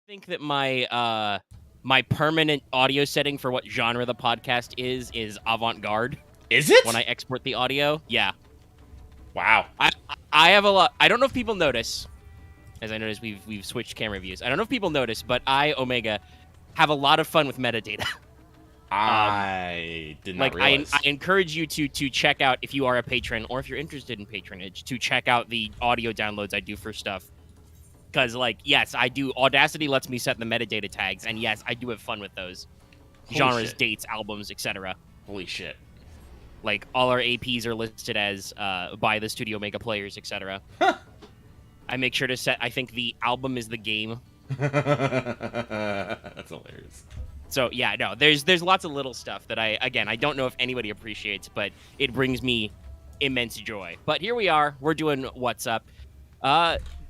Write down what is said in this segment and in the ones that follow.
think that my permanent audio setting for what genre the podcast is avant-garde. Is it? When I export the audio, yeah. Wow. I have a lot. I don't know if people notice, as I noticed we've switched camera views. I don't know if people notice, but I, Omega, have a lot of fun with metadata. I did not realize. I encourage you to check out, if you are a patron or if you're interested in patronage, to check out the audio downloads I do for stuff. Because, yes, I do. Audacity lets me set the metadata tags, and yes, I do have fun with those. Holy Genres, shit. dates, albums, etc. Holy shit. All our APs are listed as by the Studio Omega players, etc. Huh. I make sure to set, I think the album is the game. That's hilarious. So, yeah, no, there's lots of little stuff that I don't know if anybody appreciates, but it brings me immense joy. But here we are. We're doing What's Up.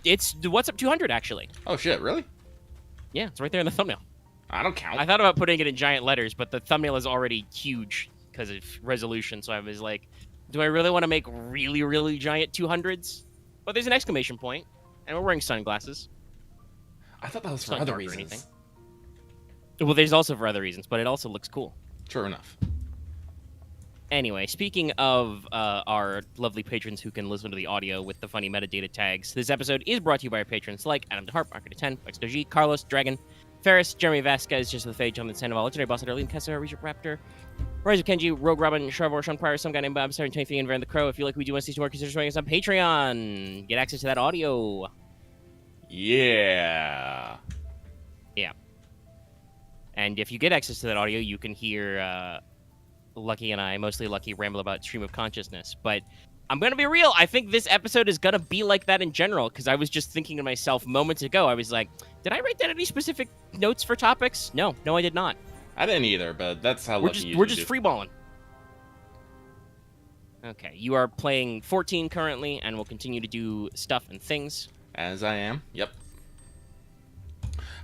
It's What's Up 200, actually. Oh, shit, really? Yeah, it's right there in the thumbnail. I don't count. I thought about putting it in giant letters, but the thumbnail is already huge because of resolution, so I was like, do I really want to make really, really giant 200s? But there's an exclamation point, and we're wearing sunglasses. I thought that was for Not other dark or reasons. anything. Well, there's also for other reasons, but it also looks cool. True enough. Anyway, speaking of our lovely patrons who can listen to the audio with the funny metadata tags, this episode is brought to you by our patrons like Adam DeHarp, Arcade10, XDoG, Carlos, Dragon, Ferris, Jeremy Vasquez, Just the Fade, Jonathan Sandoval, Legendary Boss, Darlene Kessler, Richard Raptor, Rise of Kenji, Rogue Robin, Shrevor, Sean Pryor, some guy named Bob, 723, and Van the Crow. If you like what we do on Season 4, consider joining us on Patreon. Get access to that audio. Yeah. Yeah. And if you get access to that audio, you can hear Lucky and I, mostly Lucky, ramble about stream of consciousness. But I'm going to be real. I think this episode is going to be like that in general, because I was just thinking to myself moments ago. I was like, did I write down any specific notes for topics? No, I did not. I didn't either, but that's how We're Lucky just usually do. freeballing. Okay, you are playing 14 currently, and we'll continue to do stuff and things. As I am. Yep.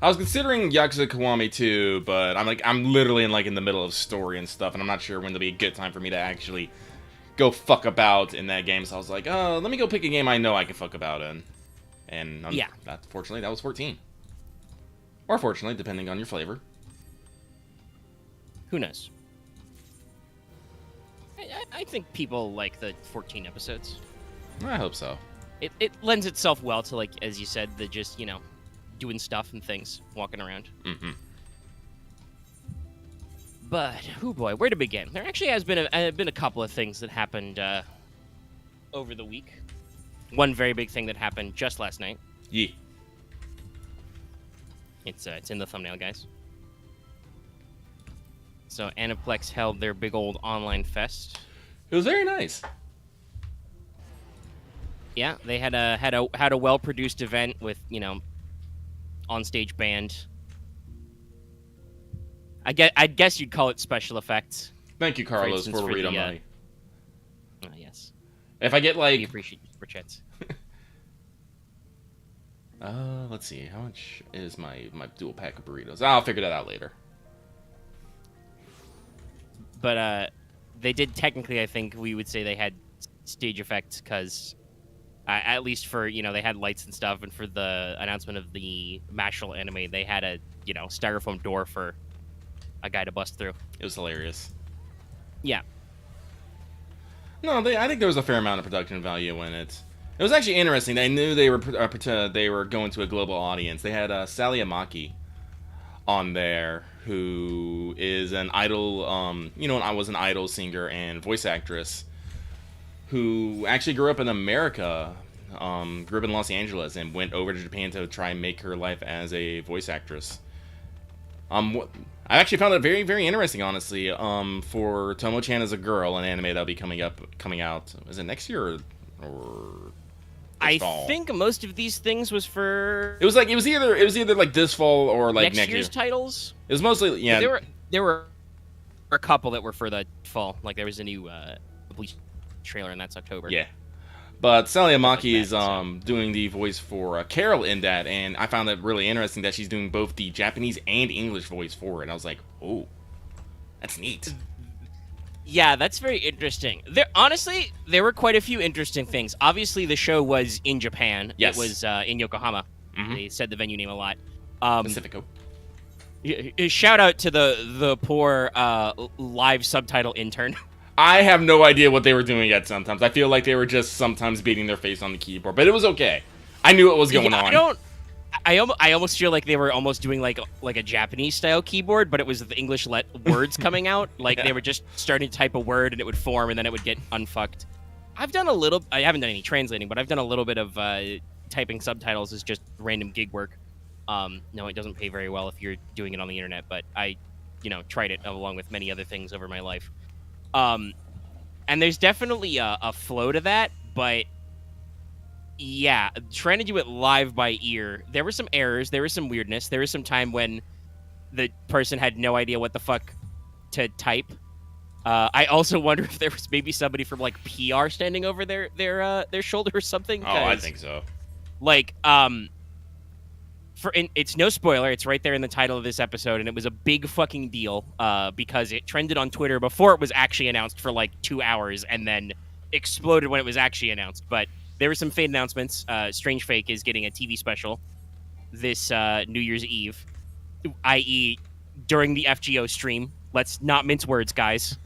I was considering Yakuza Kiwami 2, but I'm literally in the middle of story and stuff, and I'm not sure when there'll be a good time for me to actually go fuck about in that game. So I was like, oh, let me go pick a game I know I can fuck about in. And yeah, fortunately, that was 14. Or fortunately, depending on your flavor. Who knows? I think people like the 14 episodes. I hope so. It lends itself well to, as you said, the just, doing stuff and things, walking around. Mm-hmm. But, oh boy, where to begin? There actually has been a couple of things that happened over the week. One very big thing that happened just last night. Yeah. It's in the thumbnail, guys. So Aniplex held their big old online fest. It was very nice. Yeah, they had a well-produced event with, on-stage band. I guess you'd call it special effects. Thank you, Carlos, instance, for for reading the, money. Yes. If I get We appreciate your super chats. Let's see. How much is my dual pack of burritos? I'll figure that out later. But they did technically, I think we would say they had stage effects because, at least for, they had lights and stuff, and for the announcement of the Mashal anime, they had a, styrofoam door for a guy to bust through. It was hilarious. Yeah. No, I think there was a fair amount of production value in it. It was actually interesting. They knew they were going to a global audience. They had Sally Amaki on there, who is an idol, I was an idol singer and voice actress who actually grew up in America, grew up in Los Angeles, and went over to Japan to try and make her life as a voice actress. I actually found it very, very interesting, honestly. For Tomo-chan as a Girl, an anime that'll be coming out. Is it next year or I fall? think most of these things was for. It was either like this fall or like next year's year. titles. It was mostly There were a couple that were for the fall. Like there was a new Bleach trailer, and that's October. Yeah. But Sally Amaki is so. doing the voice for Carol in that, and I found that really interesting that she's doing both the Japanese and English voice for it. And I was like, oh, that's neat. Yeah, that's very interesting. There were quite a few interesting things. Obviously, the show was in Japan. Yes. It was in Yokohama. Mm-hmm. They said the venue name a lot. Pacifico. Shout out to the poor live subtitle intern. I have no idea what they were doing yet sometimes. I feel like they were just sometimes beating their face on the keyboard, but it was okay. I knew what was going on. I almost feel like they were almost doing like a Japanese style keyboard, but it was the English words coming out. Like they were just starting to type a word and it would form and then it would get unfucked. I haven't done any translating, but I've done a little bit of typing subtitles as just random gig work. No, it doesn't pay very well if you're doing it on the internet, but I, tried it along with many other things over my life. And there's definitely a flow to that, but yeah, trying to do it live by ear, there were some errors, there was some weirdness, there was some time when the person had no idea what the fuck to type. I also wonder if there was maybe somebody from like PR standing over their shoulder or something. Oh, I think so. Like, it's no spoiler. It's right there in the title of this episode, and it was a big fucking deal because it trended on Twitter before it was actually announced for like 2 hours, and then exploded when it was actually announced. But there were some Fate announcements. Strange Fake is getting a TV special this New Year's Eve, i.e., during the FGO stream. Let's not mince words, guys.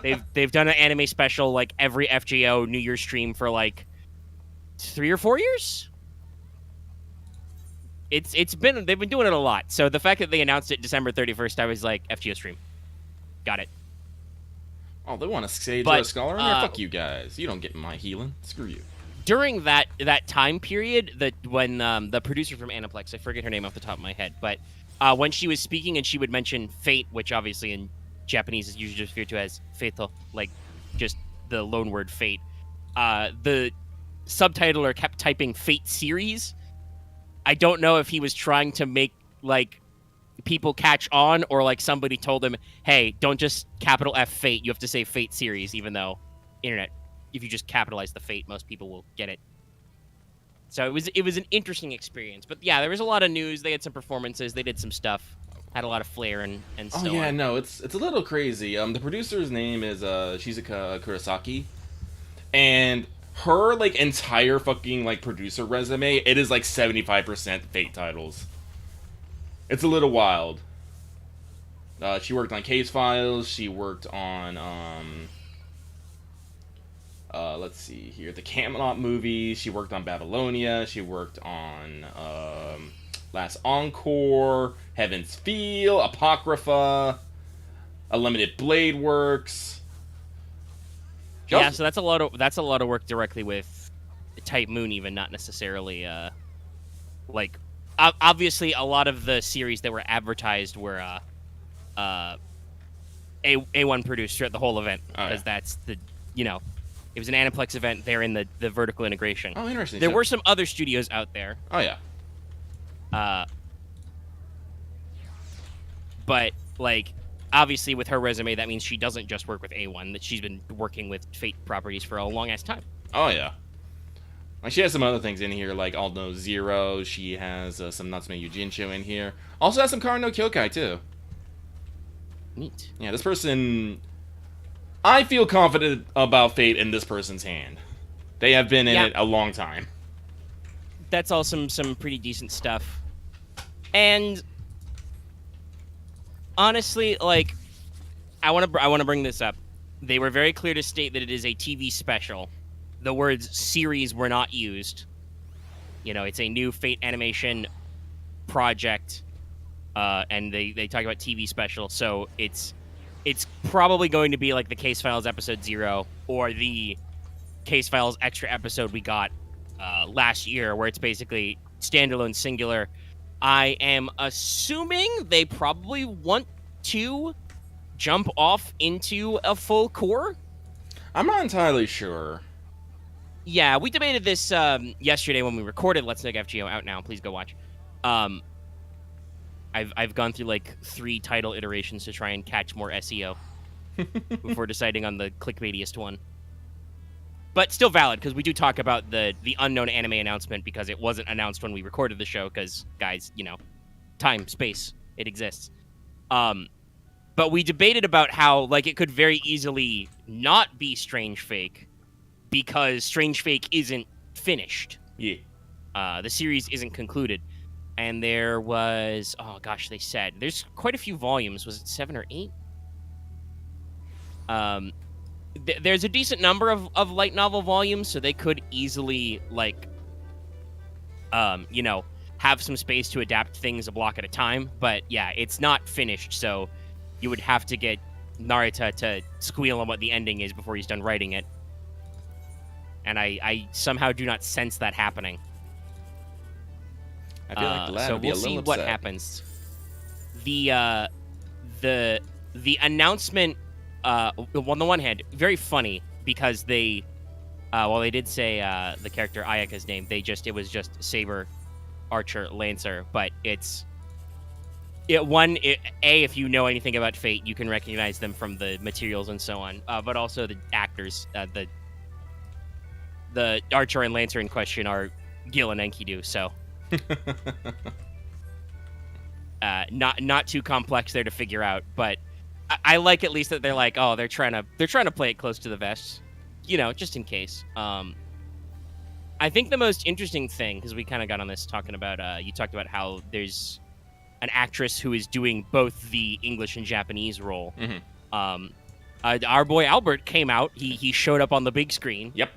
They've done an anime special like every FGO New Year's stream for like 3 or 4 years. They've been doing it a lot. So the fact that they announced it December 31st, I was like, FGO stream, got it. Oh, they want to say to a scholar in there? Fuck you guys. You don't get my healing. Screw you. During that time period, when the producer from Aniplex, I forget her name off the top of my head, but when she was speaking and she would mention fate, which obviously in Japanese is usually just referred to as fatal, like just the loan word fate, the subtitler kept typing fate series. I don't know if he was trying to make like people catch on, or like somebody told him, hey, don't just capital F fate, you have to say fate series, even though internet, if you just capitalize the fate, most people will get it. So it was an interesting experience. But yeah, there was a lot of news. They had some performances. They did some stuff. Had a lot of flair and so on. Oh yeah, no, it's a little crazy. The producer's name is Shizuka Kurosaki, and her like entire fucking like producer resume, it is like 75% Fate titles. It's a little wild. She worked on Case Files. She worked on let's see here, the Camelot movies. She worked on Babylonia. She worked on Last Encore, Heaven's Feel, Apocrypha, Unlimited Blade Works. Yeah, so that's a lot of work directly with Type Moon, even not necessarily like obviously a lot of the series that were advertised were A1 produced throughout the whole event, because that's the it was an Aniplex event. They're in the vertical integration. Oh, interesting. There were some other studios out there. Oh yeah. But like obviously with her resume, that means she doesn't just work with A1. That she's been working with Fate properties for a long ass time. Oh yeah. Like she has some other things in here, like Alno Zero. She has some Natsume Yujincho in here. Also has some Kara no Kyokai too. Neat. Yeah, this person, I feel confident about Fate in this person's hand. They have been in it a long time. That's all some pretty decent stuff. And honestly, like, I want to bring this up. They were very clear to state that it is a TV special. The words series were not used. It's a new Fate animation project, and they talk about TV special. So it's probably going to be like the Case Files episode 0 or the Case Files extra episode we got last year, where it's basically standalone singular. I am assuming they probably want to jump off into a full core. I'm not entirely sure. Yeah, we debated this yesterday when we recorded Let's Make FGO. Out now, please go watch. I've gone through like 3 title iterations to try and catch more SEO before deciding on the clickbaitiest one. But still valid, because we do talk about the unknown anime announcement, because it wasn't announced when we recorded the show, because, guys, time, space, it exists. But we debated about how, like, it could very easily not be Strange Fake, because Strange Fake isn't finished. Yeah. The series isn't concluded. and there was, oh gosh, they said there's quite a few volumes. Was it 7 or 8? There's a decent number of light novel volumes, so they could easily like, have some space to adapt things a block at a time. But yeah, it's not finished, so you would have to get Narita to squeal on what the ending is before he's done writing it. And I somehow do not sense that happening. I feel like the lad so would be we'll a little see upset. what happens. The announcement, on the one hand, very funny because they, they did say the character Ayaka's name. It was just Saber, Archer, Lancer, but if you know anything about Fate, you can recognize them from the materials and so on. But also the actors, the Archer and Lancer in question are Gil and Enkidu, so not too complex there to figure out. But I like at least that they're like, oh, they're trying to play it close to the vest, just in case. I think the most interesting thing, because we kind of got on this talking about, you talked about how there's an actress who is doing both the English and Japanese role. Mm-hmm. Our boy Albert came out. He showed up on the big screen. Yep.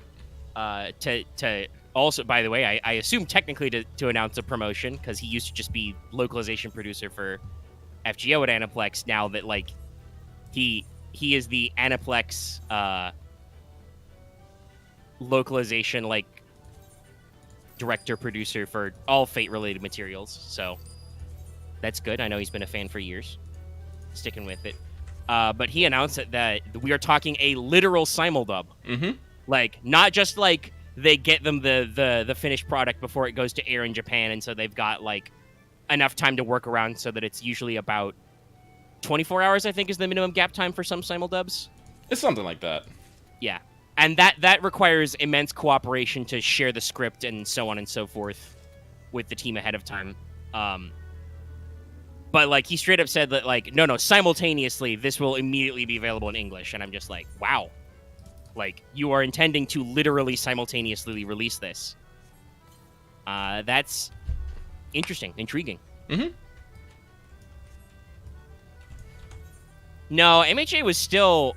To also, by the way, I assume technically to announce a promotion, because he used to just be localization producer for FGO at Aniplex. Now that like he is the Aniplex localization like director producer for all Fate related materials. So that's good. I know he's been a fan for years, sticking with it. But he announced that we are talking a literal simuldub. Mm-hmm. Like, not just like they get them the finished product before it goes to air in Japan, and so they've got like enough time to work around so that it's usually about 24 hours, I think, is the minimum gap time for some simuldubs. It's something like that. Yeah. And that requires immense cooperation to share the script and so on and so forth with the team ahead of time. But like he straight up said that like, no, simultaneously, this will immediately be available in English. And I'm just like, wow. Like, you are intending to literally simultaneously release this. That's interesting, intriguing. Mm-hmm. No, MHA was still...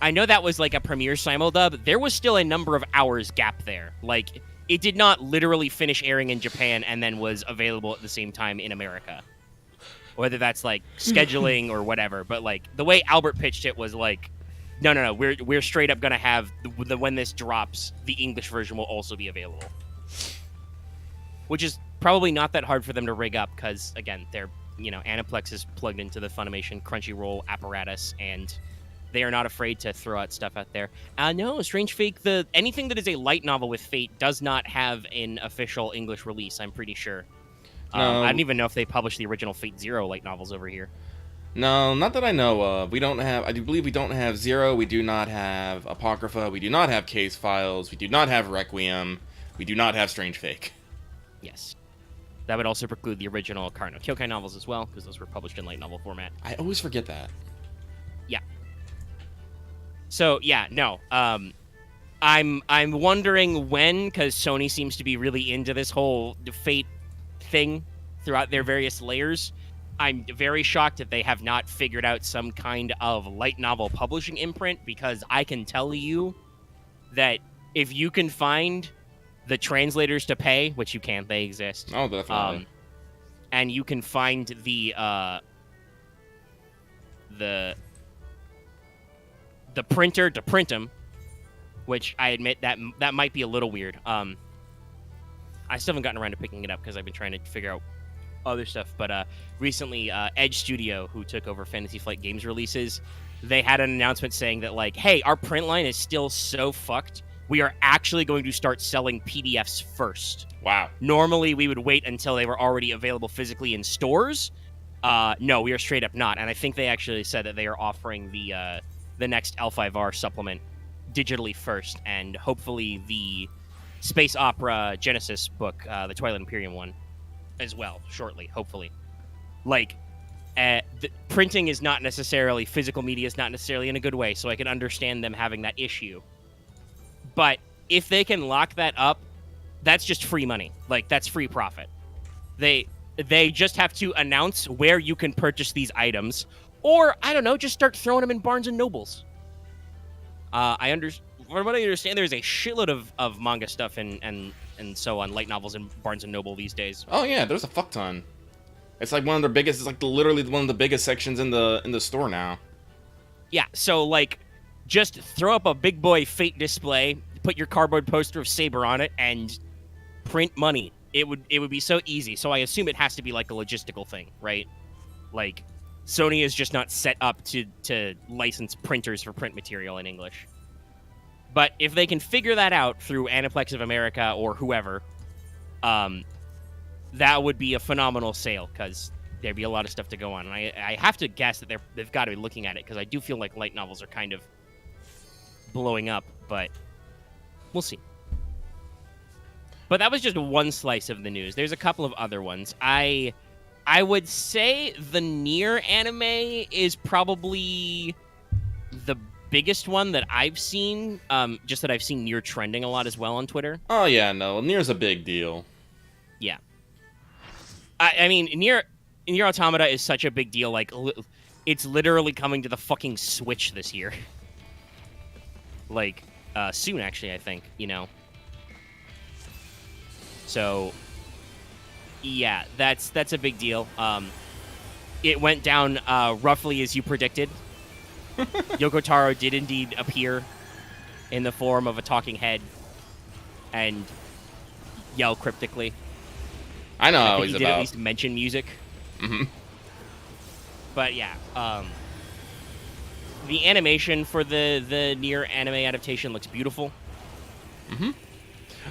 I know that was like a premiere simuldub. There was still a number of hours gap there. Like, it did not literally finish airing in Japan and then was available at the same time in America. Whether that's like scheduling or whatever. But like, the way Albert pitched it was like, no, we're straight up gonna have when this drops, the English version will also be available, which is probably not that hard for them to rig up because again, they're Aniplex is plugged into the Funimation Crunchyroll apparatus, and they are not afraid to throw out stuff out there. No, Strange Fate, anything that is a light novel with Fate does not have an official English release. I'm pretty sure. No. I don't even know if they published the original Fate Zero light novels over here. No, not that I know of. We don't have... I do believe we don't have Zero. We do not have Apocrypha. We do not have Case Files. We do not have Requiem. We do not have Strange Fake. Yes. That would also preclude the original Karno Kyokai novels as well, because those were published in light novel format. I always forget that. Yeah. So, yeah, no. I'm wondering when, because Sony seems to be really into this whole Fate thing throughout their various layers. I'm very shocked that they have not figured out some kind of light novel publishing imprint, because I can tell you that if you can find the translators to pay, which you can, they exist. Oh, definitely. And you can find the printer to print them, which I admit that might be a little weird. I still haven't gotten around to picking it up because I've been trying to figure out other stuff, but recently Edge Studio, who took over Fantasy Flight Games releases, they had an announcement saying that like, hey, our print line is still so fucked, we are actually going to start selling PDFs first. Wow. Normally we would wait until they were already available physically in stores. No, we are straight up not, and I think they actually said that they are offering the next L5R supplement digitally first, and hopefully the Space Opera Genesis book, the Twilight Imperium one, as well, shortly, hopefully. Like, the printing is not necessarily, physical media is not necessarily in a good way, so I can understand them having that issue. But if they can lock that up, that's just free money. Like, that's free profit. They just have to announce where you can purchase these items, or I don't know, just start throwing them in Barnes and Nobles. From what I understand, there's a shitload of manga stuff and so on, light novels in Barnes and Noble these days. Oh yeah, there's a fuck ton. It's like one of their biggest. It's like literally one of the biggest sections in the store now. Yeah, so like, just throw up a big boy Fate display, put your cardboard poster of Saber on it, and print money. It would be so easy. So I assume it has to be like a logistical thing, right? Like, Sony is just not set up to license printers for print material in English. But if they can figure that out through Aniplex of America or whoever, that would be a phenomenal sale, because there'd be a lot of stuff to go on. And I have to guess that they've got to be looking at it, because I do feel like light novels are kind of blowing up, but we'll see. But that was just one slice of the news. There's a couple of other ones. I would say the Nier anime is probably the biggest one that I've seen, just that I've seen Nier trending a lot as well on Twitter. Oh yeah, no, Nier's a big deal. Yeah. I mean, Nier Automata is such a big deal, like, it's literally coming to the fucking Switch this year. Like, soon, actually, I think, you know. So, yeah, that's a big deal. It went down roughly as you predicted. Yoko Taro did indeed appear in the form of a talking head and yell cryptically. I know I how think he's he did about. at least mention music. Mm-hmm. But yeah, the animation for the Nier anime adaptation looks beautiful. Mm-hmm.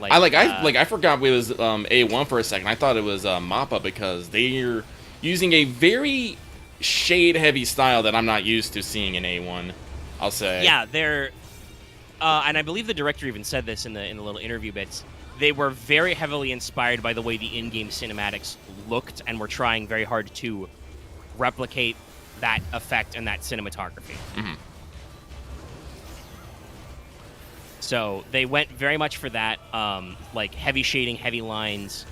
Like, I forgot it was A1 for a second. I thought it was Mappa, because they're using a very shade-heavy style that I'm not used to seeing in A1. I'll say. Yeah, they're, and I believe the director even said this in the little interview bits. They were very heavily inspired by the way the in-game cinematics looked, and were trying very hard to replicate that effect and that cinematography. Mm-hmm. So they went very much for that, like heavy shading, heavy lines,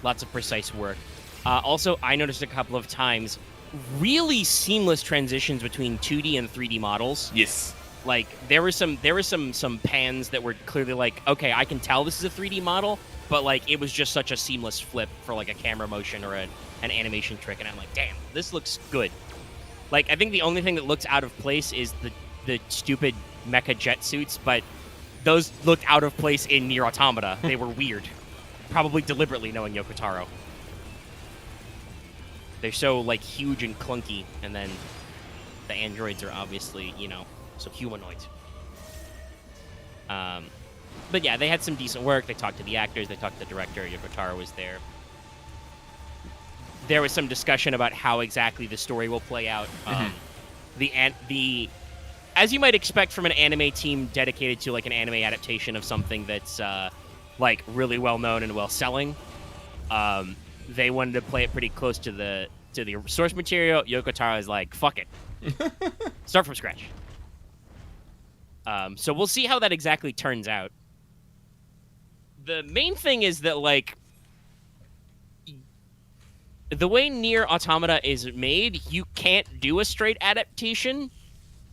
lots of precise work. Also, I noticed a couple of times really seamless transitions between 2D and 3D models. Yes. Like there were some pans that were clearly like, okay, I can tell this is a 3D model, but like it was just such a seamless flip for like a camera motion or an animation trick, and I'm like, damn, this looks good. Like I think the only thing that looks out of place is the stupid mecha jet suits, but those looked out of place in Nier Automata. They were weird, probably deliberately, knowing Yoko Taro. They're so like huge and clunky, and then the androids are obviously, you know, so humanoid. But yeah, they had some decent work. They talked to the actors. They talked to the director. Yoko Taro was there. There was some discussion about how exactly the story will play out. The as you might expect from an anime team dedicated to like an anime adaptation of something that's like really well known and well selling, they wanted to play it pretty close to the source material. Yoko Taro is like, fuck it, start from scratch. So we'll see how that exactly turns out. The main thing is that, like, the way Nier Automata is made, you can't do a straight adaptation.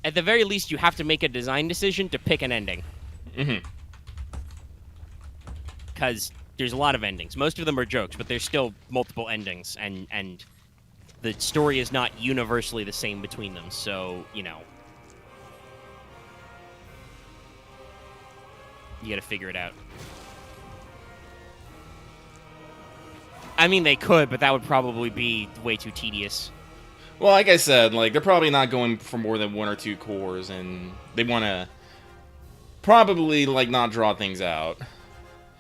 At the very least, you have to make a design decision to pick an ending. Mm-hmm. Because there's a lot of endings. Most of them are jokes, but there's still multiple endings, and the story is not universally the same between them. So, you know, you gotta figure it out. I mean, they could, but that would probably be way too tedious. Well, like I said, like they're probably not going for more than 1 or 2 cores, and they want to probably like not draw things out.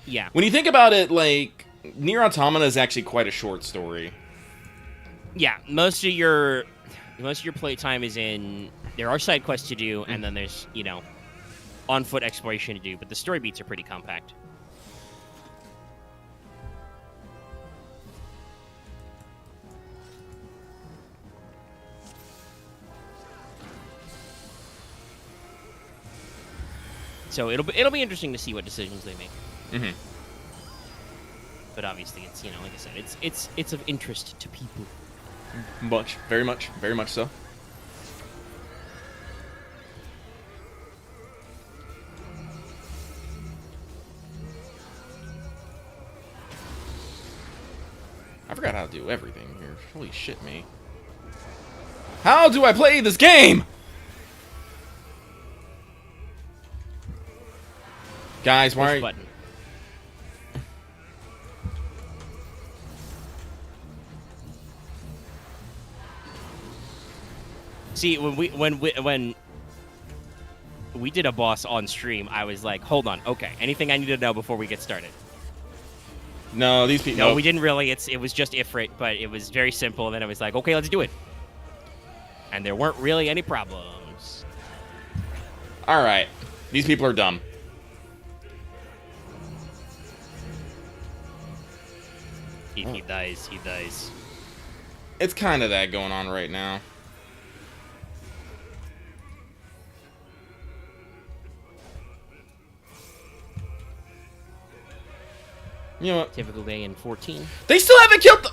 Yeah. When you think about it, like Nier Automata is actually quite a short story. Yeah, most of your playtime is in. There are side quests to do, and then there's, you know, on foot exploration to do, but the story beats are pretty compact. So it'll be interesting to see what decisions they make. Mm-hmm. but obviously it's, you know, like I said, it's of interest to people. Much, very much so. I forgot how to do everything here. Holy shit, me. How do I play this game? Guys, why are you... Button. See, when we did a boss on stream, I was like, hold on, okay, anything I need to know before we get started? No, these people... No, we didn't really. It was just Ifrit, but it was very simple, and then I was like, okay, let's do it. And there weren't really any problems. Alright. These people are dumb. He dies, he dies. It's kind of that going on right now. You know what? Typical day in 14. They still haven't killed the...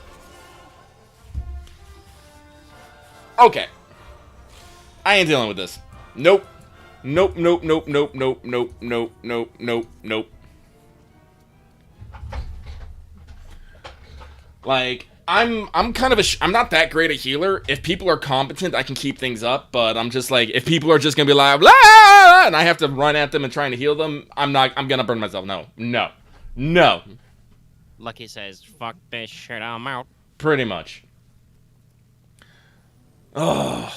Okay. I ain't dealing with this. Nope. Nope, nope, nope, nope, nope, nope, nope, nope, nope, nope. Like, I'm kind of I'm not that great a healer. If people are competent, I can keep things up, but I'm just like, if people are just gonna be like, blah, and I have to run at them and trying to heal them, I'm gonna burn myself. No. No. No. Lucky says, fuck this shit, I'm out. Pretty much. Ugh.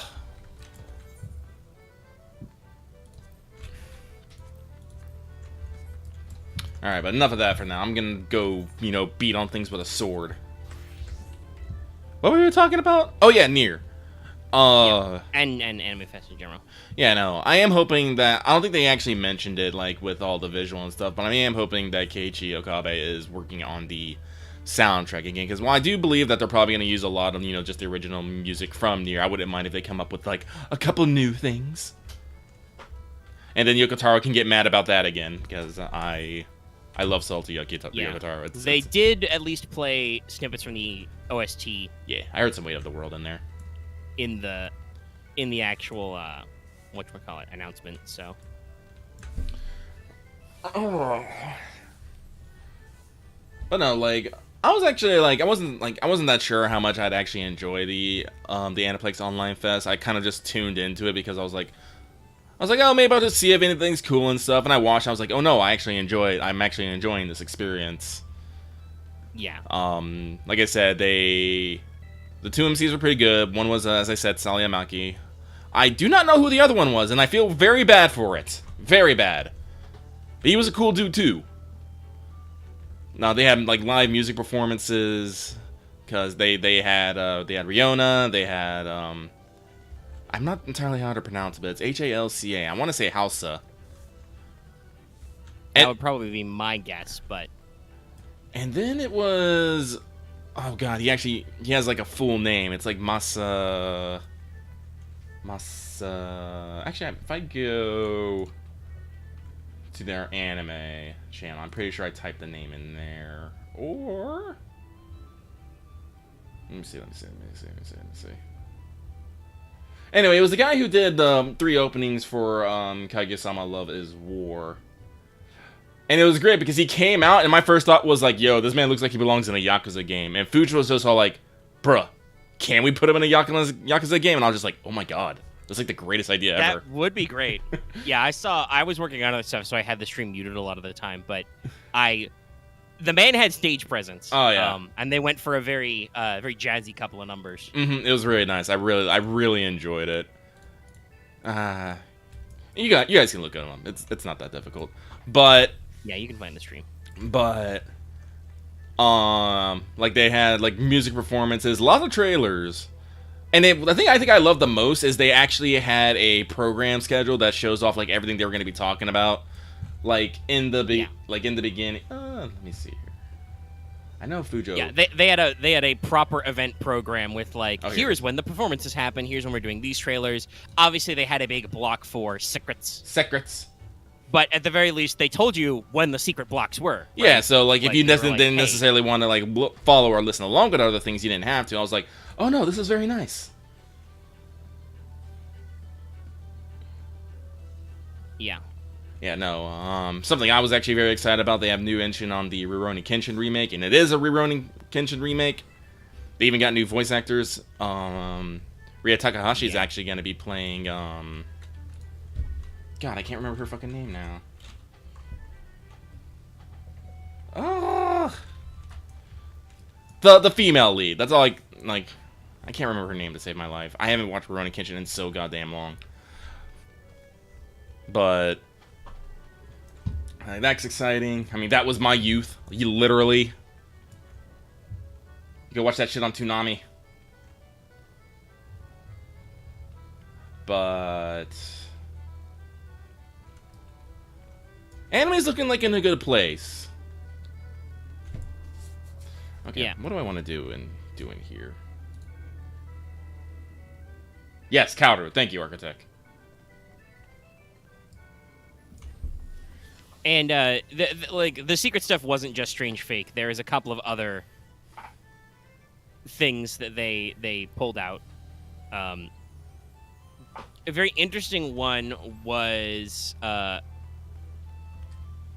Alright, but enough of that for now. I'm gonna go, you know, beat on things with a sword. What were we talking about? Oh yeah, Nier. Yeah. And Anime Fest in general. Yeah, no. I am hoping that... I don't think they actually mentioned it, like, with all the visual and stuff, but I am hoping that Keiichi Okabe is working on the soundtrack again, because while I do believe that they're probably going to use a lot of, you know, just the original music from Nier, I wouldn't mind if they come up with, like, a couple new things. And then Yoko Taro can get mad about that again, because I love Salty Yoko Taro. They did at least play snippets from the OST. Yeah, I heard some Weight of the World in there. In the actual whatchamacallit announcement, so. But no, like, I was actually like I wasn't that sure how much I'd actually enjoy the Aniplex Online Fest. I kind of just tuned into it because I was like, oh, maybe I'll just see if anything's cool and stuff. And I watched. I was like, oh no, I'm actually enjoying this experience. Yeah. Like I said, the two MCs were pretty good. One was, as I said, Saliamaki. I do not know who the other one was, and I feel very bad for it. Very bad. But he was a cool dude too. Now they had like live music performances because they had Riona. They had I'm not entirely how to pronounce it, but it's Halca. I want to say Halsa. That would probably be my guess, but. And then it was, oh god, he has like a full name. It's like Masa. Actually, if I go to their anime channel, I'm pretty sure I typed the name in there. Or let me see. Anyway, it was the guy who did the 3 openings for Kaguya-sama Love is War. And it was great because he came out, and my first thought was like, yo, this man looks like he belongs in a Yakuza game. And Fuji was just all like, bruh, can we put him in a Yakuza game? And I was just like, oh my god, that's like the greatest idea ever. That would be great. Yeah, I was working on other stuff, so I had the stream muted a lot of the time. But the man had stage presence. Oh yeah. And they went for a very jazzy couple of numbers. It was really nice. I really enjoyed it. You guys can look at them. It's not that difficult. But yeah, you can find the stream. But like they had like music performances, lots of trailers. And the thing I think I love the most is they actually had a program schedule that shows off like everything they were going to be talking about. Like in the beginning. Let me see here. I know Fujo. Yeah, they had a proper event program with like, here's when the performances happen, here's when we're doing these trailers. Obviously they had a big block for secrets. But at the very least, they told you when the secret blocks were. Right? Yeah, so like if Like, you they were didn't like, hey. necessarily want to like follow or listen along with other things, you didn't have to. I was like, oh no, this is very nice. Yeah. Yeah, no. Something I was actually very excited about. They have new engine on the Rurouni Kenshin remake, and it is a Rurouni Kenshin remake. They even got new voice actors. Ria Takahashi is actually going to be playing. God, I can't remember her fucking name now. The female lead. That's all I like. I can't remember her name to save my life. I haven't watched Rurouni Kenshin in so goddamn long. But that's exciting. I mean, that was my youth. You literally. You can watch that shit on Toonami. But anime's looking like in a good place. Okay, Yeah. what do I want to do in here? Yes, Kaoru. Thank you, Architect. And the secret stuff wasn't just Strange Fake. There is a couple of other things that they pulled out. A very interesting one was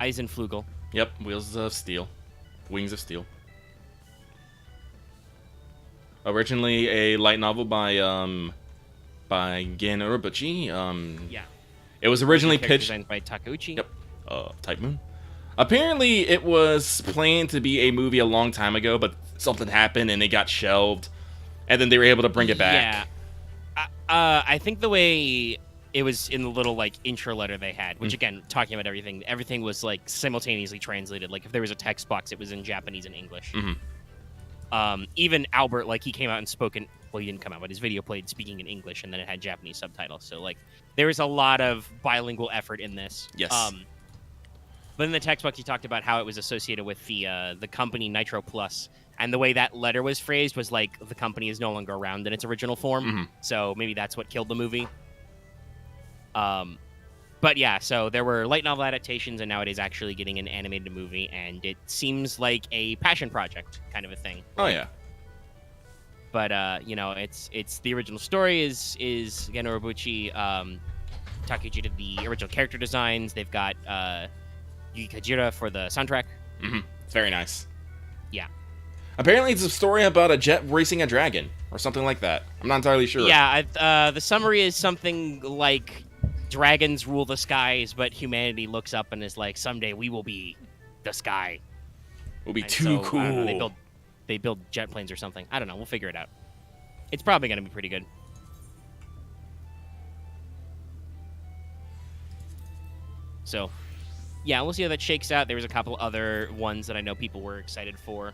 Eisenflugel. Yep, Wheels of Steel. Wings of Steel. Originally a light novel by Gen Urobuchi. Yeah. It was originally Character pitched... designed by Takeuchi. Yep. Type Moon. Apparently, it was planned to be a movie a long time ago, but something happened and it got shelved. And then they were able to bring it back. Yeah. I think the way it was in the little, like, intro letter they had, which, again, talking about everything was, like, simultaneously translated. Like, if there was a text box, it was in Japanese and English. Even Albert, like, he came out and spoke in... Well, he didn't come out, but his video played speaking in English, and then it had Japanese subtitles. So, like, there was a lot of bilingual effort in this. Yes. But in the text box, he talked about how it was associated with the company Nitro Plus, and the way that letter was phrased was like the company is no longer around in its original form. So maybe that's what killed the movie. But yeah, so there were light novel adaptations, and now it is actually getting an animated movie, and it seems like a passion project kind of a thing. Oh yeah. But you know, it's the original story is Gen Urobuchi. Takeuchi did the original character designs. They've got Yuki Kajira for the soundtrack. It's very nice. Yeah. Apparently, it's a story about a jet racing a dragon or something like that. I'm not entirely sure. Yeah. The summary is something like dragons rule the skies, but humanity looks up and is like, someday we will be the sky. It'll be And too so, cool. I don't know, they build jet planes or something. I don't know. We'll figure it out. It's probably going to be pretty good. So, yeah, we'll see how that shakes out. There was a couple other ones that I know people were excited for.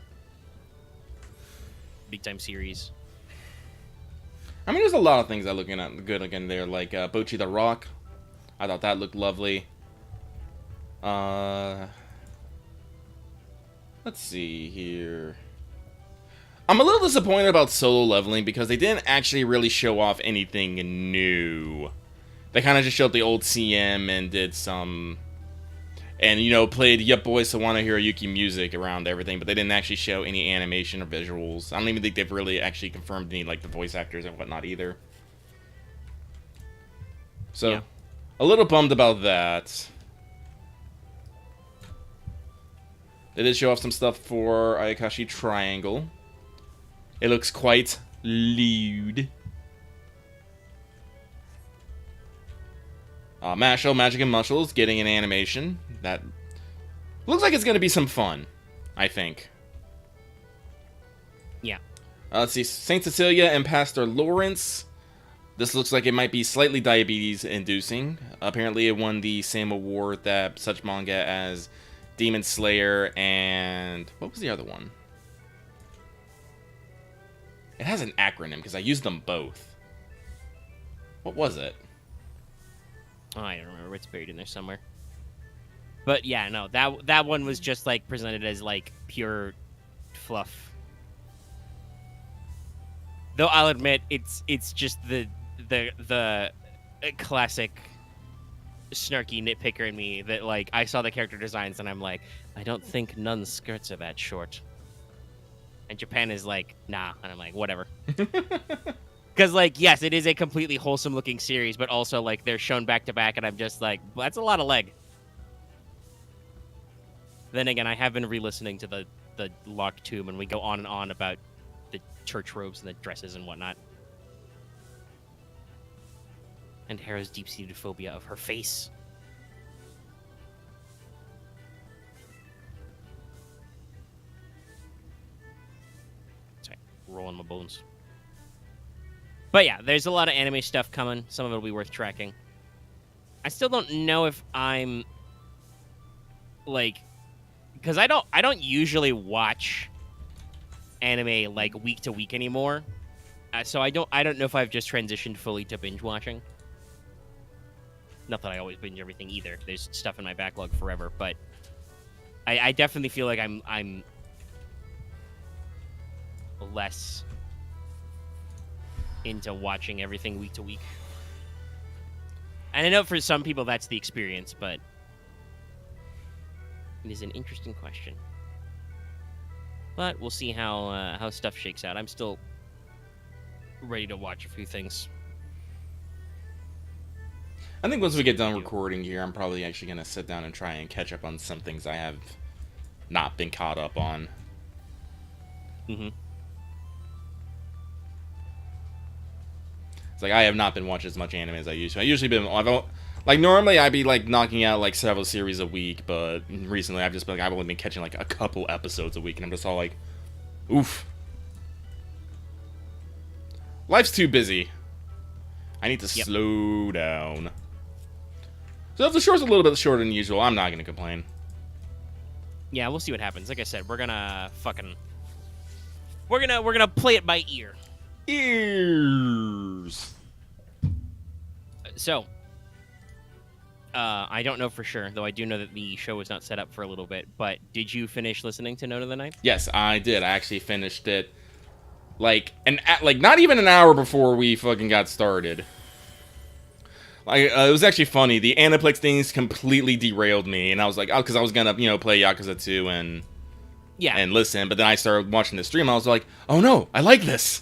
Big time series. I mean, there's a lot of things that looking at good again there, like Bocchi the Rock. I thought that looked lovely. Let's see here. I'm a little disappointed about Solo Leveling because they didn't actually really show off anything new. They kind of just showed the old CM and did some... And, you know, played Yup Boy Sawano Hiroyuki music around everything, but they didn't actually show any animation or visuals. I don't even think they've really actually confirmed any, like, the voice actors and whatnot either. So, yeah. A little bummed about that. They did show off some stuff for Ayakashi Triangle. It looks quite lewd. Masho, Magic and Muscles getting an animation. That looks like it's going to be some fun, I think. Yeah. Let's see. Saint Cecilia and Pastor Lawrence. This looks like it might be slightly diabetes-inducing. Apparently it won the same award that such manga as Demon Slayer and... What was the other one? It has an acronym because I used them both. What was it? Oh, I don't remember. It's buried in there somewhere. But yeah, no, that one was just like presented as like pure fluff. Though I'll admit it's just the classic snarky nitpicker in me that like I saw the character designs and I'm like, I don't think nuns' skirts are that short. And Japan is like, nah, and I'm like, whatever. Because like, yes, it is a completely wholesome looking series, but also like they're shown back to back, and I'm just like, well, that's a lot of leg. Then again, I have been re-listening to the Locked Tomb, and we go on and on about the church robes and the dresses and whatnot. And Hera's deep-seated phobia of her face. Sorry, rolling my bones. But yeah, there's a lot of anime stuff coming. Some of it will be worth tracking. I still don't know if I'm like, because I don't usually watch anime like week to week anymore. So I don't know if I've just transitioned fully to binge watching. Not that I always binge everything either. There's stuff in my backlog forever, but I definitely feel like I'm less into watching everything week to week. And I know for some people that's the experience, but it is an interesting question. But we'll see how stuff shakes out. I'm still ready to watch a few things. I think once we get done recording here, I'm probably actually going to sit down and try and catch up on some things I have not been caught up on. Mm-hmm. It's like I have not been watching as much anime as I used to. Normally I'd be like knocking out like several series a week, but recently I've only been catching like a couple episodes a week, and I'm just all like, oof. Life's too busy. I need to slow down. So if the show's a little bit shorter than usual, I'm not gonna complain. Yeah, we'll see what happens. Like I said, we're gonna play it by ear. Ears. So, I don't know for sure, though I do know that the show was not set up for a little bit, but did you finish listening to Note of the Ninth? Yes, I did. I actually finished it like not even an hour before we fucking got started. Like, it was actually funny. The Aniplex things completely derailed me, and I was like, oh, because I was gonna, play Yakuza 2 and listen, but then I started watching the stream. I was like, oh no, I like this.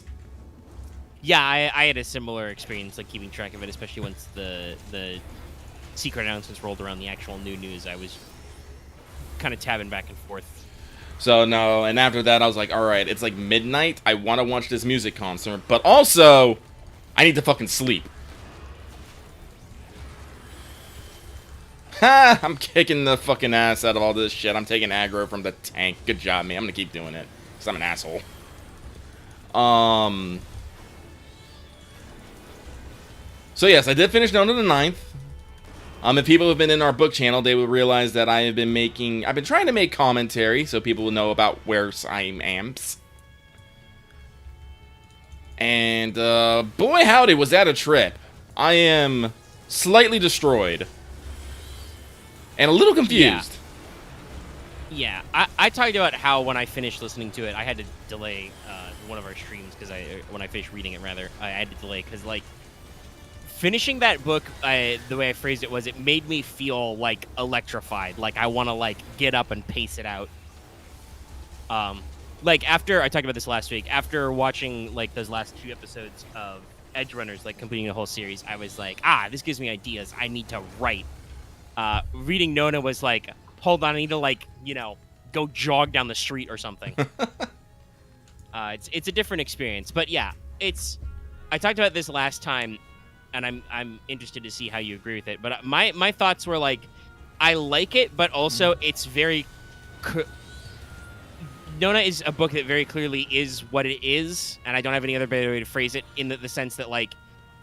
Yeah, I had a similar experience, like keeping track of it, especially once the secret announcements rolled around the actual new news. I was kind of tabbing back and forth. So no, and after that, I was like, all right, it's like midnight. I want to watch this music concert, but also, I need to fucking sleep. Ha! I'm kicking the fucking ass out of all this shit. I'm taking aggro from the tank. Good job, man. I'm gonna keep doing it, because I'm an asshole. So yes, I did finish Note of the Ninth. If people have been in our book channel, they will realize that I've been trying to make commentary so people will know about where I am. And, boy howdy, was that a trip. I am slightly destroyed. And a little confused. Yeah, I talked about how when I finished listening to it, I had to delay one of our streams, because when I finished reading it, rather, I had to delay, because, like, finishing that book, the way I phrased it was, it made me feel, like, electrified. Like, I want to, like, get up and pace it out. Like, after, I talked about this last week, after watching, like, those last 2 episodes of Edge Runners, like, completing the whole series, I was like, this gives me ideas. I need to write. Reading Nona was like, hold on, I need to, like, go jog down the street or something. It's a different experience. But, yeah, I talked about this last time, and I'm interested to see how you agree with it. But my thoughts were like, I like it, but also it's very Nona is a book that very clearly is what it is, and I don't have any other better way to phrase it, in the sense that, like,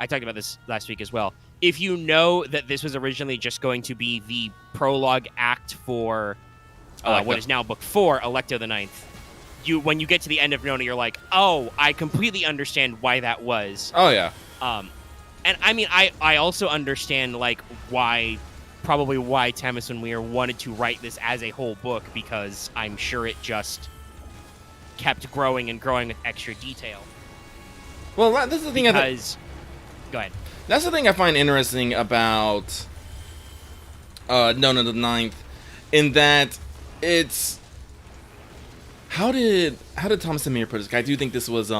I talked about this last week as well. If you know that this was originally just going to be the prologue act for what is now book 4, Alecto the Ninth, when you get to the end of Nona, you're like, oh, I completely understand why that was. Oh, yeah. And I mean, I also understand, like, why Tamison Weir wanted to write this as a whole book, because I'm sure it just kept growing and growing with extra detail. Well, this is the thing. Go ahead. That's the thing I find interesting about Nona the Ninth, in that it's how did Thomas and Mir put this? I do think this was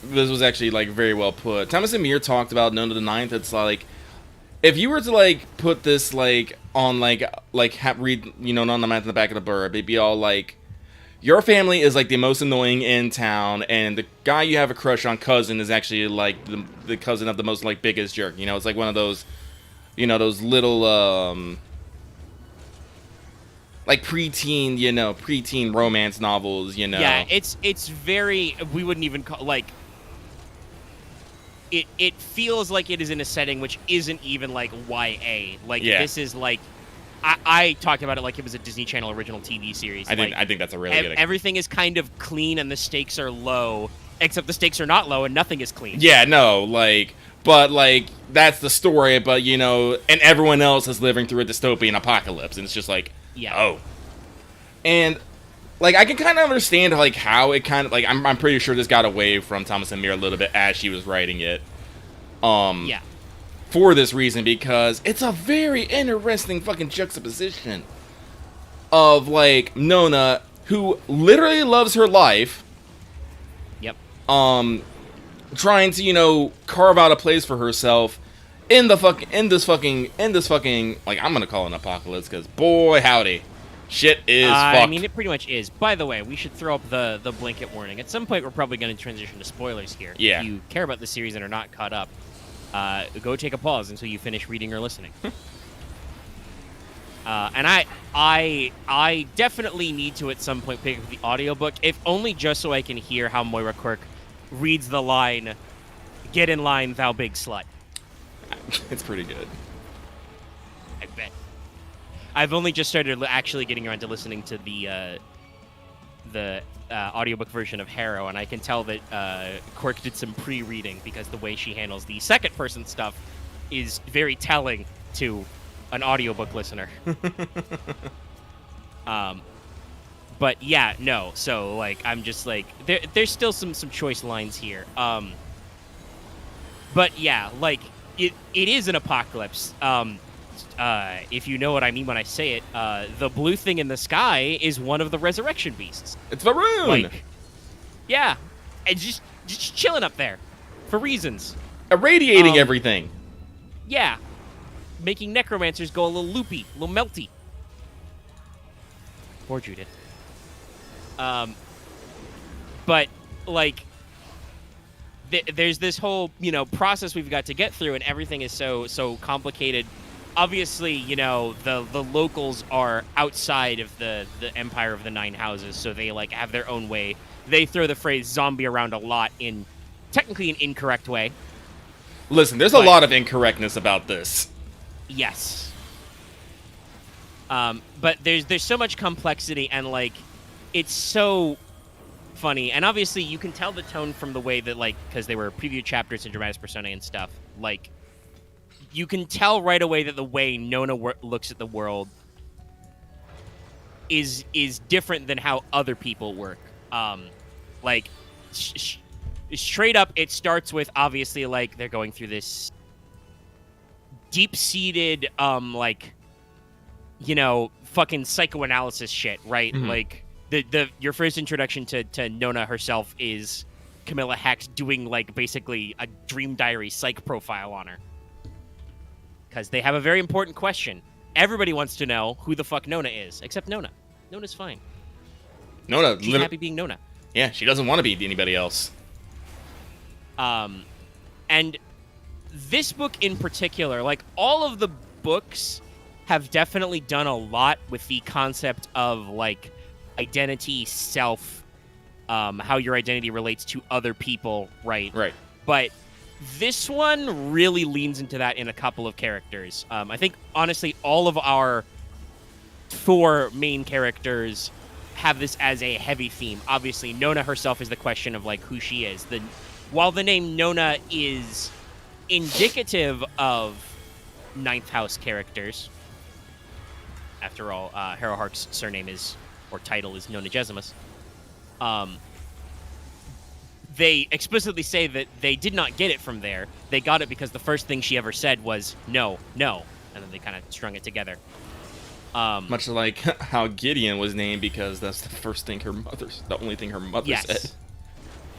this was actually like very well put. Thomas and Mir talked about Nona the Ninth. It's like if you were to like put this like on read on the map in the back of the burb, it'd be all like your family is like the most annoying in town, and the guy you have a crush on cousin is actually like the cousin of the most like biggest jerk. It's like one of those, those little like preteen romance novels. Yeah, it's very. We wouldn't even call like. It feels like it is in a setting which isn't even like YA. Like this is like. I talked about it like it was a Disney Channel original TV series. I think that's a really good. Everything is kind of clean and the stakes are low, except the stakes are not low and nothing is clean. Yeah, no, but that's the story. But and everyone else is living through a dystopian apocalypse, and it's just like, oh, and I can kind of understand how it kind of I'm pretty sure this got away from Thomas and Mir a little bit as she was writing it. Yeah. For this reason, because it's a very interesting fucking juxtaposition of Nona, who literally loves her life. Yep. Trying to carve out a place for herself in this fucking I'm gonna call it an apocalypse, because boy howdy, shit is fucked. I mean, it pretty much is. By the way, we should throw up the blanket warning. At some point, we're probably going to transition to spoilers here. Yeah. If you care about the series and are not caught up, go take a pause until you finish reading or listening. And I definitely need to at some point pick up the audiobook, if only just so I can hear how Moira Quirk reads the line, "Get in line, thou big slut." It's pretty good. I bet. I've only just started actually getting around to listening to the audiobook version of Harrow, and I can tell that Quirk did some pre-reading, because the way she handles the second-person stuff is very telling to an audiobook listener. But yeah, no. So I'm just there's still some choice lines here. But yeah, it is an apocalypse. If you know what I mean when I say it, the blue thing in the sky is one of the resurrection beasts. It's Varun. Yeah, and just chilling up there for reasons. Irradiating everything. Yeah, making necromancers go a little loopy, a little melty. Poor Judith. But there's this whole process we've got to get through, and everything is so complicated. Obviously, the locals are outside of the Empire of the Nine Houses, so they have their own way. They throw the phrase zombie around a lot in technically an incorrect way. Listen, there's a lot of incorrectness about this. Yes. But there's so much complexity, and it's so funny. And obviously you can tell the tone from the way that because they were preview chapters and dramatis personae and stuff, you can tell right away that the way Nona looks at the world is different than how other people work. Straight up, it starts with obviously they're going through this deep-seated fucking psychoanalysis shit, right? Mm-hmm. Your first introduction to Nona herself is Camilla Hex doing basically a Dream Diary psych profile on her. Because they have a very important question. Everybody wants to know who the fuck Nona is, except Nona. Nona's fine. She's happy being Nona. Yeah, she doesn't want to be anybody else. And this book in particular, all of the books have definitely done a lot with the concept of identity, self, how your identity relates to other people, right? Right. But this one really leans into that in a couple of characters. I think, honestly, all of our 4 main characters have this as a heavy theme. Obviously, Nona herself is the question of who she is. While the name Nona is indicative of Ninth House characters, after all, Harrow Hark's surname is, or title is, Nona Gesimus. they explicitly say that they did not get it from there. They got it because the first thing she ever said was no, no, and then they kind of strung it together. Much like how Gideon was named because that's the only thing her mother said.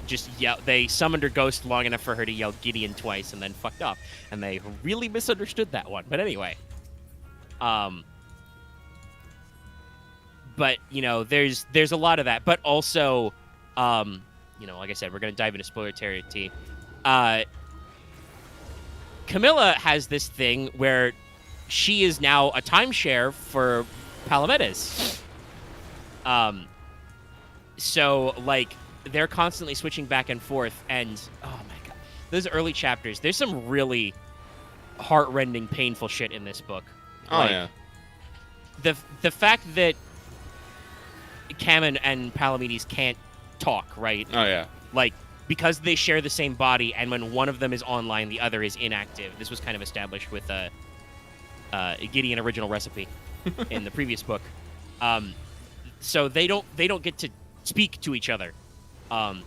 Just yell. They summoned her ghost long enough for her to yell Gideon twice and then fucked off. And they really misunderstood that one. But anyway. But, you know, there's a lot of that. But also, you know, like I said, we're going to dive into spoiler territory. Camilla has this thing where she is now a timeshare for Palamedes. So, like, they're constantly switching back and forth, and oh my god, those early chapters, there's some really heartrending, painful shit in this book. Oh, like, yeah. The fact that Cam and Palamedes can't talk, right? Oh, yeah. Like, because they share the same body, and when one of them is online, the other is inactive. This was kind of established with Gideon Original Recipe in the previous book. So they don't get to speak to each other.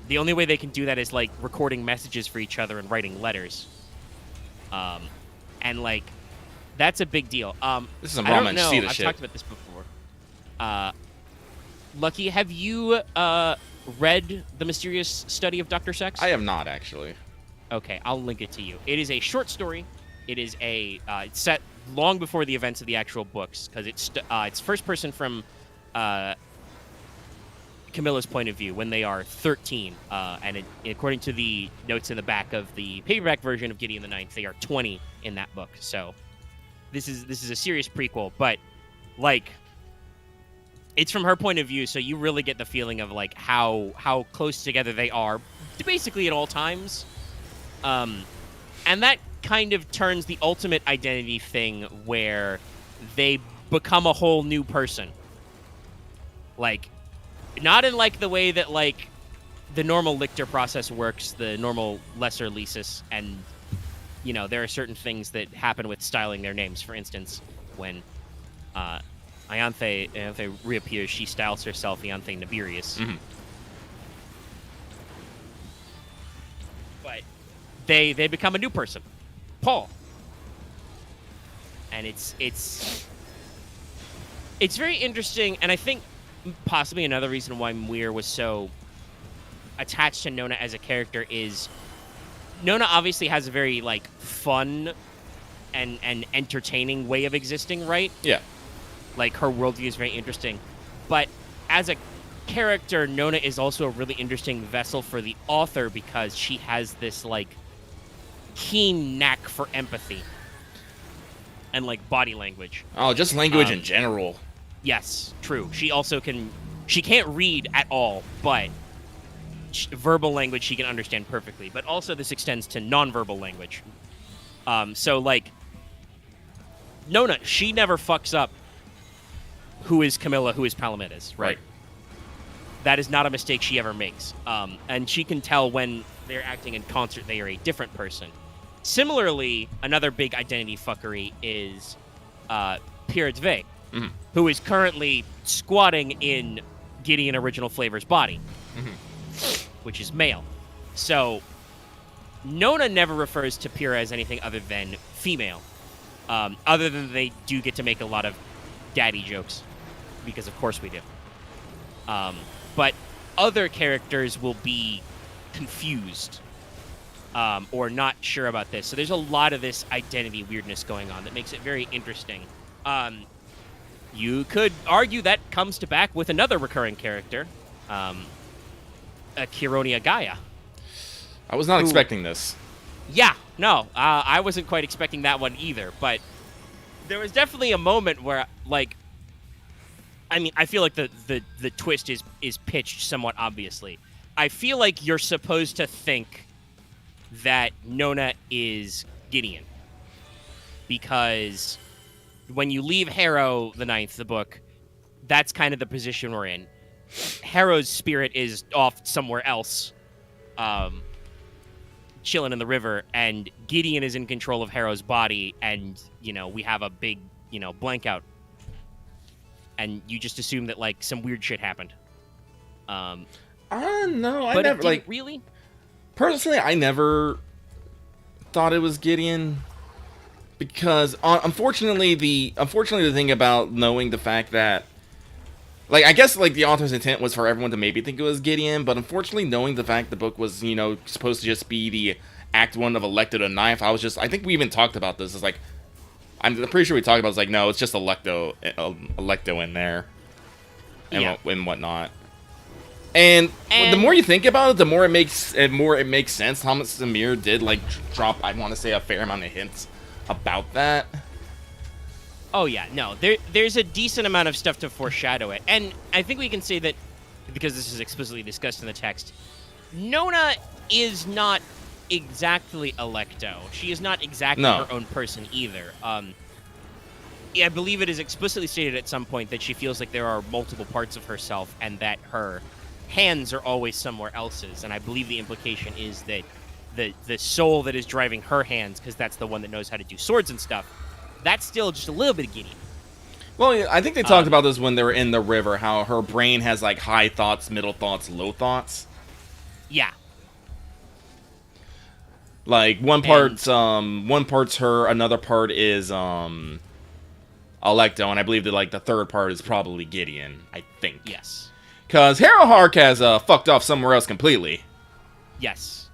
The only way they can do that is like recording messages for each other and writing letters. And like that's a big deal. This is a I don't ramen know. Sheeta I've shit. talked about this before. Lucky, have you read The Mysterious Study of Dr. Sex? I have not, actually. Okay, I'll link it to you. It is a short story. It is it's set long before the events of the actual books because it's first person from Camilla's point of view when they are 13, and according to the notes in the back of the paperback version of Gideon the Ninth, they are 20 in that book. So this is a serious prequel, but like it's from her point of view, so you really get the feeling of like how close together they are, basically at all times, and that kind of turns the ultimate identity thing where they become a whole new person, like. Not in, like, the way that, like, the normal Lichter process works, the normal lesser Lysis, and, you know, there are certain things that happen with styling their names. For instance, when Ianthe reappears, she styles herself Ianthe Nibirius. Mm-hmm. But they become a new person, Paul. And it's very interesting, and I think possibly another reason why Muir was so attached to Nona as a character is Nona obviously has a very like fun and entertaining way of existing, right? Yeah. Like her worldview is very interesting. But as a character, Nona is also a really interesting vessel for the author because she has this like keen knack for empathy and like body language. Oh, just language in general. Yes, true. She also she can't read at all, but verbal language she can understand perfectly. But also this extends to nonverbal language. So, like, Nona, she never fucks up who is Camilla, who is Palamedes, right? That is not a mistake she ever makes. And she can tell when they're acting in concert, they are a different person. Similarly, another big identity fuckery is Pyrrha Dve. Mm-hmm. Who is currently squatting in Gideon Original Flavor's body, which is male. So, Nona never refers to Pyrrha as anything other than female, other than they do get to make a lot of daddy jokes, because of course we do. But other characters will be confused or not sure about this. So there's a lot of this identity weirdness going on that makes it very interesting. You could argue that comes to back with another recurring character, Chironia Gaia. I was not expecting this. Yeah, no, I wasn't quite expecting that one either, but there was definitely a moment where, like, I mean, I feel like the twist is pitched somewhat obviously. I feel like you're supposed to think that Nona is Gideon, because when you leave Harrow the Ninth, the book, that's kind of the position we're in. Harrow's spirit is off somewhere else, chilling in the river, and Gideon is in control of Harrow's body, and, you know, we have a big, you know, blank out. And you just assume that, like, some weird shit happened. No, I but never, it didn't really? Personally, I never thought it was Gideon. Because unfortunately the thing about knowing the fact that, like, I guess like the author's intent was for everyone to maybe think it was Gideon, but unfortunately knowing the fact the book was, you know, supposed to just be the Act 1 of Electo to Knife, I think we even talked about this. It's like, I'm pretty sure we talked about it. It's like, no, it's just Electo in there and whatnot. And the more you think about it, the more it makes sense. Thomas Samir did like drop, I want to say, a fair amount of hints about that. Oh yeah, no, there's a decent amount of stuff to foreshadow it, and I think we can say that because this is explicitly discussed in the text, Nona is not exactly Electo. She is not exactly her own person either. I believe it is explicitly stated at some point that she feels like there are multiple parts of herself, and that her hands are always somewhere else's. And I believe the implication is that the soul that is driving her hands, because that's the one that knows how to do swords and stuff, that's still just a little bit of Gideon. Well, I think they talked about this when they were in the river, how her brain has like high thoughts, middle thoughts, low thoughts. Yeah. Like one part's her, another part is Electo, and I believe that like the third part is probably Gideon, I think. Yes. Because Harrow Hark has fucked off somewhere else completely. Yes.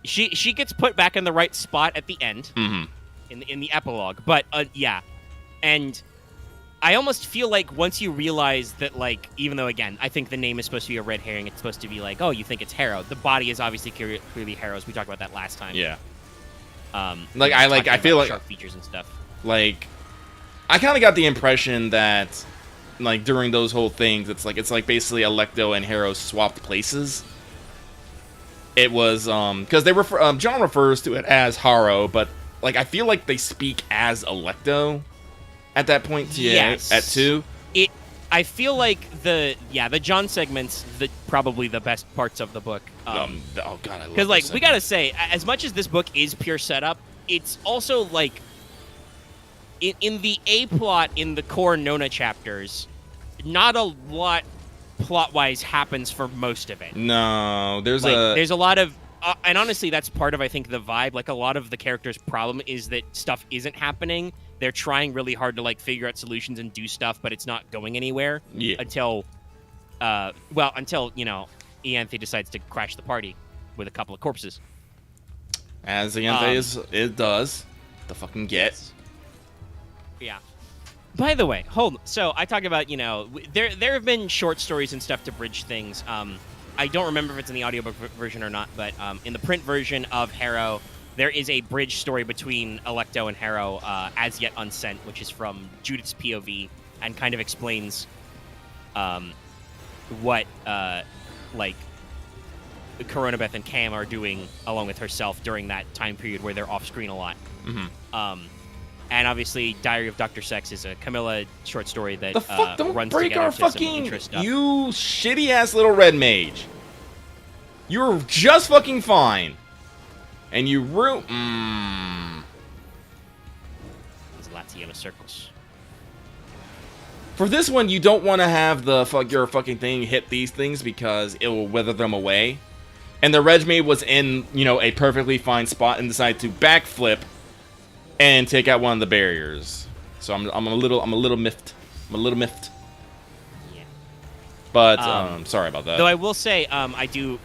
She gets put back in the right spot at the end, in the epilogue. But yeah, and I almost feel like once you realize that, like, even though again I think the name is supposed to be a red herring, it's supposed to be like, oh, you think it's Harrow. The body is obviously clearly Harrow's. We talked about that last time. Yeah. I feel like sharp features and stuff. Like, I kind of got the impression that, like, during those whole things, it's like basically Electo and Harrow swapped places. It was because they John refers to it as Harrow, but like I feel like they speak as Electo at that point. Yes. At 2. I feel like the John segments, probably the best parts of the book. Oh god, I love. Because like we gotta say, as much as this book is pure setup, it's also like in the A plot in the core Nona chapters, not a lot plot-wise happens for most of it. No, there's a lot of and honestly that's part of, I think, the vibe. Like, a lot of the characters' problem is that stuff isn't happening. They're trying really hard to like figure out solutions and do stuff, but it's not going anywhere until you know, Ianthe decides to crash the party with a couple of corpses, as Ianthe does the fucking get. Yeah. By the way, hold on. So I talk about, you know, there have been short stories and stuff to bridge things. I don't remember if it's in the audiobook version or not, but in the print version of Harrow, there is a bridge story between Electo and Harrow, as yet unsent, which is from Judith's POV, and kind of explains what like Coronabeth and Cam are doing along with herself during that time period where they're off screen a lot. And obviously, Diary of Dr. Sex is a Camilla short story that don't runs break together our to some fucking intro stuff. You shitty ass little red mage. You're just fucking fine, and you These Latiana circles. For this one, you don't want to have your fucking thing hit these things because it will wither them away. And the Reg Maid was in, you know, a perfectly fine spot and decided to backflip and take out one of the barriers. So I'm a little miffed. Yeah. But sorry about that. Though I will say, I do.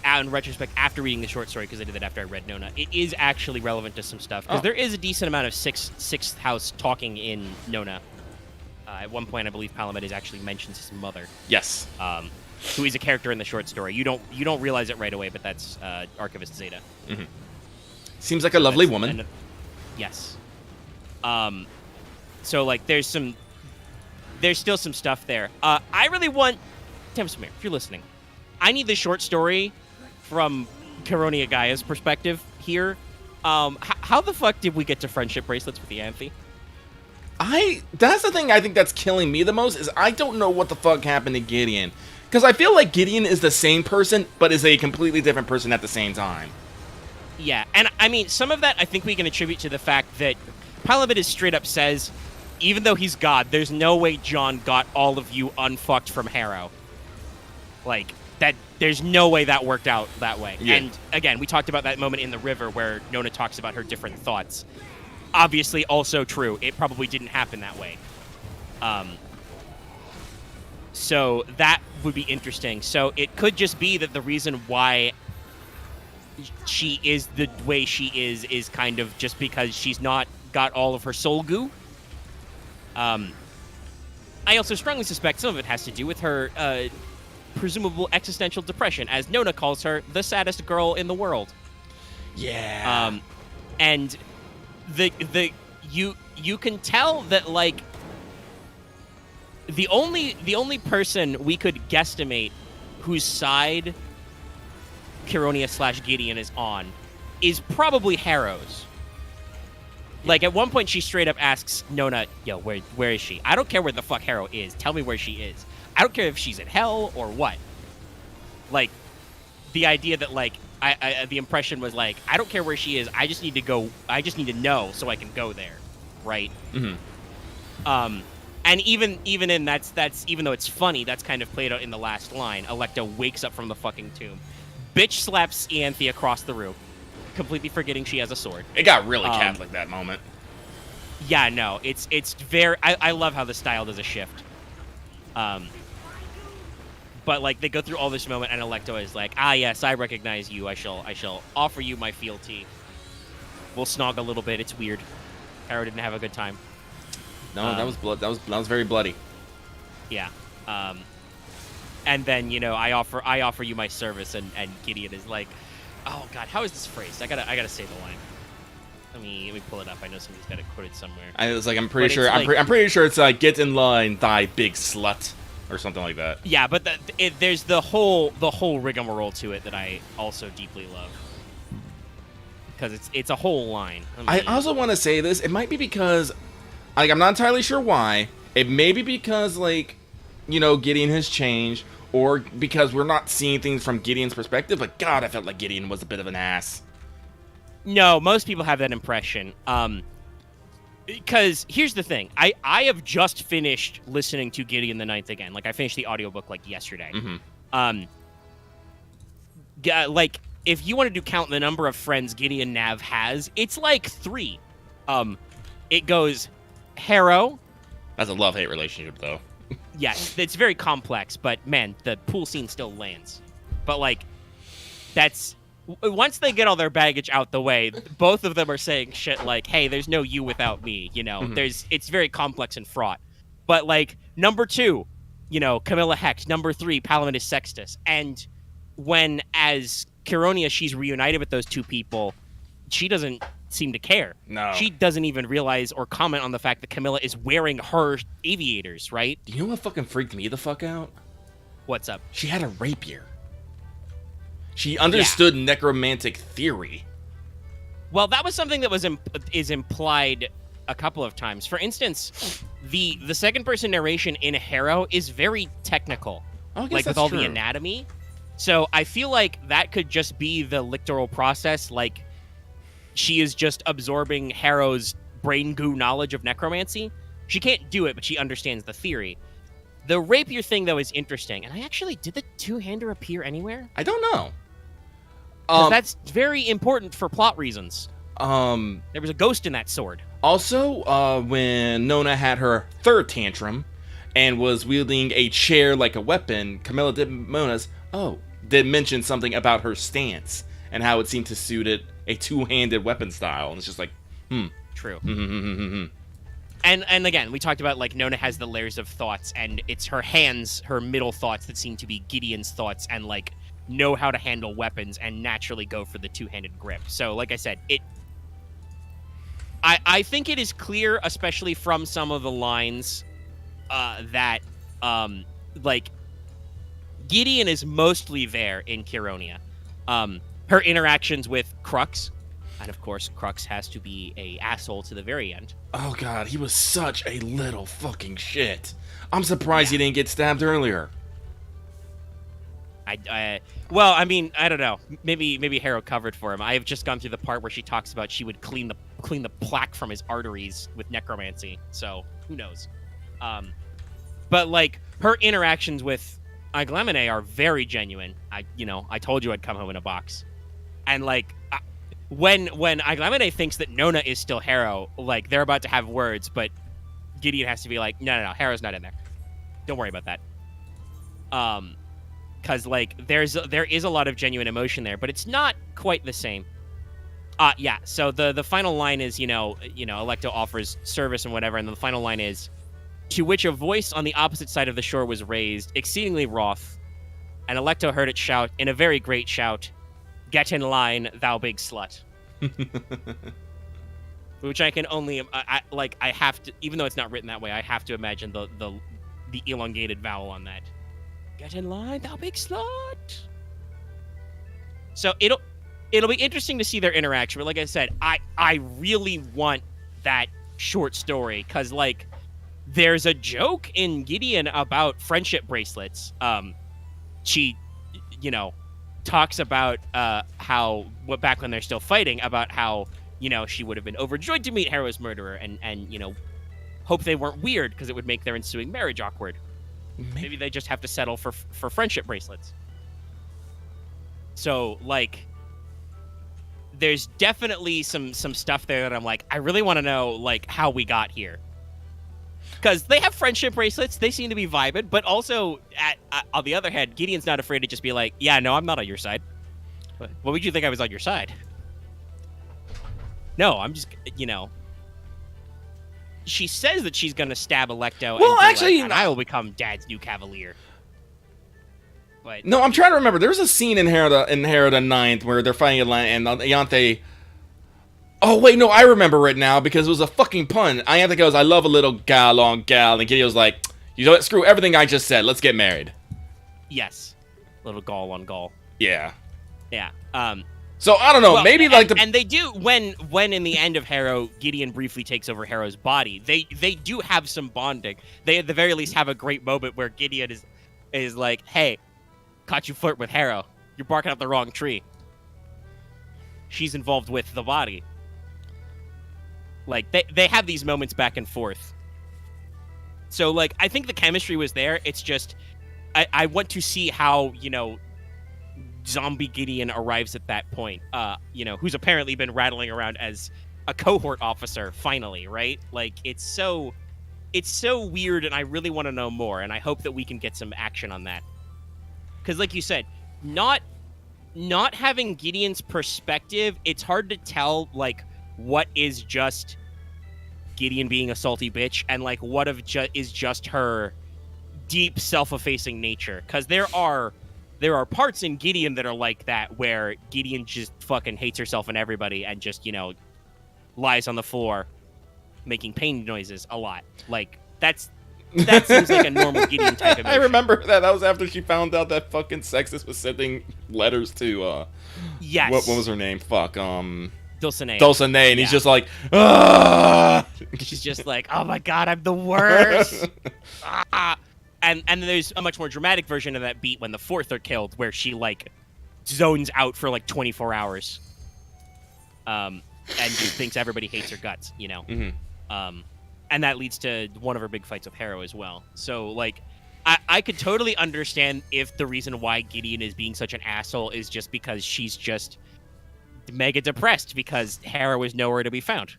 In retrospect, after reading the short story, because I did that after I read Nona, it is actually relevant to some stuff. Because there is a decent amount of sixth house talking in Nona. At one point, I believe Palamedes actually mentions his mother. Yes. Who is a character in the short story. You don't realize it right away, but that's Archivist Zeta. Mm-hmm. Seems like a lovely woman. Yes. So like, there's still some stuff there. I really want Samir, if you're listening, I need the short story from Caronia Gaia's perspective here. How the fuck did we get to friendship bracelets with Ianthe? That's the thing I think that's killing me the most, is I don't know what the fuck happened to Gideon. Because I feel like Gideon is the same person, but is a completely different person at the same time. Yeah, and I mean, some of that I think we can attribute to the fact that Palamedes straight up says, even though he's God, there's no way John got all of you unfucked from Harrow. Like, That there's no way that worked out that way. Yeah. And again, we talked about that moment in the river where Nona talks about her different thoughts. Obviously, also true. It probably didn't happen that way. So that would be interesting. So it could just be that the reason why she is the way she is kind of just because she's not got all of her soul goo. I also strongly suspect some of it has to do with her presumable existential depression, as Nona calls her, the saddest girl in the world. Yeah. And you can tell that, like, the only person we could guesstimate whose side Kironia / Gideon is on is probably Harrow's. Like, at one point she straight up asks Nona, yo, where is she? I don't care where the fuck Harrow is. Tell me where she is. I don't care if she's in hell or what. Like, the idea that, like, the impression was, like, I don't care where she is. I just need to go. I just need to know so I can go there. Right? Mm-hmm. And even in that's even though it's funny, that's kind of played out in the last line. Electa wakes up from the fucking tomb. Bitch slaps Ianthe across the room, completely forgetting she has a sword. It got really Catholic that moment. Yeah, no, it's very. I love how the style does a shift. But like they go through all this moment, and Electa is like, "Ah, yes, I recognize you. I shall offer you my fealty. We'll snog a little bit. It's weird. Harrow didn't have a good time. No, that was blood. That was very bloody. Yeah. And then, you know, I offer you my service, and Gideon is like, oh god, how is this phrased? I gotta say the line. Let me pull it up. I know somebody's got it quoted somewhere. I was like, I'm pretty But sure. it's like- I'm pretty sure it's like, get in line, thy big slut, or something like that. Yeah, but there's the whole rigmarole to it that I also deeply love, because it's a whole line. I also want to say this. It might be because, like, I'm not entirely sure why. It may be because, like, you know, Gideon has changed, or because we're not seeing things from Gideon's perspective. But God, I felt like Gideon was a bit of an ass. No, most people have that impression. Because here's the thing. I have just finished listening to Gideon the Ninth again. Like, I finished the audiobook, like, yesterday. Mm-hmm. Like, if you wanted to count the number of friends Gideon Nav has, it's like 3. It goes Harrow. That's a love-hate relationship, though. Yes, it's very complex, but, man, the pool scene still lands. But, like, that's... Once they get all their baggage out the way, both of them are saying shit like, hey, there's no you without me, you know? Mm-hmm. It's very complex and fraught. But, like, number 2, you know, Camilla Hex. Number 3, Palamedes Sextus. And when, as Kironia, she's reunited with those two people, she doesn't seem to care. No. She doesn't even realize or comment on the fact that Camilla is wearing her aviators, right? Do you know what fucking freaked me the fuck out? What's up? She had a rapier. She understood necromantic theory. Well, that was something that was is implied a couple of times. For instance, the second person narration in Harrow is very technical, Oh, I guess like with that's all true. the anatomy. So I feel like that could just be the lictoral process. Like she is just absorbing Harrow's brain goo knowledge of necromancy. She can't do it, but she understands the theory. The rapier thing, though, is interesting. And I actually, did the two-hander appear anywhere? I don't know. 'Cause that's very important for plot reasons. There was a ghost in that sword. Also, when Nona had her third tantrum and was wielding a chair like a weapon, Camilla did mention something about her stance and how it seemed to suit it a two-handed weapon style. And it's just like, True. And again, we talked about, like, Nona has the layers of thoughts, and it's her hands, her middle thoughts, that seem to be Gideon's thoughts, and, like, know how to handle weapons and naturally go for the two-handed grip. So, like I said, I think it is clear, especially from some of the lines, that, like, Gideon is mostly there in Kironia. Her interactions with Crux, and of course, Crux has to be a asshole to the very end. oh god, he was such a little fucking shit. I'm surprised he didn't get stabbed earlier. Well, I mean, I don't know. Maybe Harrow covered for him. I have just gone through the part where she talks about she would clean the plaque from his arteries with necromancy. So who knows? But like her interactions with Aglamine are very genuine. I told you I'd come home in a box. And, like, when Aglamine thinks that Nona is still Harrow, like, they're about to have words, but Gideon has to be like, no, Harrow's not in there. Don't worry about that. Because, like, there is a lot of genuine emotion there, but it's not quite the same. Yeah, so the final line is, Alecto offers service and whatever, and the final line is, to which a voice on the opposite side of the shore was raised, exceedingly wroth, and Alecto heard it shout, in a very great shout, "Get in line, thou big slut." Which I can only, I have to, even though it's not written that way, I have to imagine the elongated vowel on that. Get in line, thou big slut. So it'll be interesting to see their interaction. But like I said, I really want that short story because, like, there's a joke in Gideon about friendship bracelets. She, talks about back when they're still fighting, about how, she would have been overjoyed to meet Harrow's murderer and hope they weren't weird because it would make their ensuing marriage awkward. Maybe they just have to settle for friendship bracelets. So, like, there's definitely some stuff there that I'm like, I really want to know, like, how we got here. Because they have friendship bracelets, they seem to be vibing, but also, on the other hand, Gideon's not afraid to just be like, yeah, no, I'm not on your side. What would you think I was on your side? No, I'm just, She says that she's going to stab Alecto and I will become Dad's new cavalier. But no, I'm trying to remember. There's a scene in Harrow the Ninth where they're fighting and Ianthe... Oh, wait, no, I remember it now because it was a fucking pun. Ianthe goes, I love a little gal on gal, and Gideon's like, you know what, screw everything I just said, let's get married. Yes. Little gall on gall. Yeah. Yeah. So, I don't know, maybe like And they do, when in the end of Harrow, Gideon briefly takes over Harrow's body, they do have some bonding. They at the very least have a great moment where Gideon is like, hey, caught you flirt with Harrow. You're barking up the wrong tree. She's involved with the body. Like, they have these moments back and forth. So, like, I think the chemistry was there. It's just, I want to see how, zombie Gideon arrives at that point. Who's apparently been rattling around as a cohort officer, finally, right? Like, it's so weird, and I really want to know more, and I hope that we can get some action on that. Because, like you said, not having Gideon's perspective, it's hard to tell, like, what is just Gideon being a salty bitch and, like, what is just her deep self-effacing nature. Because there are parts in Gideon that are like that, where Gideon just fucking hates herself and everybody and just, lies on the floor making pain noises a lot. Like, that seems like a normal Gideon type of emotion. I remember that. That was after she found out that fucking sexist was sending letters to, yes. What was her name? Fuck, Dulcinea, and he's just like, ah! She's just like, oh my god, I'm the worst. And there's a much more dramatic version of that beat when the fourth are killed, where she, like, zones out for, like, 24 hours. And just thinks everybody hates her guts, Mm-hmm. And that leads to one of her big fights with Harrow as well. So, like, I could totally understand if the reason why Gideon is being such an asshole is just because she's just mega depressed because Harrow is nowhere to be found.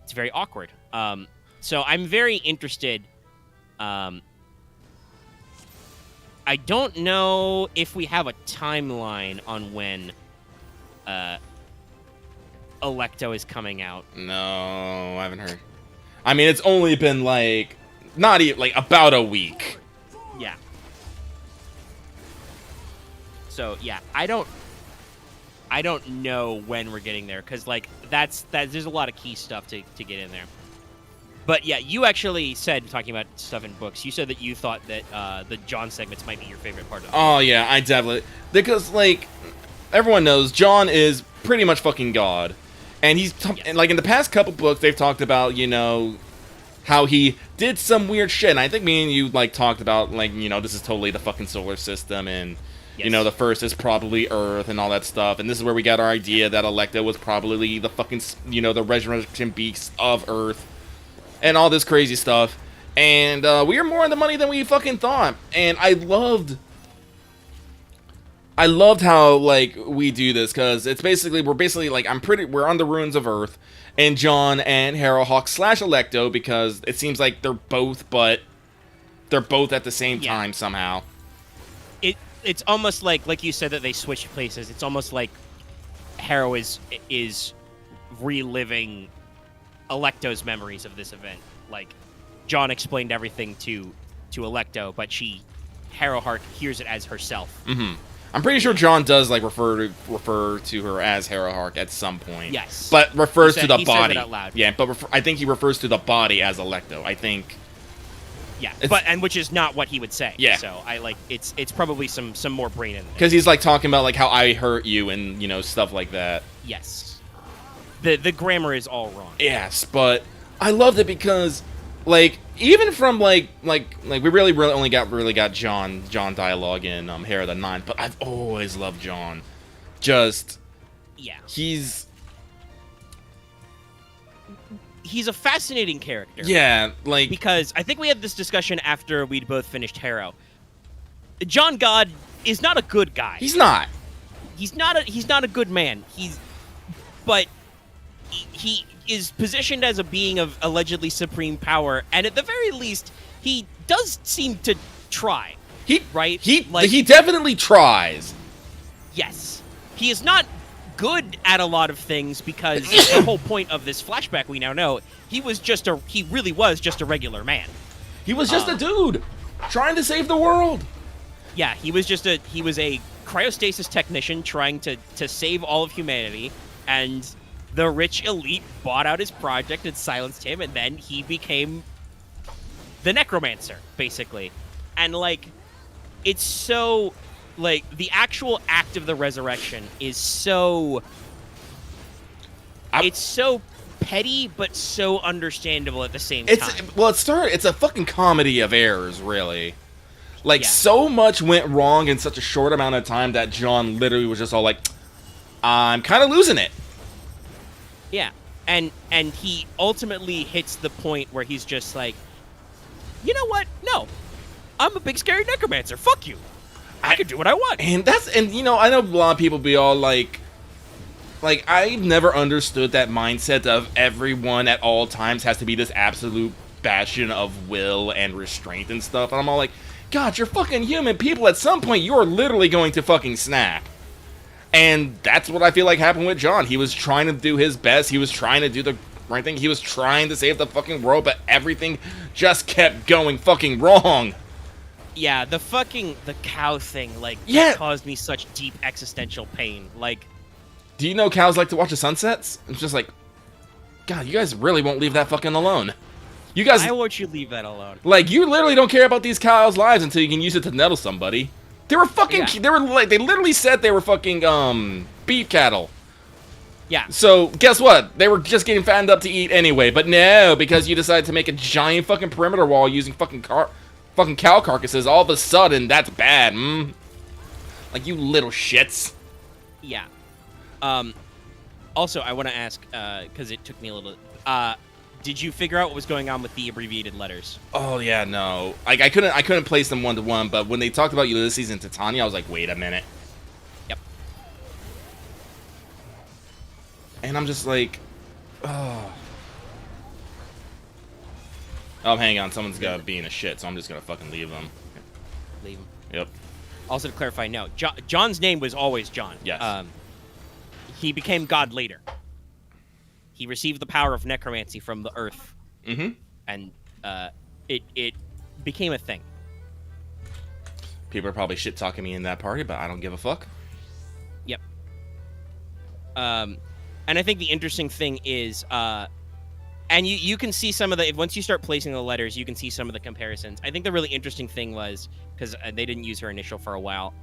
It's very awkward. So I'm very interested. I don't know if we have a timeline on when Alecto is coming out. No, I haven't heard. I mean, it's only been, like, not even, like, about a week. Yeah. So, yeah, I don't know when we're getting there, because, like, there's a lot of key stuff to get in there. But, yeah, you actually said, talking about stuff in books, you said that you thought that the John segments might be your favorite part of it. Oh, yeah, I definitely... Because, like, everyone knows John is pretty much fucking God. And he's... Yes. Like, in the past couple books, they've talked about, how he did some weird shit. And I think me and you, like, talked about, like, this is totally the fucking solar system, and... Yes. The first is probably Earth and all that stuff. And this is where we got our idea that Alecto was probably the fucking, the resurrection beast of Earth. And all this crazy stuff. And we are more on the money than we fucking thought. And I loved how like we do this, because it's basically like we're on the ruins of Earth, and John and Harrowhawk / Electo, because it seems like they're both at the same time somehow. It's almost like you said that they switched places. It's almost like Harrow is reliving Electo's memories of this event. Like, John explained everything to Electo, but Harrowheart hears it as herself. Mm-hmm. I'm pretty sure John does like refer to her as Harrowheart at some point. Yes, but refers to the he body. Says it out loud. Yeah, but I think he refers to the body as Electo. I think. Yeah, and which is not what he would say. Yeah. So it's probably some more brain in there. Because he's like talking about like how I hurt you and stuff like that. Yes. The grammar is all wrong. Yes, but I loved it because like even from like we really only got John dialogue in Hair of the Nine, but I've always loved John. He's a fascinating character. Yeah, like because I think we had this discussion after we'd both finished Harrow. John God is not a good guy. He's not. He's not a good man. But he is positioned as a being of allegedly supreme power, and at the very least, he does seem to try. He definitely tries. Yes, he is not good at a lot of things, because the whole point of this flashback, we now know, he really was just a regular man. He was just a dude trying to save the world. Yeah, he was a cryostasis technician trying to save all of humanity, and the rich elite bought out his project and silenced him, and then he became the necromancer, basically. And like, it's so like the actual act of the resurrection is so it's so petty but so understandable at the same time. It's a fucking comedy of errors, really. Like, so much went wrong in such a short amount of time that John literally was just all like, I'm kind of losing it. Yeah, and he ultimately hits the point where he's just like, you know what? No, I'm a big scary necromancer. Fuck you. I can do what I want. And I know a lot of people be all like I never understood that mindset of everyone at all times has to be this absolute bastion of will and restraint and stuff. And I'm all like, God, you're fucking human people. At some point, you're literally going to fucking snap. And that's what I feel like happened with John. He was trying to do his best. He was trying to do the right thing. He was trying to save the fucking world, but everything just kept going fucking wrong. Yeah, the cow thing, caused me such deep existential pain. Like, do you know cows like to watch the sunsets? It's just like, God, you guys really won't leave that fucking alone. You guys, I want you to leave that alone. Like, you literally don't care about these cows' lives until you can use it to nettle somebody. They were fucking. Yeah. They literally said they were fucking beef cattle. Yeah. So guess what? They were just getting fattened up to eat anyway. But no, because you decided to make a giant fucking perimeter wall using fucking cow carcasses, all of a sudden that's bad. Like, you little shits. Yeah. Also, I want to ask, because it took me a little. Did you figure out what was going on with the abbreviated letters? Oh yeah, no. Like, I couldn't place them one to one, but when they talked about Ulysses and Titania, I was like, wait a minute. Yep. And I'm just like, oh. Oh, hang on, someone's got being a shit, so I'm just gonna fucking leave them. Leave them. Yep. Also, to clarify, no, John's name was always John. Yes. He became God later. He received the power of necromancy from the earth. Mm-hmm. And it became a thing. People are probably shit-talking me in that party, but I don't give a fuck. Yep. And I think the interesting thing is, and you can see some of the, once you start placing the letters, you can see some of the comparisons. I think the really interesting thing was, because they didn't use her initial for a while,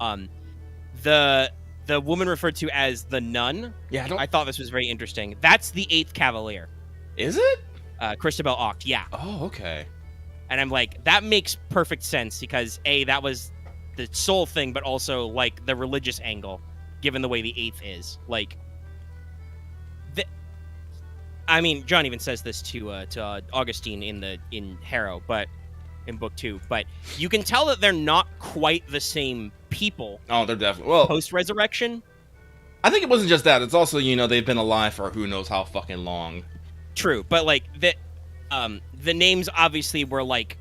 the woman referred to as the nun. Yeah, I thought this was very interesting. That's the 8th Cavalier. Is it? Christabel Oct, yeah. Oh, okay. And I'm like, that makes perfect sense, because A, that was the soul thing, but also, like, the religious angle, given the way the 8th is. Like, I mean, John even says this to Augustine in Harrow, but in book 2, but you can tell that they're not quite the same people Oh, they're definitely post-resurrection. I think it wasn't just that. It's also, they've been alive for who knows how fucking long. True, but like the names obviously were like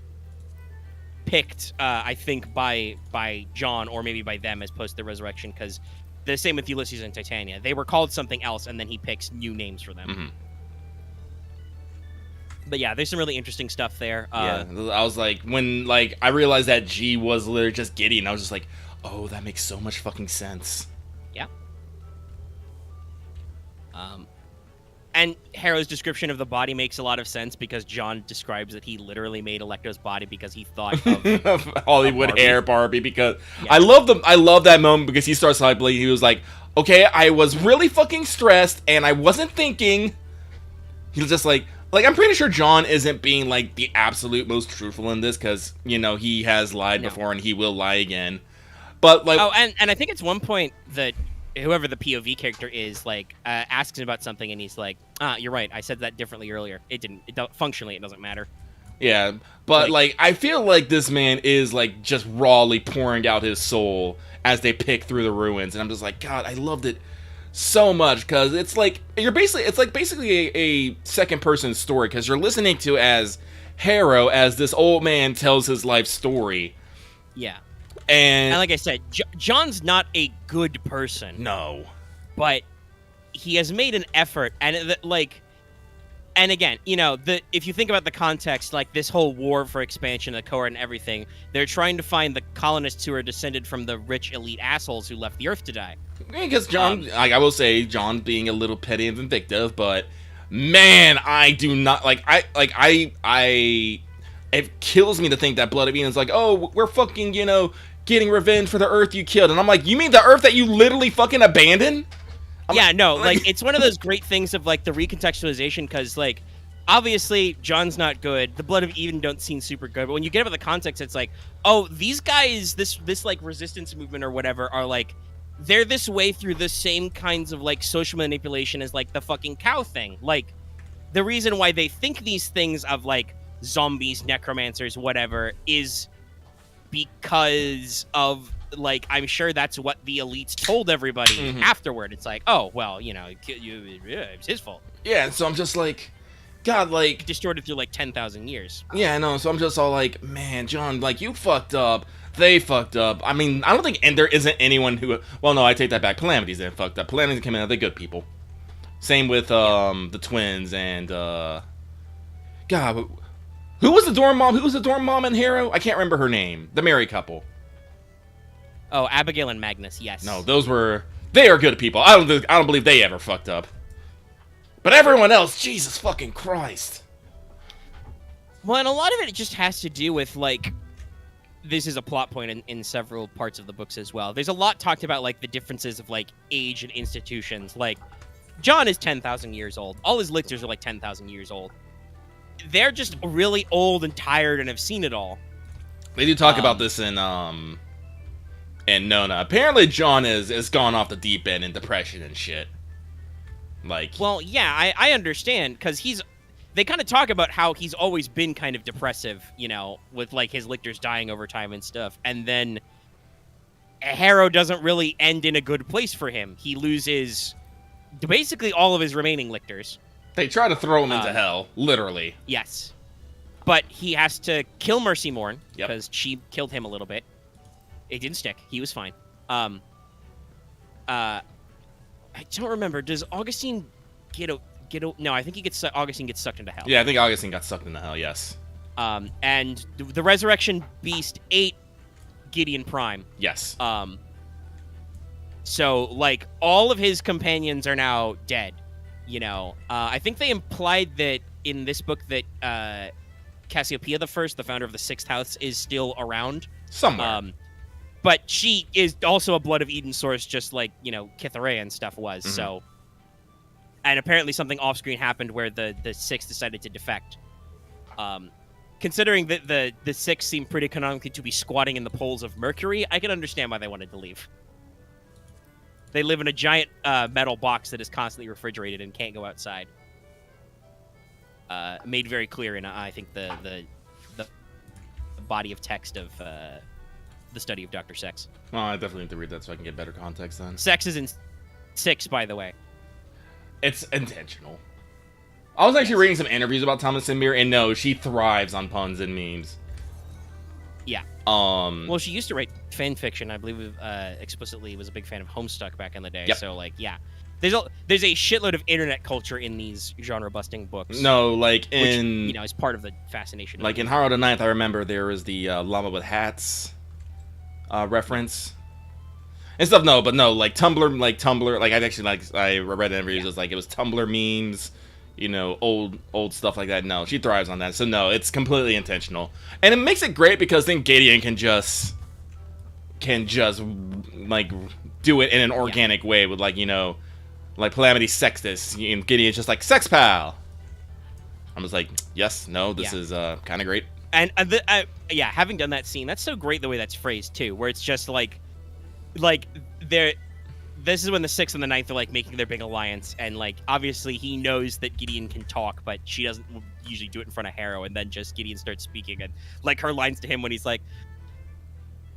picked, I think by John or maybe by them as post the resurrection, because the same with Ulysses and Titania. They were called something else, and then he picks new names for them. Mm-hmm. But yeah, there's some really interesting stuff there. Yeah, I was like, when I realized that G was literally just Gideon, I was just like, oh, that makes so much fucking sense. Yeah. And Harrow's description of the body makes a lot of sense because John describes that he literally made Electro's body because he thought of Hollywood Barbie. hair Barbie. Because Yeah. I love that moment because he starts he was like, okay, I was really fucking stressed and I wasn't thinking. He was just like I'm pretty sure John isn't being like the absolute most truthful in this because he has lied before and he will lie again. But like, oh, and I think it's one point that whoever the POV character is asks him about something and he's like, you're right, I said that differently earlier. Functionally it doesn't matter. Yeah, but I feel like this man is just rawly pouring out his soul as they pick through the ruins, and I'm just like, God, I loved it so much because it's basically a second person story because you're listening to as Harrow as this old man tells his life story. Yeah. And like I said, John's not a good person. No. But he has made an effort, and and again, if you think about the context, this whole war for expansion, the cohort and everything, they're trying to find the colonists who are descended from the rich elite assholes who left the Earth to die. Because John, I will say, John being a little petty and vindictive, but man, I do not it kills me to think that Blood of Eden is like, oh, we're fucking, getting revenge for the Earth you killed. And I'm like, you mean the Earth that you literally fucking abandoned? It's one of those great things of, the recontextualization, because, obviously, John's not good. The Blood of Eden don't seem super good. But when you get up the context, it's like, oh, these guys, this resistance movement or whatever, are, they're this way through the same kinds of, social manipulation as, the fucking cow thing. The reason why they think these things of, zombies, necromancers, whatever, is because of I'm sure that's what the elites told everybody afterward. It's like, oh well, it's his fault. Yeah, and so I'm just like, God, distorted through 10,000 years. Yeah, I know. So I'm just all like, man, John, you fucked up. They fucked up. I mean, I don't think, and there isn't anyone who. Well, no, I take that back. Calamity's didn't fucked up. Calamity's came out. They're good people. Same with the twins and God. Who was the dorm mom? Who was the dorm mom in Harrow? I can't remember her name. The married couple. Oh, Abigail and Magnus. Yes. No, they are good people. I don't believe they ever fucked up. But everyone else, Jesus fucking Christ. Well, and a lot of it just has to do with this is a plot point in several parts of the books as well. There's a lot talked about the differences of age and institutions. John is 10,000 years old. All his lictors are 10,000 years old. They're just really old and tired and have seen it all. They do talk about this in Nona. Apparently John has gone off the deep end in depression and shit. Well, yeah, I understand, because they kind of talk about how he's always been kind of depressive, with his lictors dying over time and stuff. And then Harrow doesn't really end in a good place for him. He loses basically all of his remaining lictors. They try to throw him into hell, literally. Yes. But he has to kill Mercy Morn, because she killed him a little bit. It didn't stick. He was fine. I don't remember. Does Augustine no, I think Augustine gets sucked into hell. Yeah, I think Augustine got sucked into hell, yes. And the Resurrection Beast ate Gideon Prime. Yes. So, all of his companions are now dead. I think they implied that in this book that Cassiopeia the First, the founder of the Sixth House, is still around. Somewhere. But she is also a Blood of Eden source, just like, Kithaeria and stuff was, so... And apparently something off-screen happened where the Six decided to defect. Considering that the Six seem pretty canonically to be squatting in the poles of Mercury, I can understand why they wanted to leave. They live in a giant metal box that is constantly refrigerated and can't go outside. Made very clear in, I think, the body of text of the study of Dr. Sex. Well, I definitely need to read that so I can get better context then. Sex is in 6, by the way. It's intentional. I was actually reading some interviews about Thomas Simbier, and no, she thrives on puns and memes. Yeah. Well, she used to write fan fiction. I believe explicitly was a big fan of Homestuck back in the day. Yep. So, like, yeah. There's a shitload of internet culture in these genre-busting books. No, like which, in... you know, is part of the fascination. Like in Haro the Ninth, I remember there was the llama with hats reference. And stuff, no, like Tumblr, like I actually, like, I read interviews, it was like, it was Tumblr memes, you know, old stuff like that. No, she thrives on that. So no, it's completely intentional. And it makes it great because then Gideon can just, like, do it in an organic way with, like, you know, like Calamity Sextus, and Gideon's just like, Sex Pal! I'm just like, yes, no, this is kind of great. And yeah, having done that scene, that's so great the way that's phrased too, where it's just like they're. This is when the 6th and the 9th are like making their big alliance, and like obviously he knows that Gideon can talk, but she doesn't usually do it in front of Harrow, and then just Gideon starts speaking, and like her lines to him when he's like,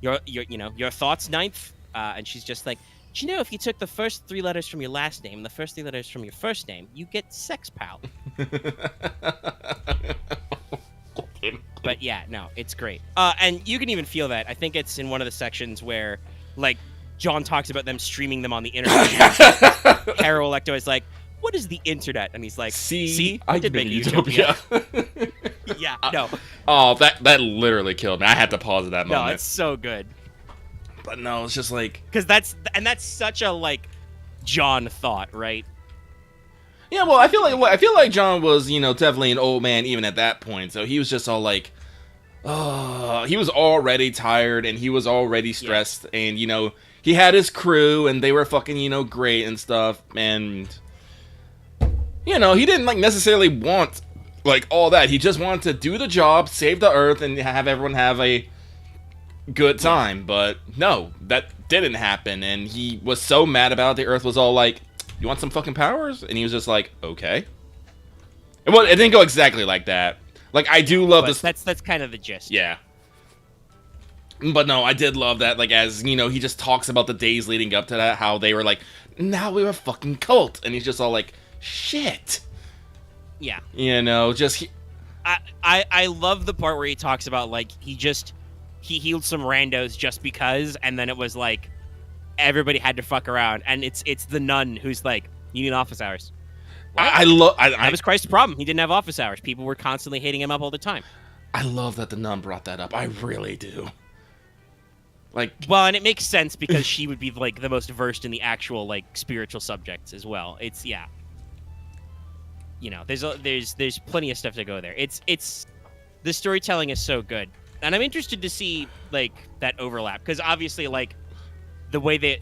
"Your your thoughts, 9th," and she's just like, "Do you know if you took the first 3 letters from your last name and the first 3 letters from your first name, you get Sex Pal." But yeah, no, it's great. And you can even feel that. I think it's in one of the sections where, like, John talks about them streaming them on the internet. Harrow Electo is like, "What is the internet?" And he's like, "See, I did make Utopia." Yeah, no. Oh, that literally killed me. I had to pause at that moment. No, it's so good. But no, it's just like, because that's such a like John thought, right? Yeah, well, I feel like John was, you know, definitely an old man even at that point. So he was just all like, he was already tired and he was already stressed, and you know, he had his crew and they were fucking, you know, great and stuff, and you know, he didn't like necessarily want like all that. He just wanted to do the job, save the Earth, and have everyone have a good time. But no, that didn't happen, and he was so mad about it. The Earth was all like, "You want some fucking powers?" And he was just like, "Okay." Well, it didn't go exactly like that. Like, I do love this. That's kind of the gist. Yeah. But no, I did love that, like, as, you know, he just talks about the days leading up to that, how they were like, "Now we're a fucking cult." And he's just all like, "Shit." Yeah. You know, just... I love the part where he talks about, like, he healed some randos just because, and then it was like, everybody had to fuck around, and it's the nun who's like, "You need office hours." I love... That was Christ's problem. He didn't have office hours. People were constantly hitting him up all the time. I love that the nun brought that up. I really do. Like... Well, and it makes sense because she would be, like, the most versed in the actual, like, spiritual subjects as well. It's, yeah. You know, there's plenty of stuff to go there. It's... The storytelling is so good. And I'm interested to see, like, that overlap. Because obviously, like, the way that...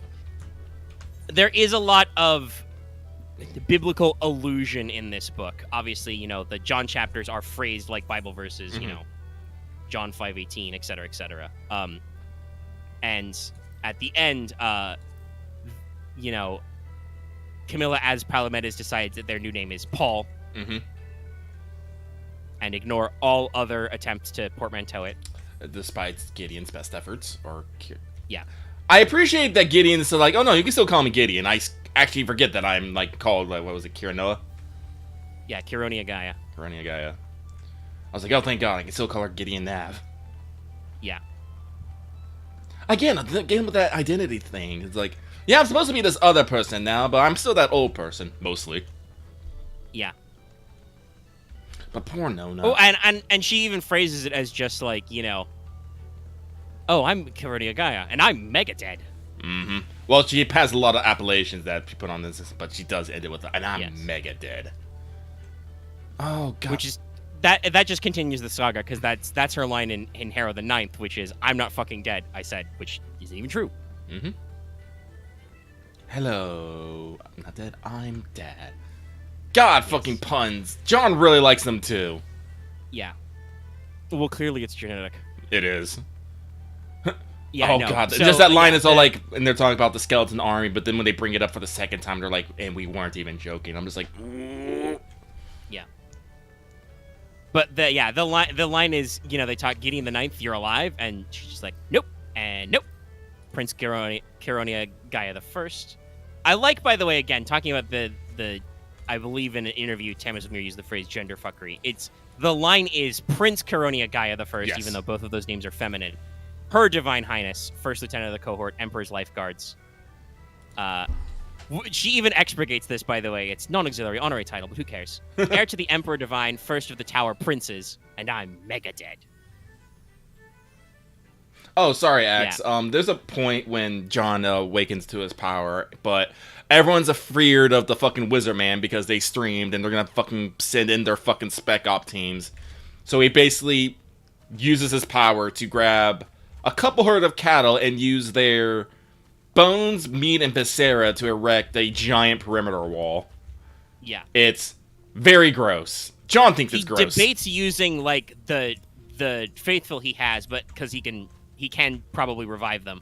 There is a lot of biblical allusion in this book. Obviously, you know, the John chapters are phrased like Bible verses, you know, John 5:18, etc., etc. And at the end, you know, Camilla as Palomedes decides that their new name is Paul, and ignore all other attempts to portmanteau it. Despite Gideon's best efforts, or... Yeah. I appreciate that Gideon's like, "Oh no, you can still call me Gideon." I actually forget that I'm, like, called, like, what was it, Kiranoa? Yeah, Kironia Gaia. Kironia Gaia. I was like, oh, thank God, I can still call her Gideon Nav. Yeah. Again with that identity thing. It's like, yeah, I'm supposed to be this other person now, but I'm still that old person, mostly. Yeah. But poor Nona. Oh, and she even phrases it as just like, you know, "Oh, I'm Kironia Gaia, and I'm mega dead." Well, she has a lot of appellations that she put on this, but she does end it with, "And I'm mega dead." Oh, God. Which is... That just continues the saga, because that's her line in Harrow the Ninth, which is, "I'm not fucking dead," I said, which isn't even true. Hello. I'm not dead. I'm dead. God, fucking puns. John really likes them, too. Yeah. Well, clearly it's genetic. It is. Yeah, oh, God. So, just that line is all like, and they're talking about the skeleton army, but then when they bring it up for the second time, they're like, "And we weren't even joking." I'm just like... Yeah. But the line is, they talk Gideon the Ninth, you're alive, and she's just like, nope, and nope. Prince Caronia Gaia the First. I like, by the way, again, talking about the I believe in an interview, Tamis Amir used the phrase gender fuckery. The line is Prince Caronia Gaia the First, Yes. even though both of those names are feminine. Her Divine Highness, First Lieutenant of the Cohort, Emperor's Lifeguards. She even expurgates this, by the way. It's non-auxiliary honorary title, but who cares? Heir to the Emperor Divine, First of the Tower Princes, and I'm mega dead. Oh, sorry, Axe. There's a point when John awakens to his power, but everyone's afraid of the fucking Wizard Man because they streamed and they're gonna fucking send in their fucking spec op teams. So he basically uses his power to grab a couple herd of cattle and use their bones, meat, and viscera to erect a giant perimeter wall. Yeah. It's very gross. John thinks it's gross. He debates using like the faithful he has, but because he can probably revive them.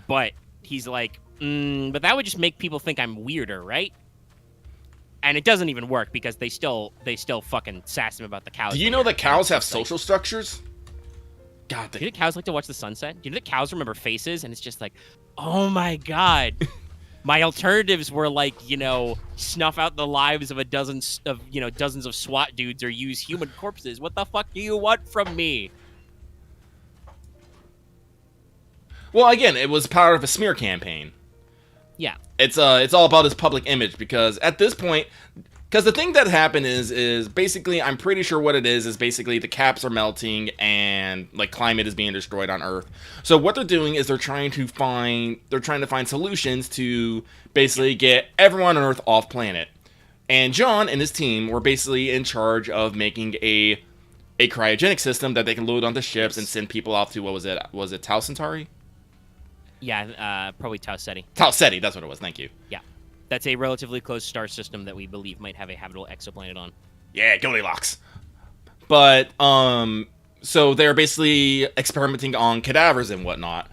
But he's like, but that would just make people think I'm weirder, right? And it doesn't even work because they still fucking sass him about the cows. Do you know that cows have social structures? God, do you know cows like to watch the sunset? Do you know that cows remember faces? And it's just like, oh my god. My alternatives were like, snuff out the lives of dozens of SWAT dudes or use human corpses. What the fuck do you want from me? Well, again, it was part of a smear campaign. Yeah. It's all about his public image because at this point, because the thing that happened is basically, I'm pretty sure what it is basically the caps are melting and like climate is being destroyed on Earth. So what they're doing is they're trying to find solutions to basically get everyone on Earth off planet. And John and his team were basically in charge of making a cryogenic system that they can load onto ships and send people off to, what was it? Was it Tau Centauri? Yeah, probably Tau Ceti. Tau Ceti, that's what it was. Thank you. Yeah. That's a relatively close star system that we believe might have a habitable exoplanet on. Yeah, Goldilocks. But, so they're basically experimenting on cadavers and whatnot.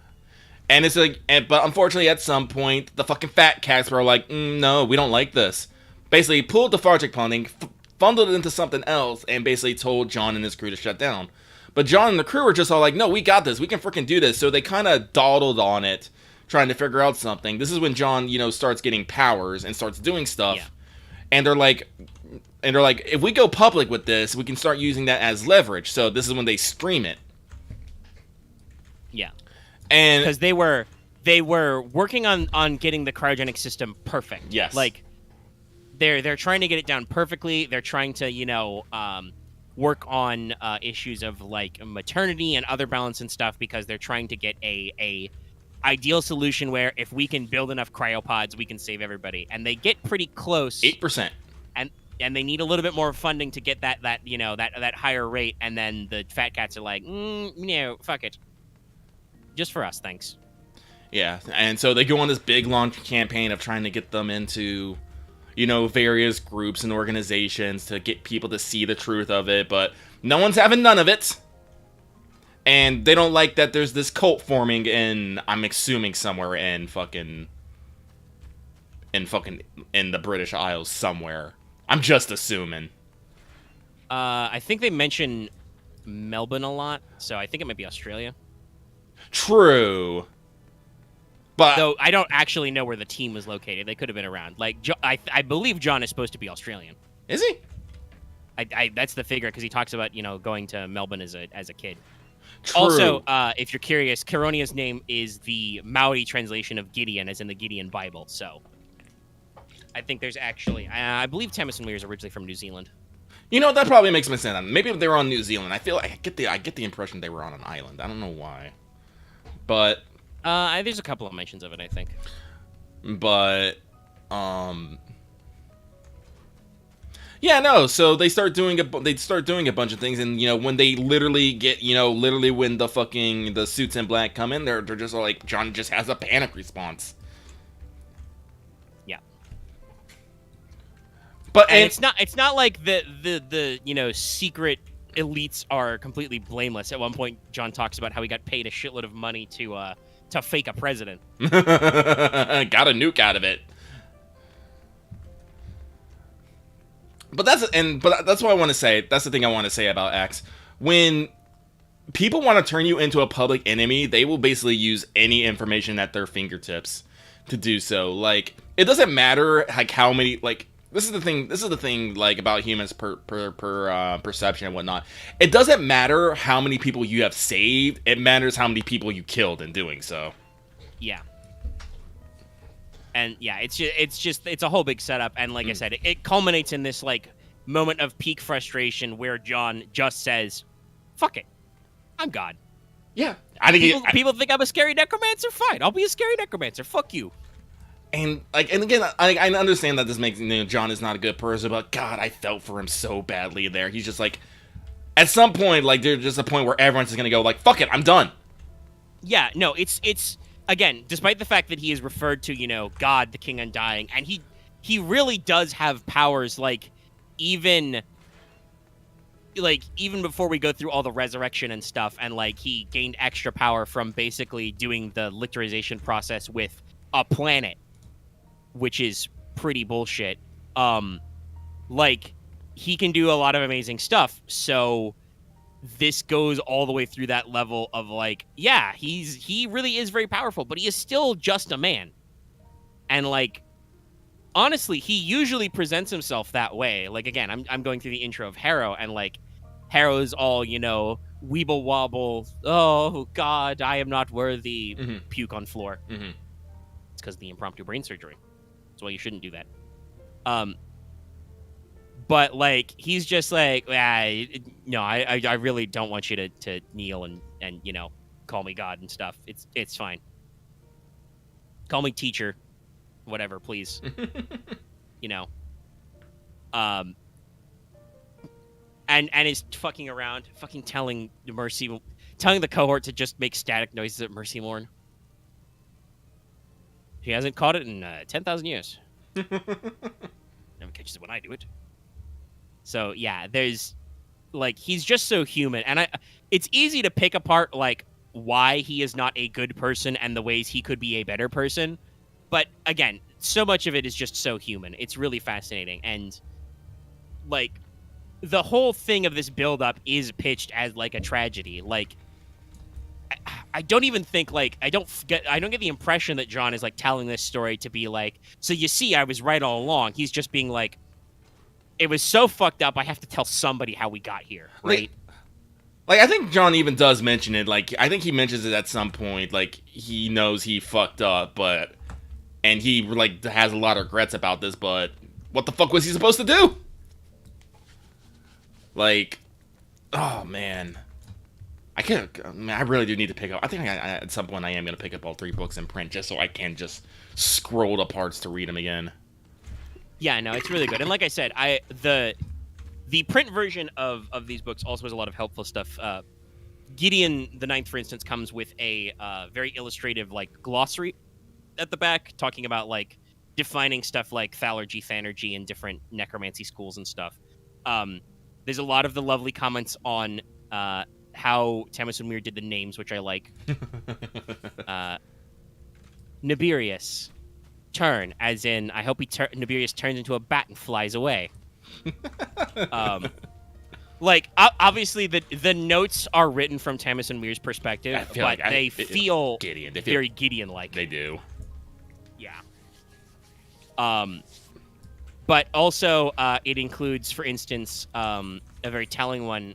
And it's like, but unfortunately at some point, the fucking fat cats were like, no, we don't like this. Basically pulled the Fargic funding, funded it into something else, and basically told John and his crew to shut down. But John and the crew were just all like, no, we got this. We can freaking do this. So they kind of dawdled on it, trying to figure out something. This is when John, starts getting powers and starts doing stuff. Yeah. And they're like, if we go public with this, we can start using that as leverage. So this is when they stream it. Yeah. And because they were working on getting the cryogenic system perfect. Yes. Like they're trying to get it down perfectly. They're trying to, work on issues of like maternity and other balance and stuff because they're trying to get a ideal solution where if we can build enough cryopods, we can save everybody. And they get pretty close. 8%. And they need a little bit more funding to get that higher rate. And then the fat cats are like, no, fuck it. Just for us, thanks. Yeah, and so they go on this big launch campaign of trying to get them into, various groups and organizations to get people to see the truth of it, but no one's having none of it. And they don't like that there's this cult forming in, I'm assuming somewhere in the British Isles somewhere. I'm just assuming. I think they mention Melbourne a lot, so I think it might be Australia. True. But though I don't actually know where the team was located. They could have been around. Like, I believe John is supposed to be Australian. Is he? That's the figure because he talks about going to Melbourne as a kid. True. Also, if you're curious, Caronia's name is the Maori translation of Gideon, as in the Gideon Bible. So, I think there's actually, I believe Tamis Weir is originally from New Zealand. That probably makes sense. Maybe they were on New Zealand. I feel like I get the impression they were on an island. I don't know why, but there's a couple of mentions of it, I think. But yeah, no. So they start doing a bunch of things, and when they literally get, when the suits in black come in, they're just like, John just has a panic response. Yeah. But and it's not like the secret elites are completely blameless. At one point, John talks about how he got paid a shitload of money to fake a president. Got a nuke out of it. but that's what I want to say. That's the thing I want to say about X. When people want to turn you into a public enemy, they will basically use any information at their fingertips to do so. Like, it doesn't matter like how many like this is the thing like about humans perception and whatnot. It doesn't matter how many people you have saved. It matters how many people you killed in doing so. Yeah. And yeah, it's a whole big setup, and like I said, it culminates in this like moment of peak frustration where John just says, "Fuck it, I'm God." Yeah, I think people think I'm a scary necromancer. Fine, I'll be a scary necromancer. Fuck you. And like, and again, I understand that this makes John is not a good person, but God, I felt for him so badly there. He's just like, at some point, like there's just a point where everyone's just gonna go like, "Fuck it, I'm done." Yeah, no, it's again, despite the fact that he is referred to, God, the King Undying, and he really does have powers, like even before we go through all the resurrection and stuff, and like he gained extra power from basically doing the literization process with a planet, which is pretty bullshit. Like he can do a lot of amazing stuff, so this goes all the way through that level of like, yeah, he really is very powerful, but he is still just a man. And like, honestly, he usually presents himself that way. Like, again, I'm going through the intro of Harrow, and like, Harrow's all, weeble wobble. Oh God, I am not worthy. Mm-hmm. Puke on floor. Mm-hmm. It's because of the impromptu brain surgery. That's why you shouldn't do that. But like, he's just like, no, I really don't want you to kneel and call me God and stuff. It's fine. Call me teacher, whatever, please. And is fucking around, fucking telling the cohort to just make static noises at Mercy Morn. She hasn't caught it in 10,000 years. Never catches it when I do it. So yeah, there's like, he's just so human, and it's easy to pick apart like why he is not a good person and the ways he could be a better person. But again, so much of it is just so human. It's really fascinating, and like the whole thing of this build-up is pitched as like a tragedy. Like, I don't even think like I don't get the impression that John is like telling this story to be like, so you see, I was right all along. He's just being like, it was so fucked up, I have to tell somebody how we got here, right? Like I think John even does mention it. Like, I think he mentions it at some point. Like, he knows he fucked up, and he like has a lot of regrets about this. But what the fuck was he supposed to do? Like, oh man, I really do need to pick up. I think at some point I am gonna pick up all 3 books in print just so I can just scroll the parts to read them again. Yeah, no, it's really good. And like I said, the print version of these books also has a lot of helpful stuff. Gideon the Ninth, for instance, comes with a very illustrative like glossary at the back, talking about like defining stuff like thalergy, thanergy, and different necromancy schools and stuff. There's a lot of the lovely comments on how Tamsin Muir did the names, which I like. Nibirius. Turn, as in, I hope Nibirius turns into a bat and flies away. Like, obviously, the notes are written from Tamsin Muir's perspective, but they feel very Gideon-like. They do. Yeah. But also, it includes, for instance, a very telling one,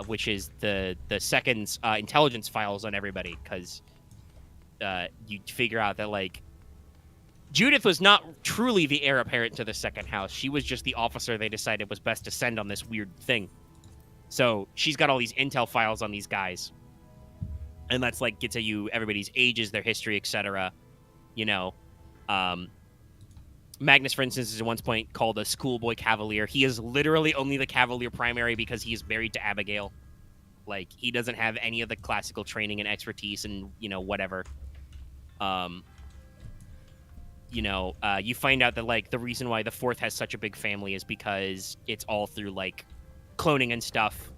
which is the second's intelligence files on everybody, because you figure out that, like, Judith was not truly the heir apparent to the second house. She was just the officer they decided was best to send on this weird thing. So she's got all these intel files on these guys. And that's like gets at you everybody's ages, their history, etc. Magnus, for instance, is at one point called a schoolboy cavalier. He is literally only the cavalier primary because he is married to Abigail. Like, he doesn't have any of the classical training and expertise and, whatever. You find out that, like, the reason why the Fourth has such a big family is because it's all through, like, cloning and stuff.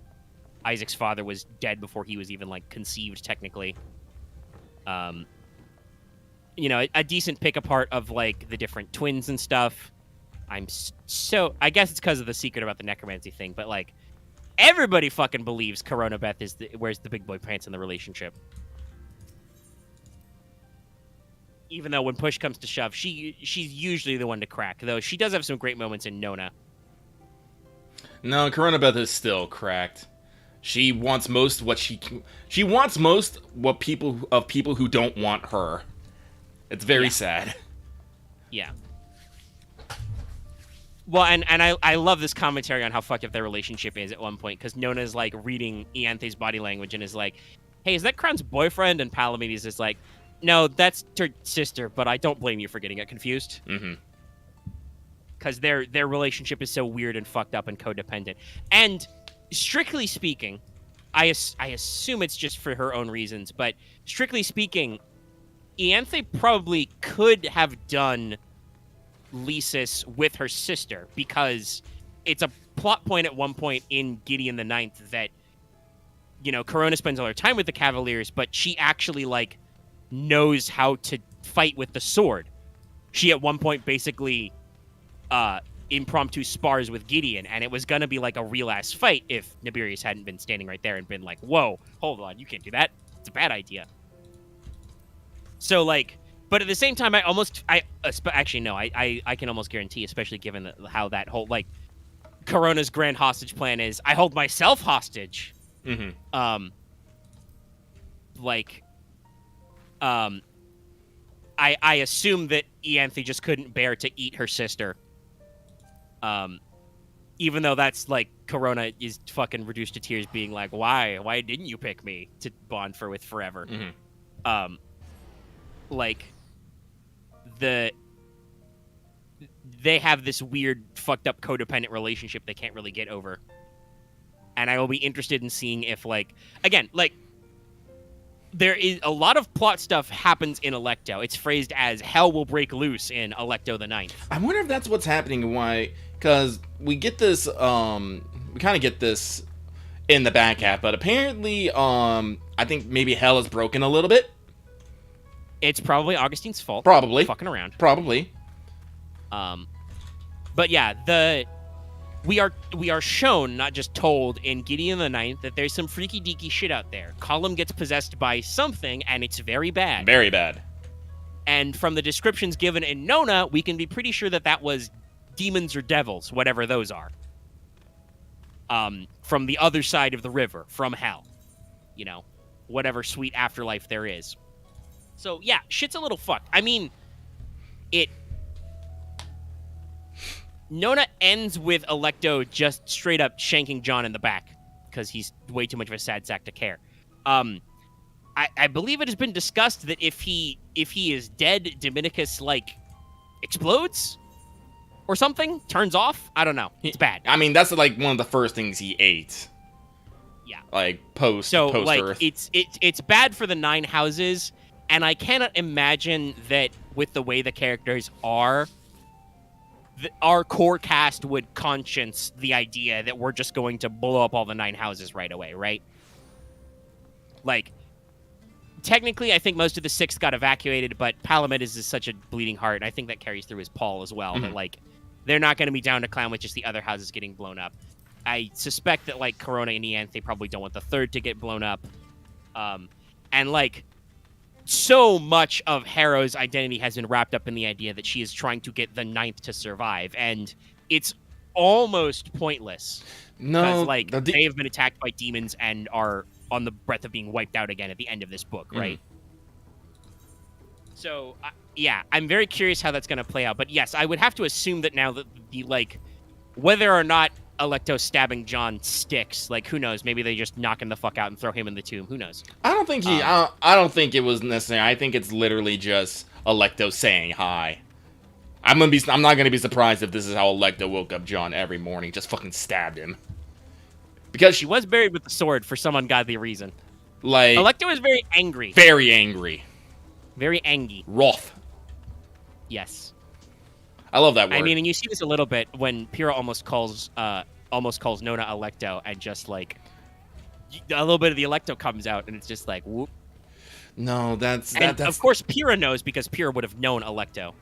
Isaac's father was dead before he was even, like, conceived, technically. A decent pick apart of, like, the different twins and stuff. so I guess it's because of the secret about the necromancy thing, but like everybody fucking believes Corona Beth wears the big boy pants in the relationship. Even though when push comes to shove, she's usually the one to crack. Though she does have some great moments in Nona. No, Corona Beth is still cracked. She wants most she wants most what people who don't want her. It's very sad. Yeah. Well, and I love this commentary on how fucked up their relationship is at one point, because Nona's like reading Ianthe's body language and is like, "Hey, is that Crown's boyfriend?" And Palamedes is like, "No, that's her sister, but I don't blame you for getting it confused." Mm-hmm. Because their relationship is so weird and fucked up and codependent. And strictly speaking, I assume it's just for her own reasons, but strictly speaking, Ianthe probably could have done Lysis with her sister, because it's a plot point at one point in Gideon the Ninth that, you know, Corona spends all her time with the Cavaliers, but she actually like knows how to fight with the sword. She at one point basically impromptu spars with Gideon, and it was gonna be like a real ass fight if Naberius hadn't been standing right there and been like, "Whoa, hold on, you can't do that. It's a bad idea." So like, but at the same time, I can almost guarantee, especially given how that whole like Corona's grand hostage plan is, I hold myself hostage. Mm-hmm. I assume that Ianthe just couldn't bear to eat her sister. Even though that's like Corona is fucking reduced to tears, being like, "Why didn't you pick me to bond with forever?" Mm-hmm. Like they have this weird, fucked up, codependent relationship they can't really get over. And I will be interested in seeing if, like, again, like, there is a lot of plot stuff happens in Alecto. It's phrased as hell will break loose in Alecto the Ninth. I wonder if that's what's happening and why, because we get this, we kind of get this in the back half, but apparently, I think maybe hell is broken a little bit. It's probably Augustine's fault. Probably. Fucking around. Probably. But yeah, we are shown, not just told, in Gideon the Ninth that there's some freaky deaky shit out there. Column gets possessed by something, and it's very bad. Very bad. And from the descriptions given in Nona, we can be pretty sure that that was demons or devils, whatever those are. From the other side of the river, from hell. You know, whatever sweet afterlife there is. So, yeah, shit's a little fucked. I mean, Nona ends with Alecto just straight up shanking John in the back because he's way too much of a sad sack to care. I believe it has been discussed that if he is dead, Dominicus like explodes or something, turns off. I don't know. It's bad. I mean, that's like one of the first things he ate. Yeah. Like post like Earth. it's bad for the Nine Houses, and I cannot imagine that with the way the characters are, our core cast would conscience the idea that we're just going to blow up all the Nine Houses right away, right? Like, technically, I think most of the Sixth got evacuated, but Palamedes is such a bleeding heart, and I think that carries through his Paul as well. That like, they're not going to be down to clown with just the other houses getting blown up. I suspect that like Corona and Ianthe probably don't want the third to get blown up, and like, so much of Harrow's identity has been wrapped up in the idea that she is trying to get the Ninth to survive, and it's almost pointless. No, because like they have been attacked by demons and are on the breath of being wiped out again at the end of this book, right? So yeah, I'm very curious how that's going to play out. But yes, I would have to assume that now that the like, whether or not Alecto stabbing John sticks, like who knows? Maybe they just knock him the fuck out and throw him in the tomb. Who knows? I don't think I don't think it was necessary. I think it's literally just Alecto saying hi. I'm not gonna be surprised if this is how Alecto woke up John every morning, just fucking stabbed him. Because she was buried with the sword for some ungodly reason. Like, Alecto is very angry. Very angry. Very angry. Wroth. Yes. I love that word. I mean, and you see this a little bit when Pyrrha almost calls Nona Alecto, and just like a little bit of the Alecto comes out, and it's just like whoop. No, that's of course Pyrrha knows, because Pyrrha would have known Alecto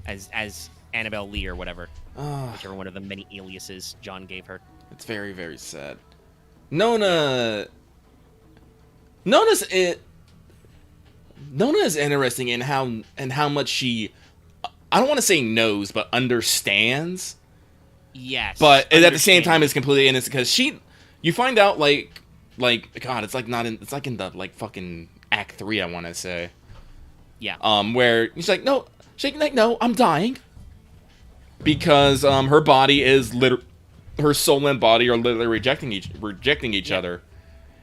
as Annabelle Lee or whatever, Oh, whichever one of the many aliases John gave her. it's very, very sad. Nona's it. Nona is interesting in how much she, I don't want to say knows, but understands. Yes, But at the same understand. time, it's completely innocent because you find out like God, it's like it's like in the like fucking Act 3, I want to say. Yeah. Where she's like, no, I'm dying. Because her body is her soul and body are literally rejecting each other.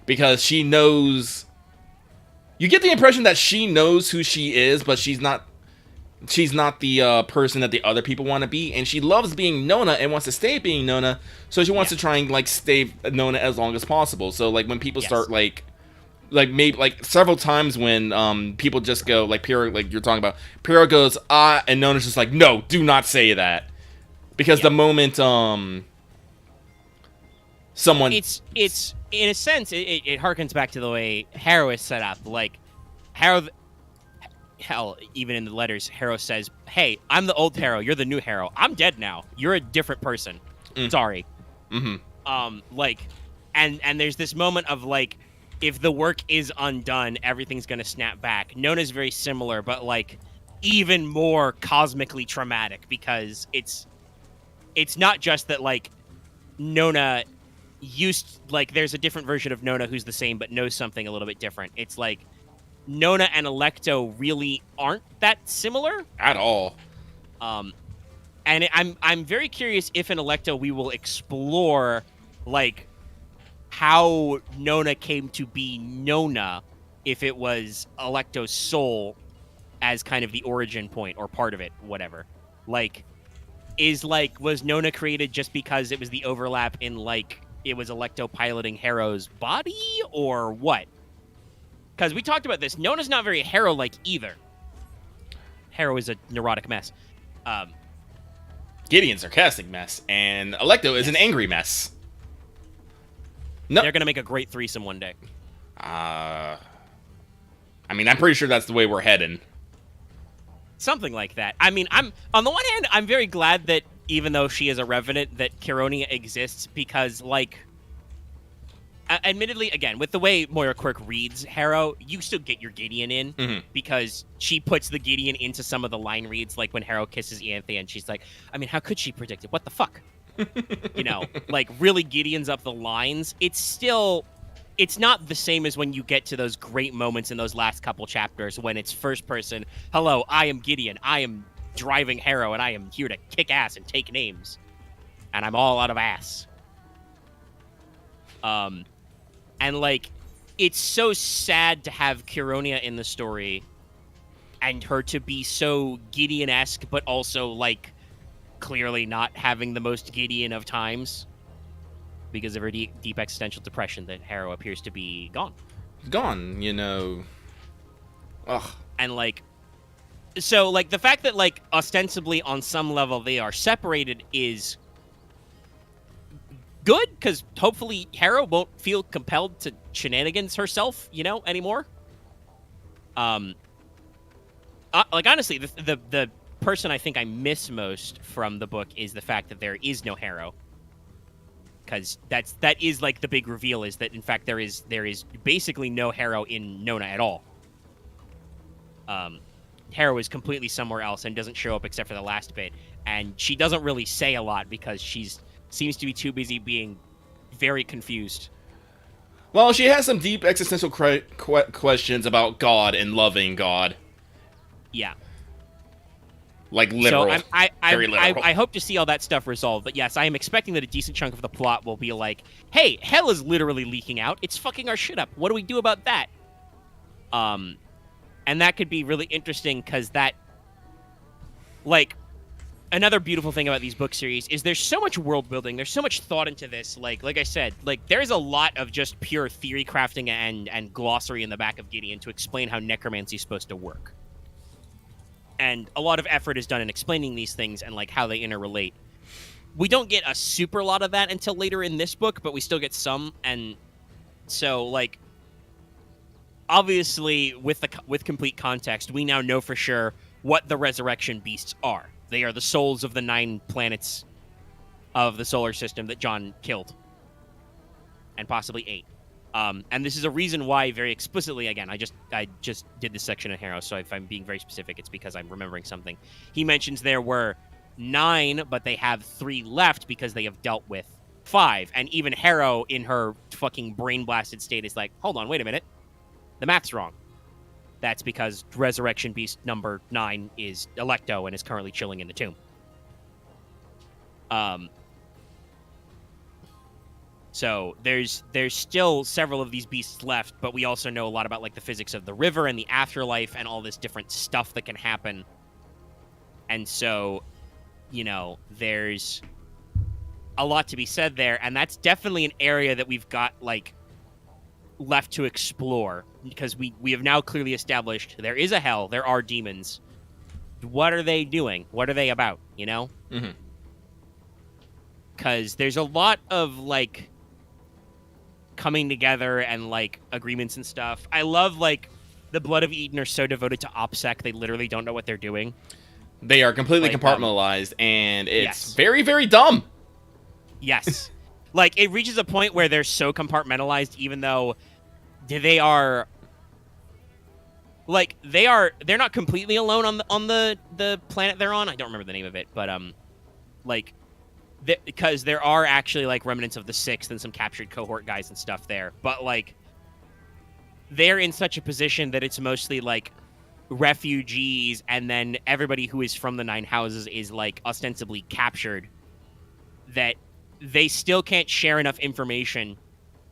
Because she knows. You get the impression that she knows who she is, but she's not the person that the other people want to be, and she loves being Nona and wants to stay being Nona, so she wants to try and like stay Nona as long as possible. So like when people start like maybe like several times when people just go like Pyro, like you're talking about, Pyro goes and Nona's just like, no, do not say that, because the moment someone It's in a sense it harkens back to the way Harrow is set up. Like Harrow, hell, even in the letters, Harrow says, "Hey, I'm the old Harrow. You're the new Harrow. I'm dead now. You're a different person. Sorry." Like, and there's this moment of like, if the work is undone, everything's gonna snap back. Nona's very similar, but like even more cosmically traumatic, because it's not just that like Nona there's a different version of Nona who's the same but knows something a little bit different. It's like Nona and Alecto really aren't that similar at all. And I'm very curious if in Alecto we will explore like how Nona came to be Nona, if it was Alecto's soul as kind of the origin point or part of it, whatever. Like, was Nona created just because it was the overlap in like it was Alecto piloting Harrow's body, or what? Because we talked about this. Nona's not very Harrow-like either. Harrow is a neurotic mess. Gideon's a sarcastic mess, and Alecto is an angry mess. No, They're gonna make a great threesome one day. I mean, I'm pretty sure that's the way we're heading. Something like that. I mean, I'm on the one hand, I'm very glad that even though she is a revenant, that Chironia exists, because, like, admittedly, again, with the way Moira Quirk reads Harrow, you still get your Gideon in, because she puts the Gideon into some of the line reads, like when Harrow kisses Ianthe, and she's like, I mean, how could she predict it? What the fuck? You know, like, really Gideon's up the lines. It's not the same as when you get to those great moments in those last couple chapters when it's first person, hello, I am Gideon, I am driving Harrow, and I am here to kick ass and take names. And I'm all out of ass. And, like, it's so sad to have Chironia in the story and her to be so Gideon-esque, but also, like, clearly not having the most Gideon of times because of her deep existential depression that Harrow appears to be gone. Gone, you know. Ugh. And, like, so, like, the fact that, like, ostensibly on some level they are separated is good, because hopefully Harrow won't feel compelled to shenanigans herself, you know, anymore. Like, honestly, the person I think I miss most from the book is the fact that there is no Harrow. Because that is like the big reveal, is that in fact there is basically no Harrow in Nona at all. Harrow is completely somewhere else and doesn't show up except for the last bit, and she doesn't really say a lot because seems to be too busy being very confused. Well, she has some deep existential questions about God and loving God. Yeah. Like literal. So very literal. I hope to see all that stuff resolved. But yes, I am expecting that a decent chunk of the plot will be like, hey, hell is literally leaking out. It's fucking our shit up. What do we do about that? And that could be really interesting, because that, like, another beautiful thing about these book series is there's so much world building. There's so much thought into this. Like I said, like, there's a lot of just pure theory crafting and glossary in the back of Gideon to explain how necromancy is supposed to work. And a lot of effort is done in explaining these things and, like, how they interrelate. We don't get a super lot of that until later in this book, but we still get some. And so, like, obviously, with complete context, we now know for sure what the resurrection beasts are. They are the souls of the 9 planets of the solar system that Jon killed, and possibly 8. And this is a reason why, very explicitly, again, I just did this section of Harrow, so if I'm being very specific, it's because I'm remembering something. He mentions there were 9, but they have 3 left because they have dealt with 5. And even Harrow, in her fucking brain-blasted state, is like, hold on, wait a minute. The math's wrong. That's because Resurrection Beast number 9 is Electo and is currently chilling in the tomb. So there's still several of these beasts left, but we also know a lot about like the physics of the river and the afterlife and all this different stuff that can happen. And so, you know, there's a lot to be said there, and that's definitely an area that we've got like left to explore, because we have now clearly established there is a hell, there are demons. What are they doing? What are they about, you know? Mm-hmm. Because there's a lot of like coming together and like agreements and stuff. I love like the Blood of Eden are so devoted to OPSEC, they literally don't know what they're doing. They are completely Like, compartmentalized, and it's yes. very, very dumb. Yes. Like, it reaches a point where they're so compartmentalized, even though they are... Like, they're not completely alone on the planet they're on. I don't remember the name of it, but, like... because there are actually, like, remnants of the 6th and some captured cohort guys and stuff there. But, like, they're in such a position that it's mostly, like, refugees, and then everybody who is from the 9 houses is, like, ostensibly captured, that they still can't share enough information,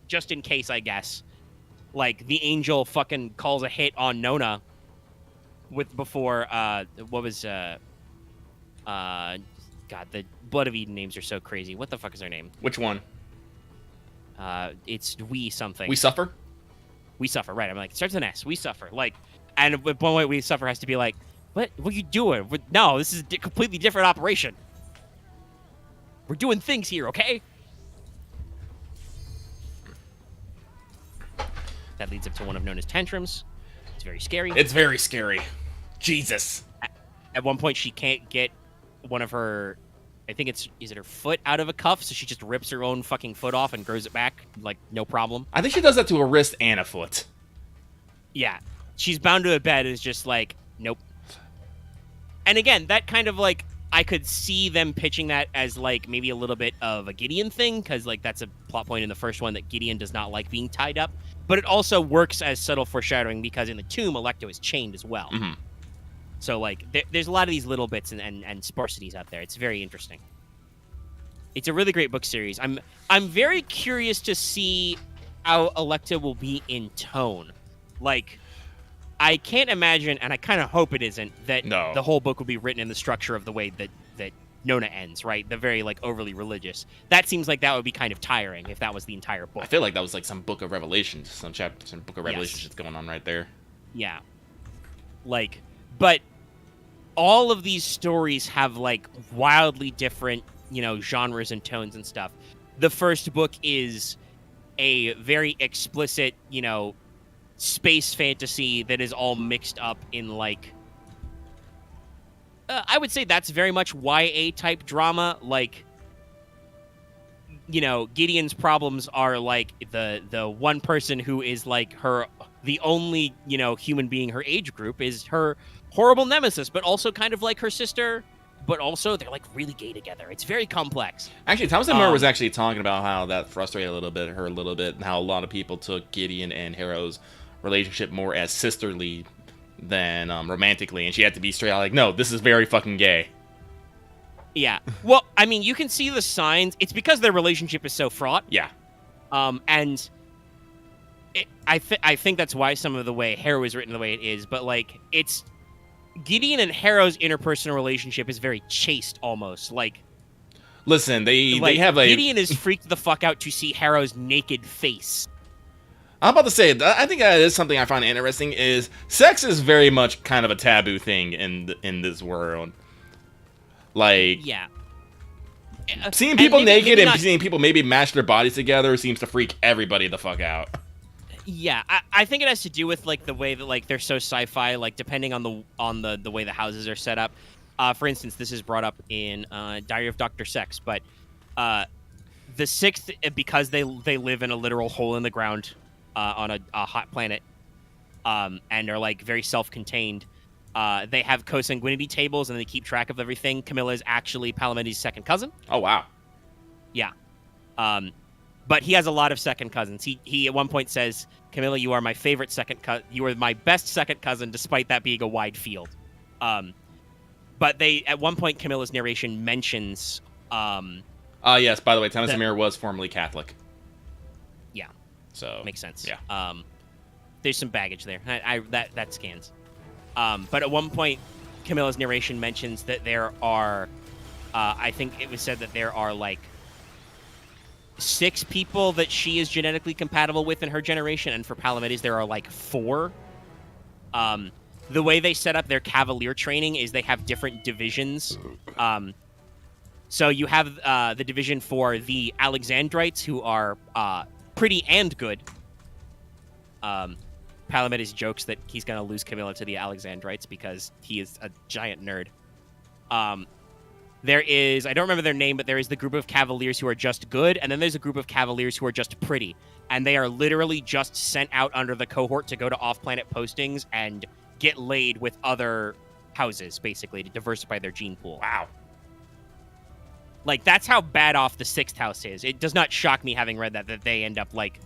just in case, I guess. Like, the Angel fucking calls a hit on Nona before, what was, God, the Blood of Eden names are so crazy. What the fuck is her name? Which one? It's We something. We Suffer? We Suffer, right. I'm like, it starts with an S. We Suffer. Like, and at one point, We Suffer has to be like, what are you doing? No, this is a completely different operation. We're doing things here, okay? That leads up to one of Nona's tantrums. It's very scary. It's very scary. Jesus. At one point, she can't get one of her... I think is it her foot out of a cuff, so she just rips her own fucking foot off and grows it back, like, no problem. I think she does that to a wrist and a foot. Yeah. She's bound to a bed is just like, nope. And again, that kind of, like, I could see them pitching that as, like, maybe a little bit of a Gideon thing, because, like, that's a plot point in the first one that Gideon does not like being tied up. But it also works as subtle foreshadowing, because in the tomb, Electo is chained as well. Mm-hmm. So, like, there's a lot of these little bits and sparsities out there. It's very interesting. It's a really great book series. I'm very curious to see how Electa will be in tone. Like, I can't imagine, and I kind of hope it isn't, that the whole book will be written in the structure of the way that Nona ends, right? The very, like, overly religious. That seems like that would be kind of tiring if that was the entire book. I feel like that was, like, some Book of Revelations, some Book of Revelations shit's going on right there. Yeah. Like... But all of these stories have, like, wildly different, you know, genres and tones and stuff. The first book is a very explicit, you know, space fantasy that is all mixed up in, like... I would say that's very much YA-type drama. Like, you know, Gideon's problems are, like, the one person who is, like, the only, you know, human being her age group is her horrible nemesis, but also kind of like her sister, but also they're, like, really gay together. It's very complex. Actually, Thomas Murray was actually talking about how that frustrated her a little bit, and how a lot of people took Gideon and Harrow's relationship more as sisterly than romantically, and she had to be straight out like, no, this is very fucking gay. Yeah. Well, I mean, you can see the signs. It's because their relationship is so fraught. Yeah. And I think that's why some of the way Harrow is written the way it is, but, like, it's... Gideon and Harrow's interpersonal relationship is very chaste, almost. Like, listen, they have a... Gideon is freaked the fuck out to see Harrow's naked face. I'm about to say, I think that is something I find interesting, is sex is very much kind of a taboo thing in this world. Like... Yeah. Seeing people naked and seeing people maybe mash their bodies together seems to freak everybody the fuck out. Yeah, I think it has to do with, like, the way that, like, they're so sci-fi, like, depending on the way the houses are set up. For instance, this is brought up in Diary of Dr. Sex, but the sixth, because they live in a literal hole in the ground on a hot planet, and are like very self-contained. They have consanguinity tables and they keep track of everything. Camilla is actually Palamides' second cousin. Oh wow. Yeah. But he has a lot of second cousins. He at one point says, "Camilla, you are my favorite second cousin. You are my best second cousin, despite that being a wide field." But at one point, Camilla's narration mentions. Yes. By the way, Thomas Amir was formerly Catholic. Yeah. So makes sense. Yeah. There's some baggage there. That scans. But at one point, Camilla's narration mentions that there are, I think it was said that there are like 6 people that she is genetically compatible with in her generation, and for Palamides there are like 4. The way they set up their Cavalier training is they have different divisions. So you have the division for the Alexandrites, who are pretty and good. Palamides jokes that he's going to lose Camilla to the Alexandrites because he is a giant nerd. There is, I don't remember their name, but there is the group of Cavaliers who are just good, and then there's a group of Cavaliers who are just pretty. And they are literally just sent out under the cohort to go to off-planet postings and get laid with other houses, basically, to diversify their gene pool. Wow. Like, that's how bad off the 6th house is. It does not shock me, having read that they end up, like,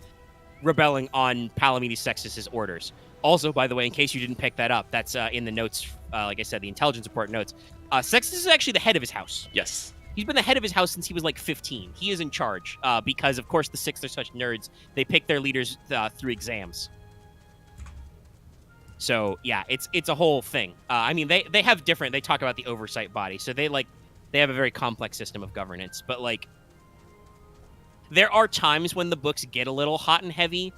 rebelling on Palamides Sextus's orders. Also, by the way, in case you didn't pick that up, that's in the notes, like I said, the intelligence report notes. Sextus is actually the head of his house. Yes. He's been the head of his house since he was like 15. He is in charge because, of course, the 6th are such nerds. They pick their leaders through exams. So, yeah, it's a whole thing. I mean, they have different... They talk about the oversight body. So they have a very complex system of governance. But, like, there are times when the books get a little hot and heavy.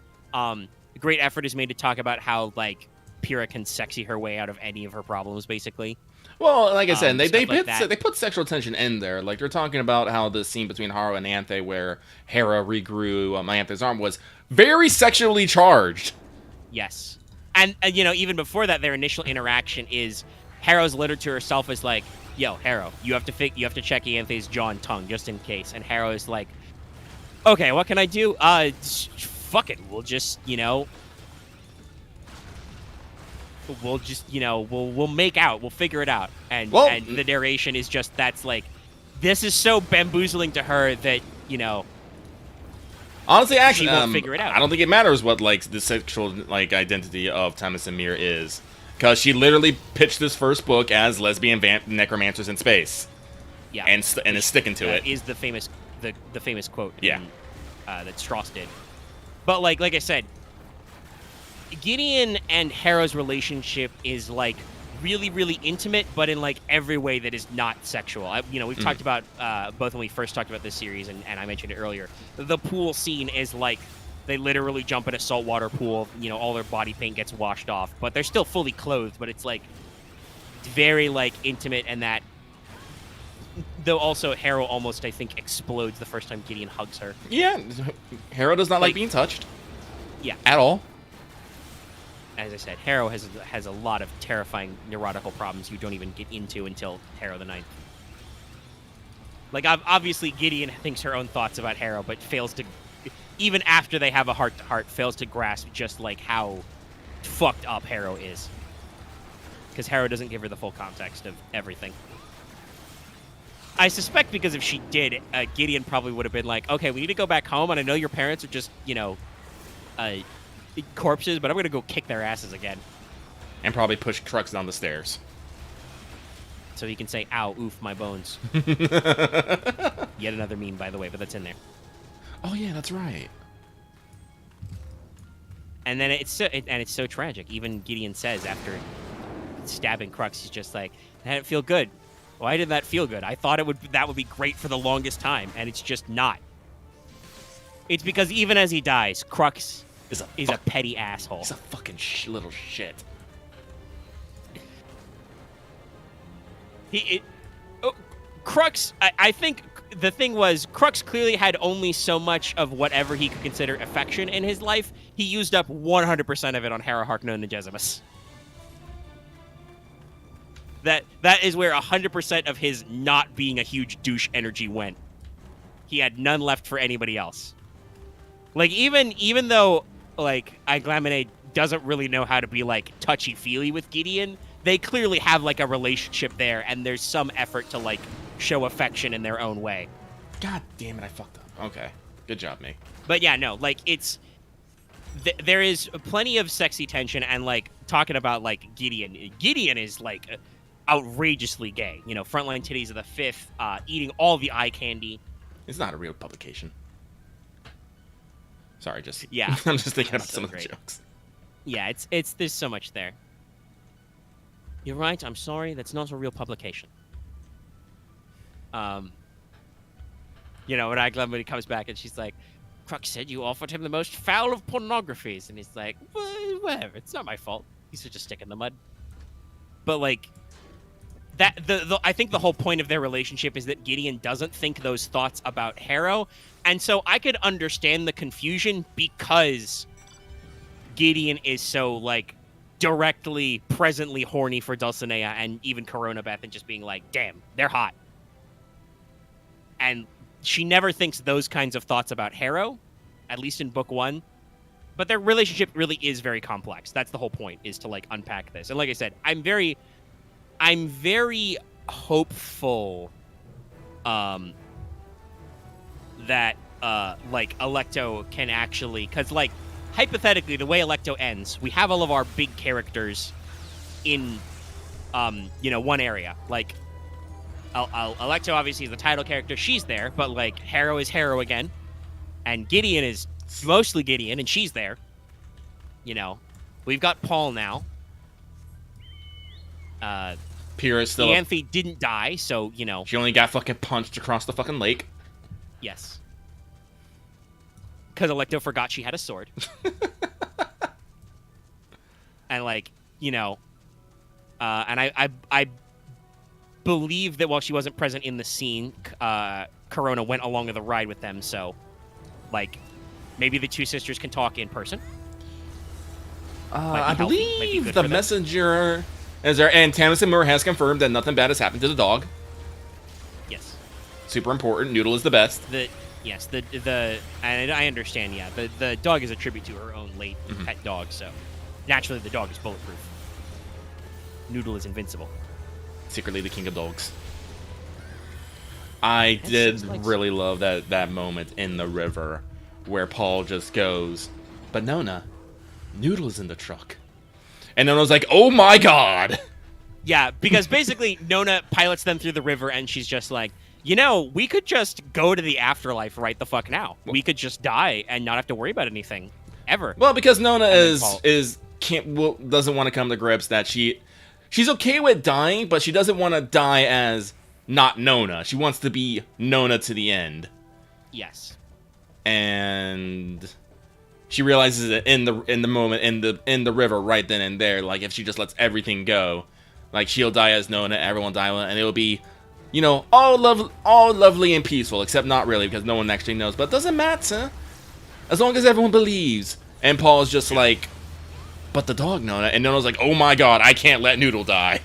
Great effort is made to talk about how, like, Pyrrha can sexy her way out of any of her problems, basically. Well, like I said, they put sexual tension in there. Like, they're talking about how the scene between Harrow and Anthe, where Hera regrew Anthe's arm, was very sexually charged. Yes. And, you know, even before that, their initial interaction is Harrow's littered to herself is like, yo, Harrow, you have to check Anthe's jaw and tongue just in case. And Harrow is like, okay, what can I do? Fuck it. We'll just, you know... we'll make out. We'll figure it out. And the narration is just, that's like, this is so bamboozling to her that, you know... Honestly, actually, she won't figure it out. I don't think it matters what, like, the sexual, like, identity of Thomas Amir is. Because she literally pitched this first book as lesbian necromancers in space. Yeah. And is sticking to it. Is the famous quote yeah. That Strauss did. But, like I said, Gideon and Harrow's relationship is, like, really, really intimate, but in, like, every way that is not sexual. We've talked about, both when we first talked about this series, and I mentioned it earlier, the pool scene is, like, they literally jump in a saltwater pool, you know, all their body paint gets washed off, but they're still fully clothed, but it's, like, very, like, intimate, and that, though also Harrow almost, I think, explodes the first time Gideon hugs her. Yeah, Harrow does not like being touched. Yeah. At all. As I said, Harrow has a lot of terrifying neurotical problems you don't even get into until Harrow the Ninth. Like, obviously, Gideon thinks her own thoughts about Harrow, but fails to, even after they have a heart-to-heart, fails to grasp just, like, how fucked up Harrow is. Because Harrow doesn't give her the full context of everything. I suspect because if she did, Gideon probably would have been like, okay, we need to go back home, and I know your parents are just, you know, corpses, but I'm gonna go kick their asses again. And probably push trucks down the stairs. So he can say, ow, oof, my bones. Yet another meme, by the way, but that's in there. Oh yeah, that's right. And then it's so tragic. Even Gideon says after stabbing Crux, he's just like, that didn't feel good. Why did that feel good? I thought that would be great for the longest time, and it's just not. It's because even as he dies, Crux is a petty asshole. He's a fucking little shit. Crux, I think the thing was, Crux clearly had only so much of whatever he could consider affection in his life. He used up 100% of it on Harrow Harkonnen and Negesimus. That is where 100% of his not being a huge douche energy went. He had none left for anybody else. Like, even though, like, Aiglamene doesn't really know how to be, like, touchy-feely with Gideon, they clearly have, like, a relationship there, and there's some effort to, like, show affection in their own way. God damn it, I fucked up. Okay. Good job, me. But yeah, no, like, it's... there is plenty of sexy tension, and, like, talking about, like, Gideon. Gideon is, like, outrageously gay. You know, Frontline Titties of the Fifth, eating all the eye candy. It's not a real publication. Sorry, just... Yeah. I'm just thinking about So some of great. the jokes. Yeah, there's so much there. You're right, I'm sorry, that's not a real publication. You know, when Aiglamene comes back and she's like, Crux said you offered him the most foul of pornographies, and he's like, well, whatever, it's not my fault. He's just a stick in the mud. But, like, that I think the whole point of their relationship is that Gideon doesn't think those thoughts about Harrow, and so I could understand the confusion because Gideon is so, like, directly, presently horny for Dulcinea and even Corona Beth, and just being like, damn, they're hot. And she never thinks those kinds of thoughts about Harrow, at least in book 1. But their relationship really is very complex. That's the whole point, is to, like, unpack this. And like I said, I'm very hopeful that like Alecto can actually, because, like, hypothetically, the way Alecto ends, we have all of our big characters in you know, one area. Like, Alecto obviously is the title character, she's there, but, like, Harrow is Harrow again, and Gideon is mostly Gideon, and she's there. You know, we've got Paul now. Pyrrha is still... Ianthe didn't die, so, you know. She only got fucking punched across the fucking lake. Yes. Because Alecto forgot she had a sword. And, like, you know, and I believe that while she wasn't present in the scene, Corona went along the ride with them, so, like, maybe the two sisters can talk in person. I believe the messenger is there, and Tamsin Moore has confirmed that nothing bad has happened to the dog. Yes. Super important. Noodle is the best. Yes, and I understand, yeah. The dog is a tribute to her own late pet dog, so naturally the dog is bulletproof. Noodle is invincible. Secretly the king of dogs. I did really love that moment in the river where Paul just goes, but Nona, Noodle is in the truck. And Nona's like, oh my god! Yeah, because basically Nona pilots them through the river and she's just like, you know, we could just go to the afterlife right the fuck now. We could just die and not have to worry about anything. Ever. Well, because Nona doesn't want to come to grips that she's okay with dying, but she doesn't want to die as not Nona. She wants to be Nona to the end. Yes. And she realizes that in the moment in the river right then and there, like if she just lets everything go, like she'll die as Nona, everyone die, and it'll be, you know, all lovely and peaceful, except not really because no one actually knows. But it doesn't matter as long as everyone believes. And Paul's just like, but the dog, Nona, and Nona's like, oh my god, I can't let Noodle die.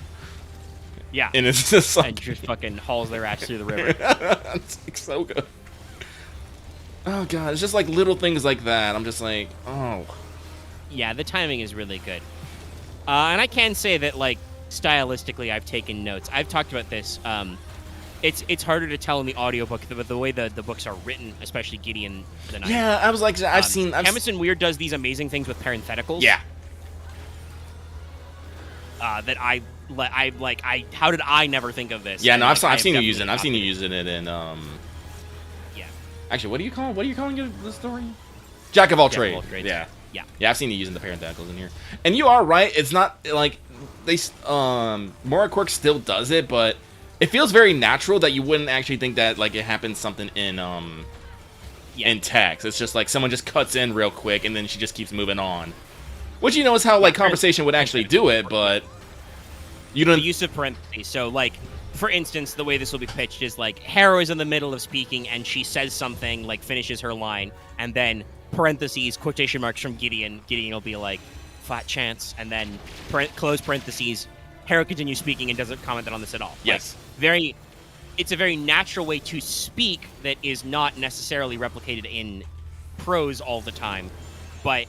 Yeah. And it's just like, and just fucking hauls their ass through the river. It's like so good. Oh god, it's just like little things like that. I'm just like, oh. Yeah, the timing is really good. And I can say that, like, stylistically, I've taken notes. I've talked about this. It's harder to tell in the audiobook, but the way the books are written, especially Gideon the Knight. Yeah, I was like, I've seen... Jamison Weir does these amazing things with parentheticals. Yeah. That how did I never think of this? Yeah, no, and, I've seen you using it. I've seen you using it in, Yeah. Actually, what are you calling it, the story? Jack of all trades. Yeah. Yeah. Yeah, I've seen you using the parentheticals in here. And you are right, it's not, like, Maura Quirk still does it, but it feels very natural that you wouldn't actually think that, like, it happens something in text. It's just, like, someone just cuts in real quick, and then she just keeps moving on. Which, you know, is how, like, conversation would actually do it, but you don't... The use of parentheses. So, like, for instance, the way this will be pitched is, like, Harrow is in the middle of speaking, and she says something, like, finishes her line, and then parentheses, quotation marks from Gideon. Gideon will be like, flat chance, and then close parentheses, Harrow continues speaking and doesn't comment on this at all. Yes. Like, it's a very natural way to speak that is not necessarily replicated in prose all the time, but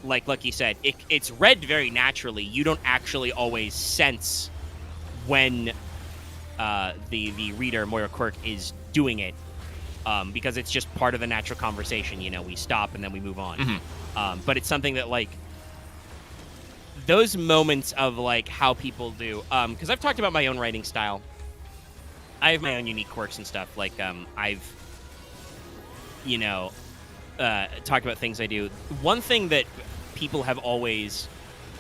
like Lucky said, it's read very naturally. You don't actually always sense when the reader, Moira Quirk, is doing it, because it's just part of the natural conversation. You know, we stop and then we move on. Mm-hmm. But it's something that, like, those moments of, like, how people do, because I've talked about my own writing style. I have my own unique quirks and stuff. Like, I've, you know, talked about things I do. One thing that people have always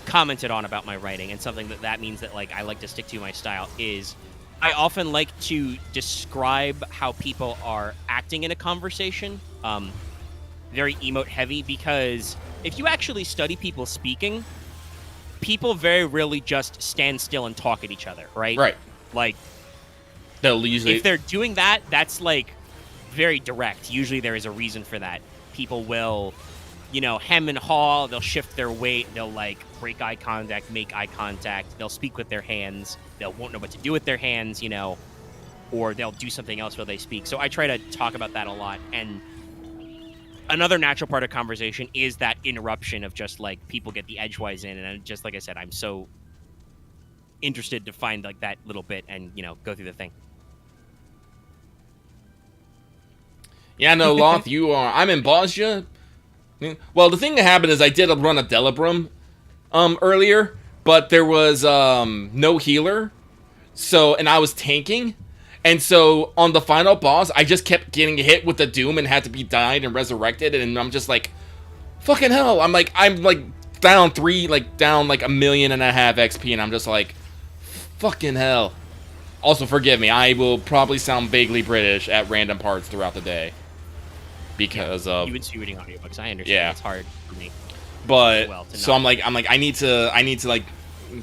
commented on about my writing, and something that means that, like, I like to stick to my style, is I often like to describe how people are acting in a conversation, very emote heavy, because if you actually study people speaking, people very rarely just stand still and talk at each other, right? Right. Like, they'll usually, if they're doing that, that's, like, very direct. Usually there is a reason for that. People will, you know, hem and haw, they'll shift their weight, they'll, like, break eye contact, make eye contact, they'll speak with their hands, they won't know what to do with their hands, you know, or they'll do something else while they speak. So I try to talk about that a lot. And another natural part of conversation is that interruption of just, like, people get the edgewise in, and just, like I said, I'm so interested to find, like, that little bit and, you know, go through the thing. Yeah, no, Loth, you are. I'm in Bosnia. Well, the thing that happened is I did run a Delibrum earlier, but there was no healer, and I was tanking, and so on the final boss, I just kept getting hit with the Doom and had to be died and resurrected, and I'm just like, fucking hell! I'm down 1.5 million XP, and I'm just like, fucking hell. Also, forgive me, I will probably sound vaguely British at random parts throughout the day. Because of you would see reading audiobooks. I understand. Yeah. It's hard for me. But so I'm like I need to like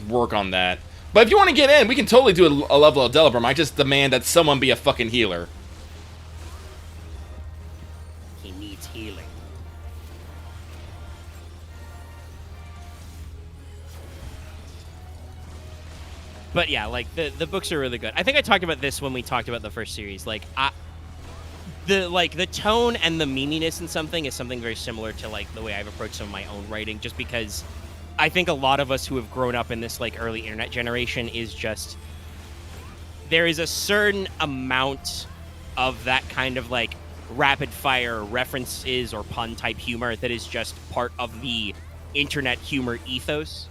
work on that. But if you want to get in, we can totally do a level of Delibrum. I just demand that someone be a fucking healer. He needs healing. But yeah, like the books are really good. I think I talked about this when we talked about the first series. Like the tone and the meaniness in something is something very similar to, like, the way I've approached some of my own writing, just because I think a lot of us who have grown up in this, like, early internet generation is just, there is a certain amount of that kind of, like, rapid fire references or pun type humor that is just part of the internet humor ethos.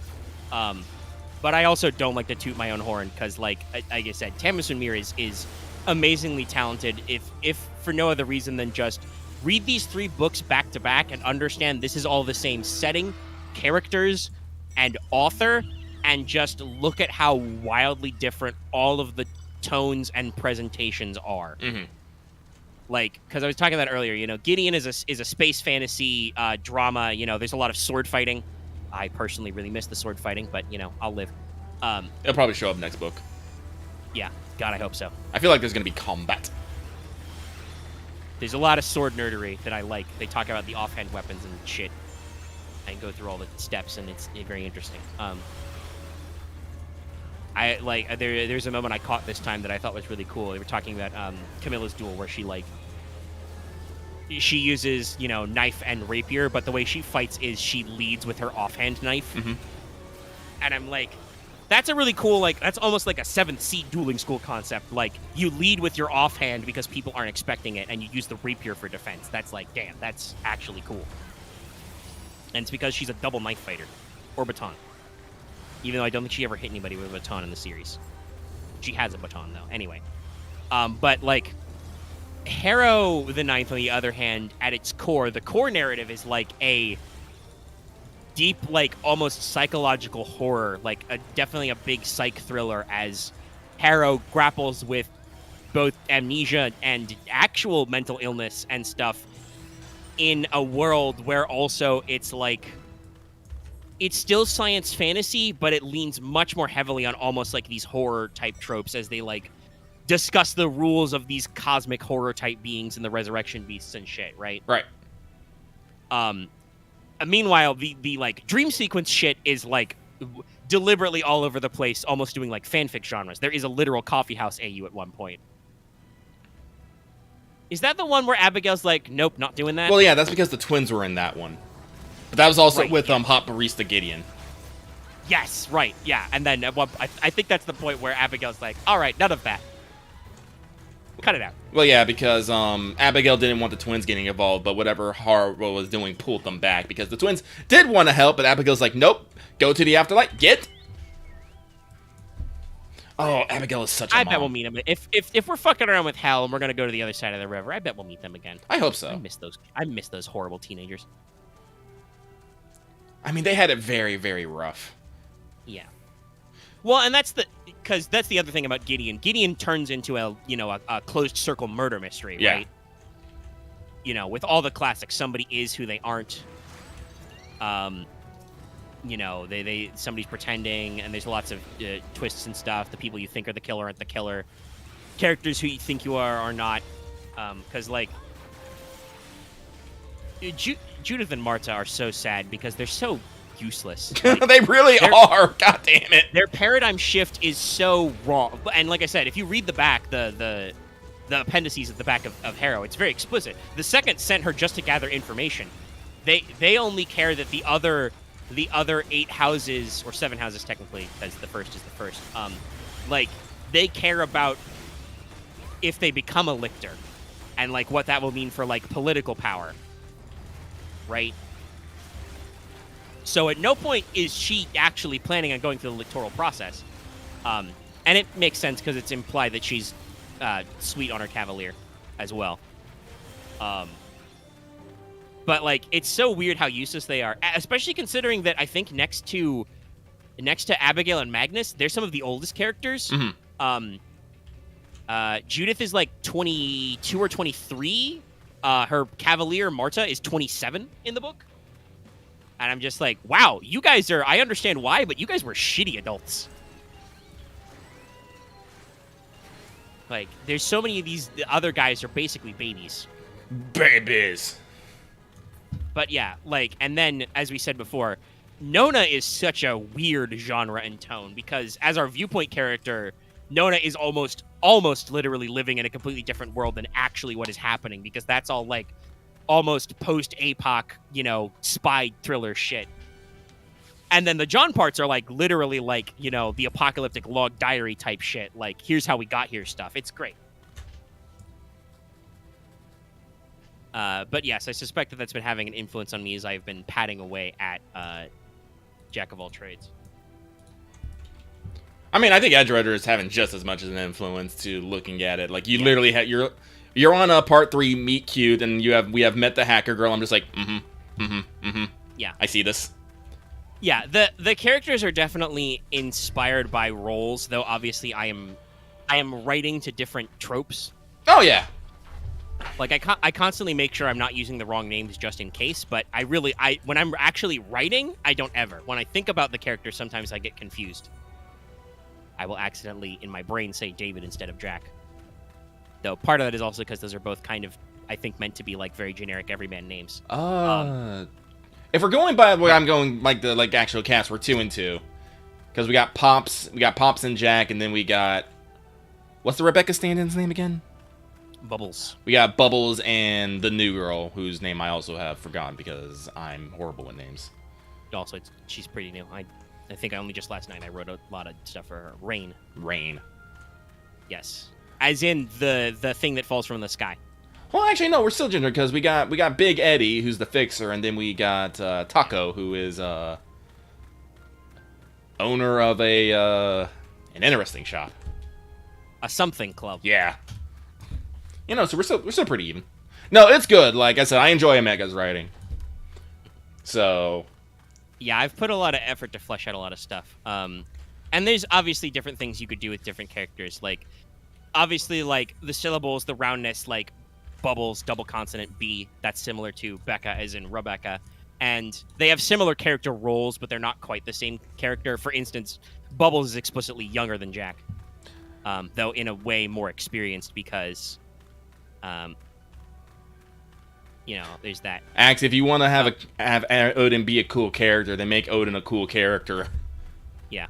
But I also don't like to toot my own horn, because, like I said, Tamsin Muir is amazingly talented, if for no other reason than just read these 3 books back to back and understand this is all the same setting, characters, and author, and just look at how wildly different all of the tones and presentations are. Mm-hmm. Like, because I was talking about earlier, you know, Gideon is a space fantasy drama. You know, there's a lot of sword fighting. I personally really miss the sword fighting, but, you know, I'll live. It'll probably show up next book. Yeah, God, I hope so. I feel like there's going to be combat. There's a lot of sword nerdery that I like. They talk about the offhand weapons and shit, and go through all the steps, and it's very interesting. I like there's a moment I caught this time that I thought was really cool. They were talking about Camilla's duel, where she uses, you know, knife and rapier, but the way she fights is she leads with her offhand knife. Mm-hmm. And I'm like, that's a really cool, like, that's almost like a 7th Sea dueling school concept. Like, you lead with your offhand because people aren't expecting it, and you use the rapier for defense. That's like, damn, that's actually cool. And it's because she's a double knife fighter. Or baton. Even though I don't think she ever hit anybody with a baton in the series. She has a baton, though. Anyway. But, like, Harrow the Ninth, on the other hand, at its core, the core narrative is like a deep, like, almost psychological horror, like definitely a big psych thriller, as Harrow grapples with both amnesia and actual mental illness and stuff in a world where also it's like, it's still science fantasy, but it leans much more heavily on almost like these horror type tropes as they, like, discuss the rules of these cosmic horror type beings and the resurrection beasts and shit, right? Right. Meanwhile, the like dream sequence shit is like deliberately all over the place, almost doing like fanfic genres. There is a literal coffeehouse AU at one point. Is that the one where Abigail's like, nope, not doing that? Well, yeah, that's because the twins were in that one. But that was also Right, with yeah. Hot Barista Gideon. Yes, right, yeah. And then I think that's the point where Abigail's like, all right, none of that. Cut it out. Well, yeah, because Abigail didn't want the twins getting involved, but whatever Harrow was doing pulled them back because the twins did want to help, but Abigail's like, nope, go to the afterlife, get. Oh, Abigail is such a I mom. bet we'll meet them. If we're fucking around with hell and we're gonna go to the other side of the river, I bet we'll meet them again. I hope I so. miss those horrible teenagers. I mean, they had it very, very rough. Yeah. Well, and that's the other thing about Gideon. Gideon turns into a closed circle murder mystery, Yeah. right? You know, with all the classics, somebody is who they aren't. Somebody's pretending, and there's lots of twists and stuff. The people you think are the killer aren't the killer. Characters who you think you are not. Because like Judith and Marta are so sad because they're so useless. Like, They really are. God damn it. their paradigm shift is so wrong. And like I said, if you read the back, the appendices at the back of Harrow, it's very explicit. The second sent her just to gather information. They only care that the other 8 houses, or 7 houses technically, because the first is the first. Like they care about if they become a lictor, and like what that will mean for like political power, right? So at no point is she actually planning on going through the electoral process. And it makes sense because it's implied that she's sweet on her cavalier as well. But like, it's so weird how useless they are, especially considering that I think next to Abigail and Magnus, they're some of the oldest characters. Mm-hmm. Judith is like 22 or 23. Her cavalier Marta is 27 in the book. And I'm just like, wow, you guys are, I understand why, but you guys were shitty adults. Like, there's so many of these other guys are basically babies. Babies. But yeah, like, and then, as we said before, Nona is such a weird genre and tone because as our viewpoint character, Nona is almost literally living in a completely different world than actually what is happening because that's all like almost post-APOC, spy thriller shit. And then the John parts are like literally like, the apocalyptic log diary type shit. Like, here's how we got here stuff. It's great. But yes, I suspect that that's been having an influence on me as I've been padding away at Jack of all trades. I mean, I think Edge Runner is having just as much as an influence to looking at it. Like, you literally have you're on a part 3 meet cute, and we have met the hacker girl. I'm just like, yeah, I see this. Yeah, the characters are definitely inspired by roles, though obviously I am writing to different tropes. Oh yeah. Like I constantly make sure I'm not using the wrong names just in case, but when I'm actually writing, I don't ever. When I think about the character, sometimes I get confused. I will accidentally in my brain say David instead of Jack. Though part of that is also because those are both kind of, I think, meant to be like very generic everyman names. If we're going by where I'm going, like the actual cast, we're 2 and 2, because we got Pops and Jack, and then we got, what's the Rebecca stand-in's name again? Bubbles. We got Bubbles and the new girl, whose name I also have forgotten because I'm horrible with names. Also, she's pretty new. I think I only just last night I wrote a lot of stuff for her. Rain. Yes. As in the thing that falls from the sky. Well, actually, no, we're still ginger because we got Big Eddie, who's the fixer, and then we got Taco, who is owner of an interesting shop. A something club. Yeah. So we're still pretty even. No, it's good. Like I said, I enjoy Omega's writing. So. Yeah, I've put a lot of effort to flesh out a lot of stuff. And there's obviously different things you could do with different characters. Like, obviously, like, the syllables, the roundness, like, Bubbles, double consonant B, that's similar to Becca as in Rebecca. And they have similar character roles, but they're not quite the same character. For instance, Bubbles is explicitly younger than Jack. Though in a way more experienced because, there's that. Axe, if you want to have Odin be a cool character, then make Odin a cool character. Yeah.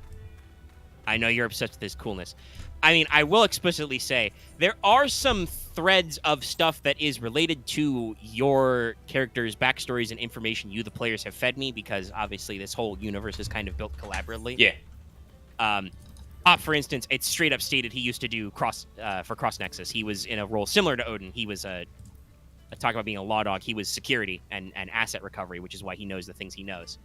I know you're obsessed with his coolness. I mean, I will explicitly say there are some threads of stuff that is related to your character's backstories and information you, the players, have fed me, because obviously this whole universe is kind of built collaboratively. Yeah. For instance, it's straight up stated he used to do for Cross Nexus. He was in a role similar to Odin. He was talk about being a law dog. He was security and asset recovery, which is why he knows the things he knows.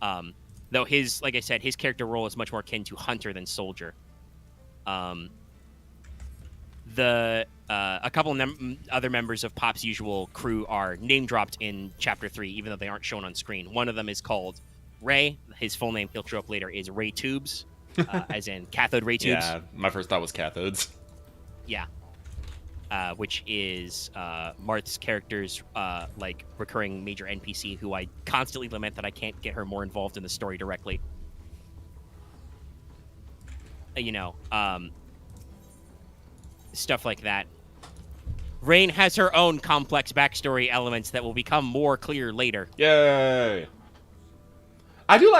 Though like I said, his character role is much more akin to hunter than soldier. A couple other members of Pop's usual crew are name dropped in Chapter 3, even though they aren't shown on screen. One of them is called Ray. His full name, he'll show up later, is Ray Tubes, as in cathode ray tubes. Yeah, my first thought was cathodes. Yeah. Which is Marth's character's like recurring major NPC, who I constantly lament that I can't get her more involved in the story directly. Stuff like that. Rain has her own complex backstory elements that will become more clear later. Yay! I do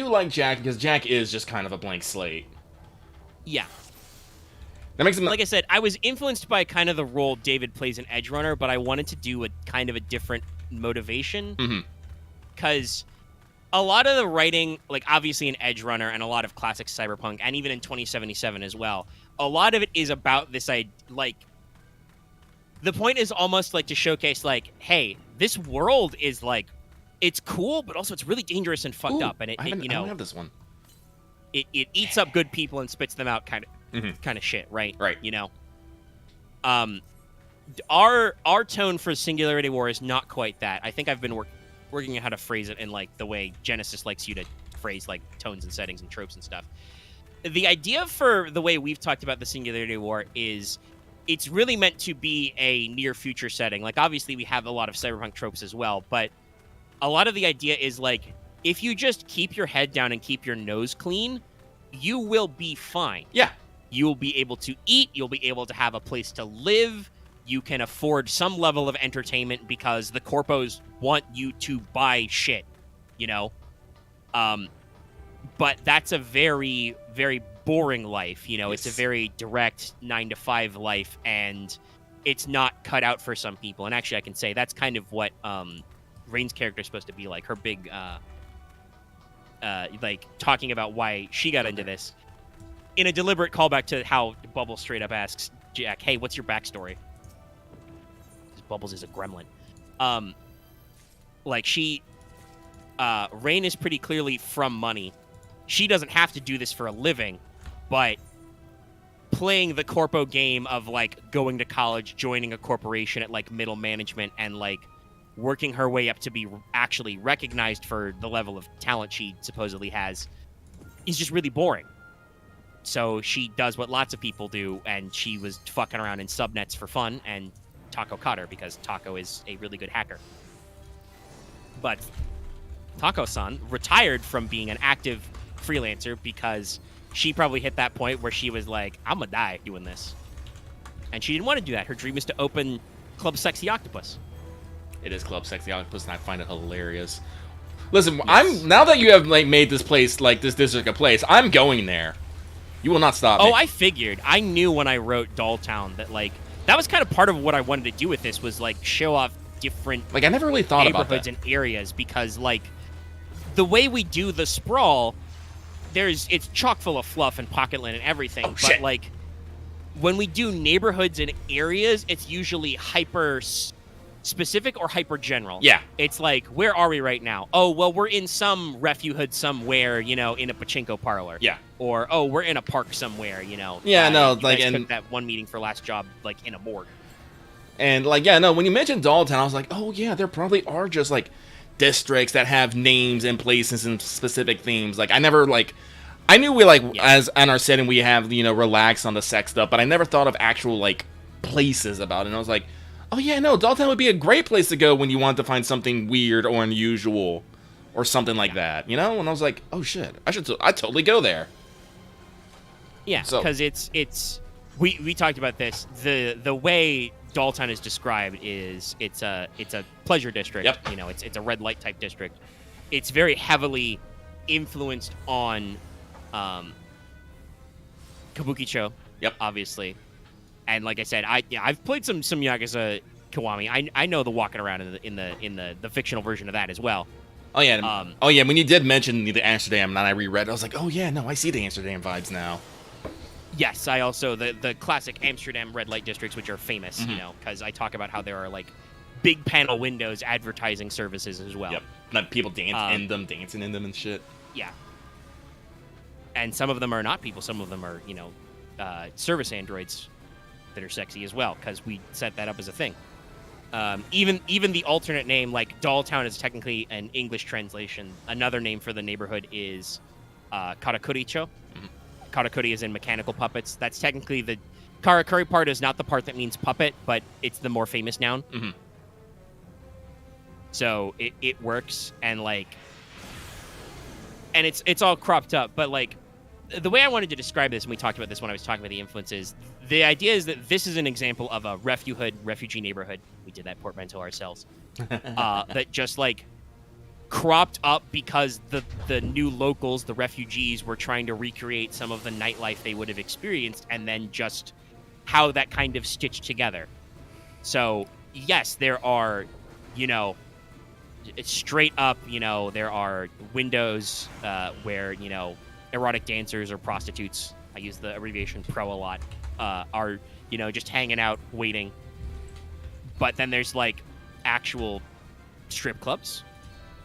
like Jack, because Jack is just kind of a blank slate. Yeah. That makes him, like I said, I was influenced by kind of the role David plays in Edge Runner, but I wanted to do a kind of a different motivation. Because a lot of the writing, like obviously in Edge Runner and a lot of classic Cyberpunk, and even in 2077 as well, a lot of it is about this, like, the point is almost like to showcase, like, hey, this world is like, it's cool, but also it's really dangerous and fucked up, and I don't have this one. It eats up good people and spits them out, kind of shit, right? Right. Our tone for Singularity War is not quite that. I think I've been working out how to phrase it in like the way Genesis likes you to phrase like tones and settings and tropes and stuff. The idea for the way we've talked about the Singularity War is it's really meant to be a near future setting. Like obviously we have a lot of cyberpunk tropes as well, but a lot of the idea is like, if you just keep your head down and keep your nose clean, you will be fine. Yeah. You will be able to eat. You'll be able to have a place to live. You can afford some level of entertainment because the corpos want you to buy shit, But that's a very, very boring life. Yes. It's a very direct 9-to-5 life, and it's not cut out for some people. And actually, I can say that's kind of what Rain's character is supposed to be like. Her big, like, talking about why she got into this. In a deliberate callback to how Bubbles straight up asks Jack, hey, what's your backstory? Bubbles is a gremlin. Rain is pretty clearly from money. She doesn't have to do this for a living, but playing the corpo game of, like, going to college, joining a corporation at, like, middle management, and, like, working her way up to be actually recognized for the level of talent she supposedly has is just really boring. So she does what lots of people do, and she was fucking around in subnets for fun, and Taco caught her because Taco is a really good hacker. But Taco-san retired from being an active freelancer because she probably hit that point where she was like, I'm gonna die doing this. And she didn't want to do that. Her dream is to open Club Sexy Octopus. It is Club Sexy Octopus, and I find it hilarious. Listen, Yes. now that you have like made this place, like this district a place, I'm going there. You will not stop me. Oh, I figured. I knew when I wrote Dolltown that, like, that was kind of part of what I wanted to do with this, was, like, show off different like I never really thought about neighborhoods that. and areas, because, like, the way we do the sprawl, it's chock full of fluff and pocketland and everything, but shit. like when we do neighborhoods and areas, it's usually hyper specific or hyper general. Yeah. It's like, where are we right now? Oh, well, we're in some refuge hood somewhere, in a pachinko parlor. Yeah. Or, oh, we're in a park somewhere, Yeah, no, you like, guys and took that one meeting for last job, like, in a morgue. And like, yeah, no, when you mentioned Dolltown, I was like, oh yeah, there probably are just like districts that have names and places and specific themes. Like I never I knew we as in our setting we have relax on the sex stuff, but I never thought of actual like places about it. And I was like, oh yeah, no, Dolltown would be a great place to go when you want to find something weird or unusual or something like that, And I was like, oh shit, I'd totally go there. Yeah, because we talked about this. The way Dolltown is described is it's a pleasure district. Yep. It's a red light type district. It's very heavily influenced on Kabukicho. Yep. Obviously. And like I said, I've played some Yakuza Kiwami. I know the walking around in the fictional version of that as well. Oh yeah. When you did mention the Amsterdam, and I reread it, I was like, oh yeah, no, I see the Amsterdam vibes now. Yes, I also the classic Amsterdam red light districts, which are famous, you know, because I talk about how there are like big panel windows advertising services as well. Yep. Not people dancing in them and shit. Yeah. And some of them are not people. Some of them are, you know, service androids that are sexy as well, because we set that up as a thing. Even the alternate name, like Dolltown, is technically an English translation. Another name for the neighborhood is Karakuricho. Mm-hmm. Karakuri is in mechanical puppets. That's technically the Karakuri part is not the part that means puppet, but it's the more famous noun. Mm-hmm. So it works, and like, and it's all cropped up, but like, the way I wanted to describe this, and we talked about this when I was talking about the influences, the idea is that this is an example of a refugee neighborhood. We did that portmanteau ourselves. That just like cropped up because the new locals, the refugees, were trying to recreate some of the nightlife they would have experienced, and then just how that kind of stitched together. So yes, there are, you know, straight up, you know, there are windows where, you know, erotic dancers or prostitutes, I use the abbreviation pro a lot, are, you know, just hanging out, waiting. But then there's, like, actual strip clubs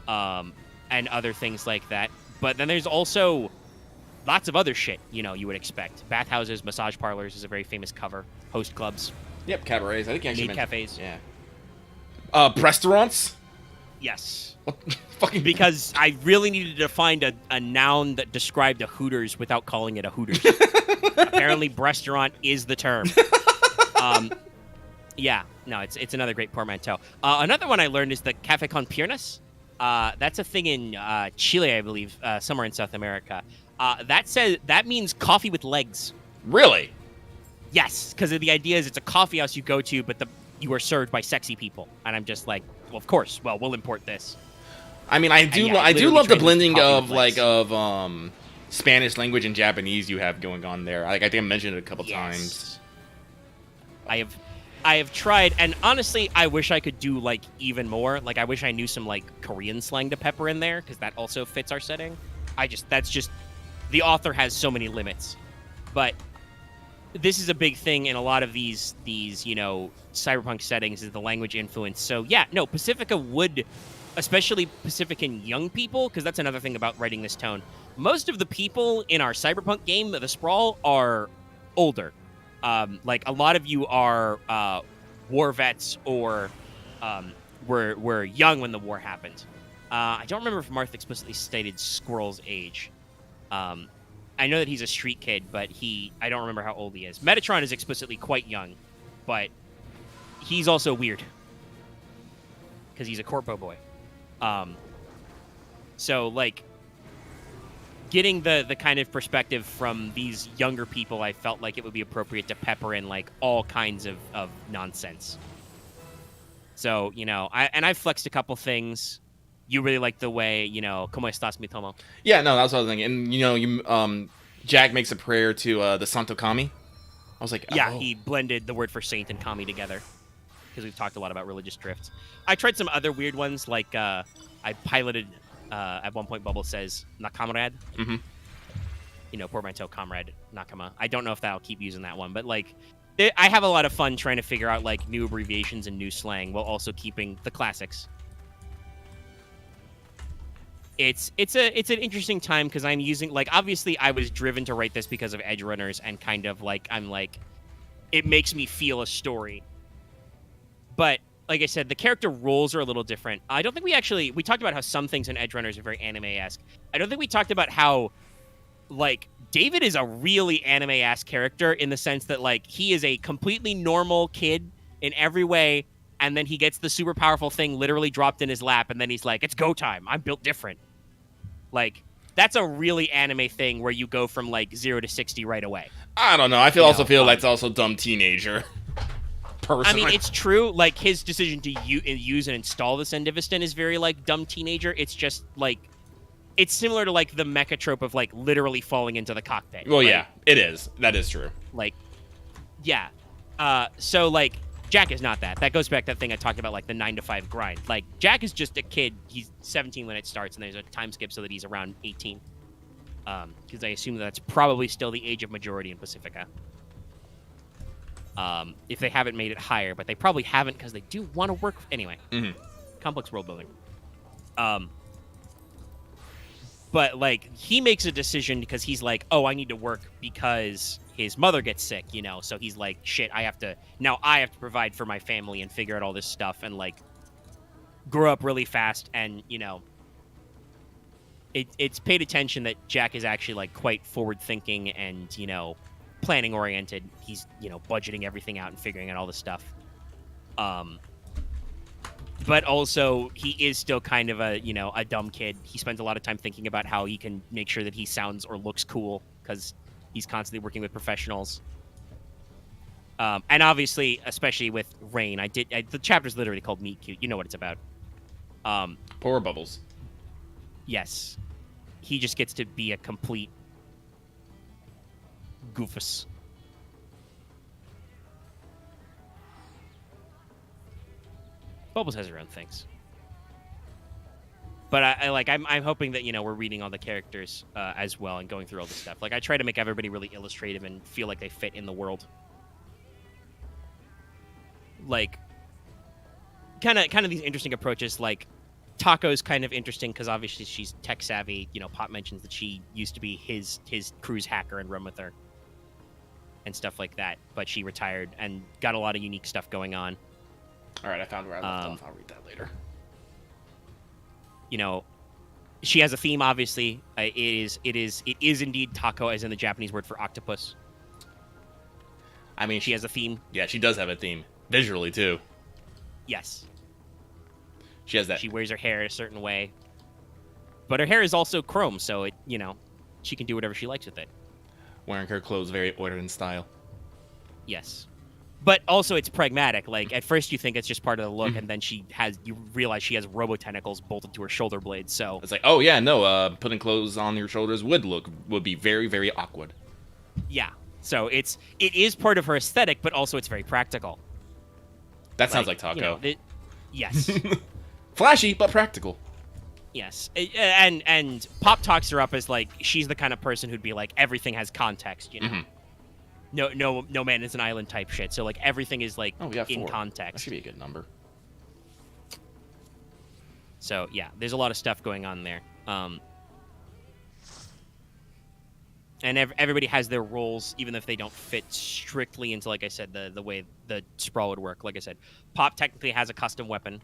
and other things like that. But then there's also lots of other shit, you know, you would expect. Bathhouses, massage parlors is a very famous cover. Host clubs. Yep, cabarets. I think you actually meat meant... cafes. Yeah. Restaurants? Yes. What? Fucking... Because I really needed to find a noun that described a Hooters without calling it a Hooters. Apparently, restaurant is the term. Yeah, no, it's another great portmanteau. Another one I learned is the Café con Piernas. That's a thing in Chile, I believe, somewhere in South America. That means coffee with legs. Really? Yes, because the idea is it's a coffee house you go to, but you are served by sexy people, and I'm just like, well, of course. Well, we'll import this. I mean, I do love the blending of Spanish language and Japanese you have going on there. Like, I think I mentioned it a couple times. I have tried, and honestly, I wish I could do like even more. Like, I wish I knew some like Korean slang to pepper in there, because that also fits our setting. That's just the author has so many limits. But this is a big thing in a lot of these you know, cyberpunk settings, is the language influence. So yeah, no, Pacifica would, especially Pacifican young people, because that's another thing about writing this tone. Most of the people in our cyberpunk game, the Sprawl, are older. Like, a lot of you are war vets or were young when the war happened. I don't remember if Marth explicitly stated Squirrel's age. I know that he's a street kid, but I don't remember how old he is. Metatron is explicitly quite young, but he's also weird because he's a corpo boy. So, like, getting the kind of perspective from these younger people, I felt like it would be appropriate to pepper in, like, all kinds of nonsense. So, you know, I flexed a couple things. You really like the way, you know, ¿Cómo estás, mi tomo? Yeah, no, that's what I was thinking. And, you know, Jack makes a prayer to the Santo Kami. I was like, oh. Yeah, he blended the word for saint and kami together, because we've talked a lot about religious drift. I tried some other weird ones, like I piloted, at one point Bubble says, Nakamrad. Mm-hmm. You know, portmanteau, comrade, Nakama. I don't know if I'll keep using that one, but, like, I have a lot of fun trying to figure out, like, new abbreviations and new slang while also keeping the classics. It's an interesting time, because I'm using, like, obviously I was driven to write this because of Edge Runners, and kind of like, I'm like, it makes me feel a story. But like I said, the character roles are a little different. I don't think we talked about how some things in Edge Runners are very anime-esque. I don't think we talked about how, like, David is a really anime-ass character, in the sense that, like, he is a completely normal kid in every way, and then he gets the super powerful thing literally dropped in his lap, and then he's like, it's go time. I'm built different. Like, that's a really anime thing where you go from, like, 0 to 60 right away. I don't know. I feel that's also dumb teenager. Personally. I mean, it's true. Like, his decision to use and install this Endiviston is very, like, dumb teenager. It's just, like, it's similar to like the mecha trope of like literally falling into the cockpit. Well, like, yeah, it is. That is true. Like, yeah. So like Jack is not that. That goes back to that thing I talked about, like the 9 to 5 grind. Like Jack is just a kid. He's 17 when it starts, and there's a time skip so that he's around 18. Because I assume that's probably still the age of majority in Pacifica. If they haven't made it higher, but they probably haven't because they do want to work anyway. Complex world building. But like he makes a decision because he's like, oh, I need to work because his mother gets sick, you know. So he's like, shit, I have to provide for my family and figure out all this stuff and like grow up really fast. And you know, it's paid attention that Jack is actually like quite forward thinking and, you know, planning oriented. He's, you know, budgeting everything out and figuring out all this stuff. But also he is still kind of a, you know, a dumb kid. He spends a lot of time thinking about how he can make sure that he sounds or looks cool because he's constantly working with professionals. And obviously, especially with Rain, the chapter's literally called Meet Cute. You know what it's about. Poor Bubbles. Yes. He just gets to be a complete goofus. Bubbles has her own things. But I'm hoping that, you know, we're reading all the characters as well and going through all this stuff. Like, I try to make everybody really illustrative and feel like they fit in the world. Like, kind of these interesting approaches. Like, Taco's kind of interesting because obviously she's tech savvy. You know, Pop mentions that she used to be his crew's hacker and run with her and stuff like that. But she retired and got a lot of unique stuff going on. All right, I found where I left off. I'll read that later. You know, she has a theme. Obviously, it is indeed taco, as in the Japanese word for octopus. I mean, she has a theme. Yeah, she does have a theme visually too. Yes, she has that. She wears her hair a certain way, but her hair is also chrome, so it, you know, she can do whatever she likes with it. Wearing her clothes very ordered in style. Yes. But also it's pragmatic. Like, at first you think it's just part of the look, and then you realize she has robo-tentacles bolted to her shoulder blades, so... It's like, oh yeah, no, putting clothes on your shoulders would be very, very awkward. Yeah. So it is part of her aesthetic, but also it's very practical. That sounds like Taco. You know, yes. Flashy, but practical. Yes. And Pop talks her up as, like, she's the kind of person who'd be like, everything has context, you know? No man is an island type shit. So like everything is like in context. That should be a good number. So yeah, there's a lot of stuff going on there. And everybody has their roles, even if they don't fit strictly into, like I said, the way the sprawl would work. Like I said, Pop technically has a custom weapon.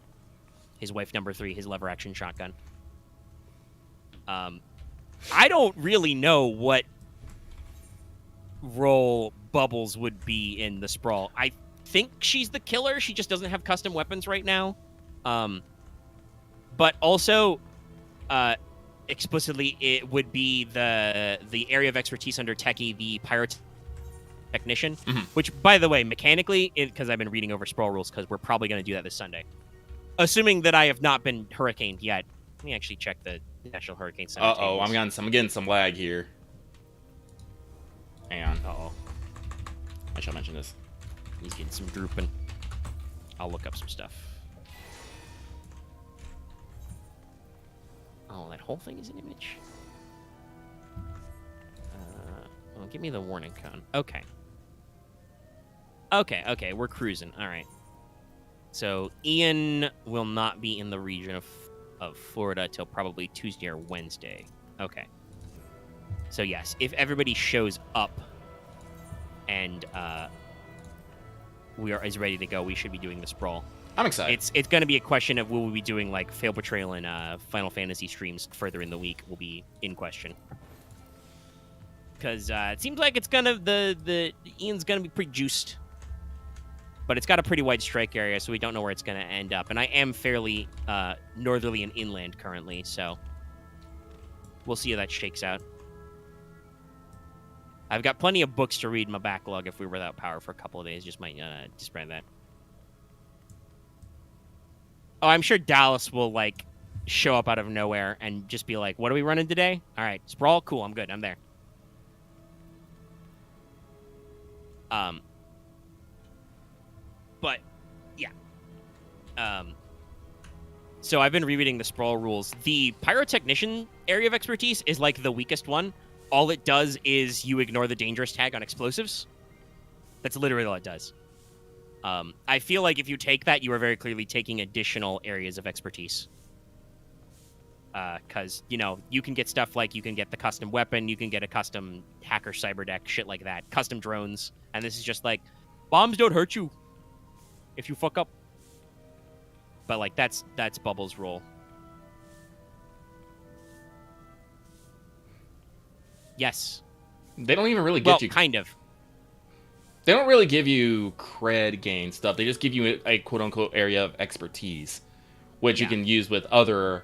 His wife number 3, his lever action shotgun. I don't really know what role Bubbles would be in the sprawl. I think she's the killer. She just doesn't have custom weapons right now. But also, explicitly, it would be the area of expertise under Techie, the pyrotechnician, which, by the way, mechanically, because I've been reading over sprawl rules, because we're probably going to do that this Sunday. Assuming that I have not been hurricaned yet. Let me actually check the National Hurricane Center. Uh-oh, I'm getting some lag here. Hang on. Uh-oh. I shall mention this. He's getting some drooping. I'll look up some stuff. Oh, that whole thing is an image? Well, give me the warning cone. Okay. Okay, we're cruising. All right. So, Ian will not be in the region of Florida till probably Tuesday or Wednesday. Okay. So, yes, if everybody shows up and is ready to go, we should be doing the sprawl. I'm excited. It's going to be a question of will we be doing like Fail Betrayal and Final Fantasy streams further in the week will be in question. Because it seems like it's gonna the Ian's gonna be pretty juiced, but it's got a pretty wide strike area, so we don't know where it's gonna end up. And I am fairly northerly and inland currently, so we'll see how that shakes out. I've got plenty of books to read in my backlog if we were without power for a couple of days. Just might disband that. Oh, I'm sure Dallas will, like, show up out of nowhere and just be like, what are we running today? All right, Sprawl, cool, I'm good, I'm there. But, yeah. So I've been rereading the Sprawl rules. The Pyrotechnician area of expertise is like the weakest one. All it does is you ignore the dangerous tag on explosives. That's literally all it does. I feel like if you take that, you are very clearly taking additional areas of expertise. Because, you know, you can get stuff like you can get the custom weapon, you can get a custom hacker cyber deck, shit like that, custom drones, and this is just like, bombs don't hurt you if you fuck up. But, like, that's Bubbles' role. Yes. They don't even really get you... kind of. They don't really give you cred gain stuff. They just give you a quote-unquote area of expertise, which you can use with other...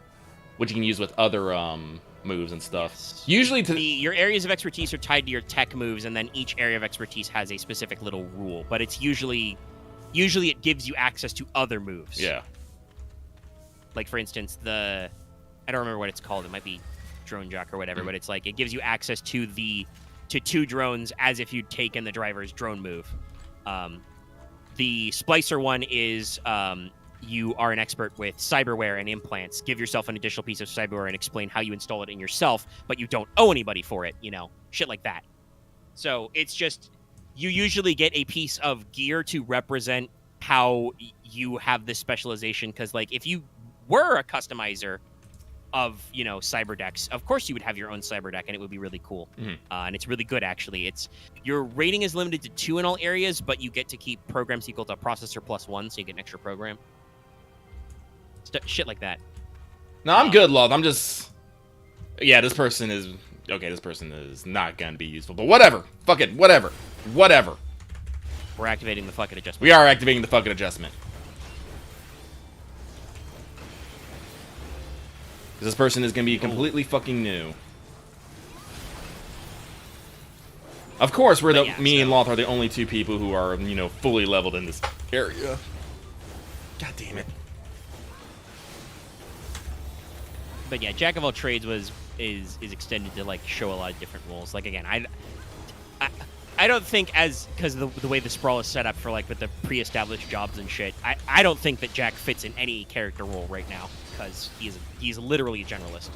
moves and stuff. Yes. Usually your areas of expertise are tied to your tech moves, and then each area of expertise has a specific little rule. But it's usually it gives you access to other moves. Yeah. Like, for instance, I don't remember what it's called. It might be Drone Jock or whatever, but it's like it gives you access to two drones as if you'd taken the driver's drone move. The Splicer one is you are an expert with cyberware and implants. Give yourself an additional piece of cyberware and explain how you install it in yourself, but you don't owe anybody for it, you know, shit like that. So it's just, you usually get a piece of gear to represent how you have this specialization, because, like, if you were a customizer of, you know, cyber decks, of course you would have your own cyber deck, and it would be really cool. And it's really good, actually. Your rating is limited to 2 in all areas, but you get to keep programs equal to processor +1, so you get an extra program. Shit like that. No, I'm good, Loth. I'm just... Yeah, this person is... Okay, this person is not gonna be useful, but whatever. Fuck it. Whatever. Whatever. We're activating the fucking adjustment. We are activating the fucking adjustment. This person is gonna be completely fucking new. Of course, me and Loth are the only 2 people who are, you know, fully leveled in this area. God damn it. But yeah, Jack of all trades is extended to, like, show a lot of different roles. Like, again, I don't think, because of the way the Sprawl is set up for, like, with the pre-established jobs and shit, I don't think that Jack fits in any character role right now, because he's literally a generalist.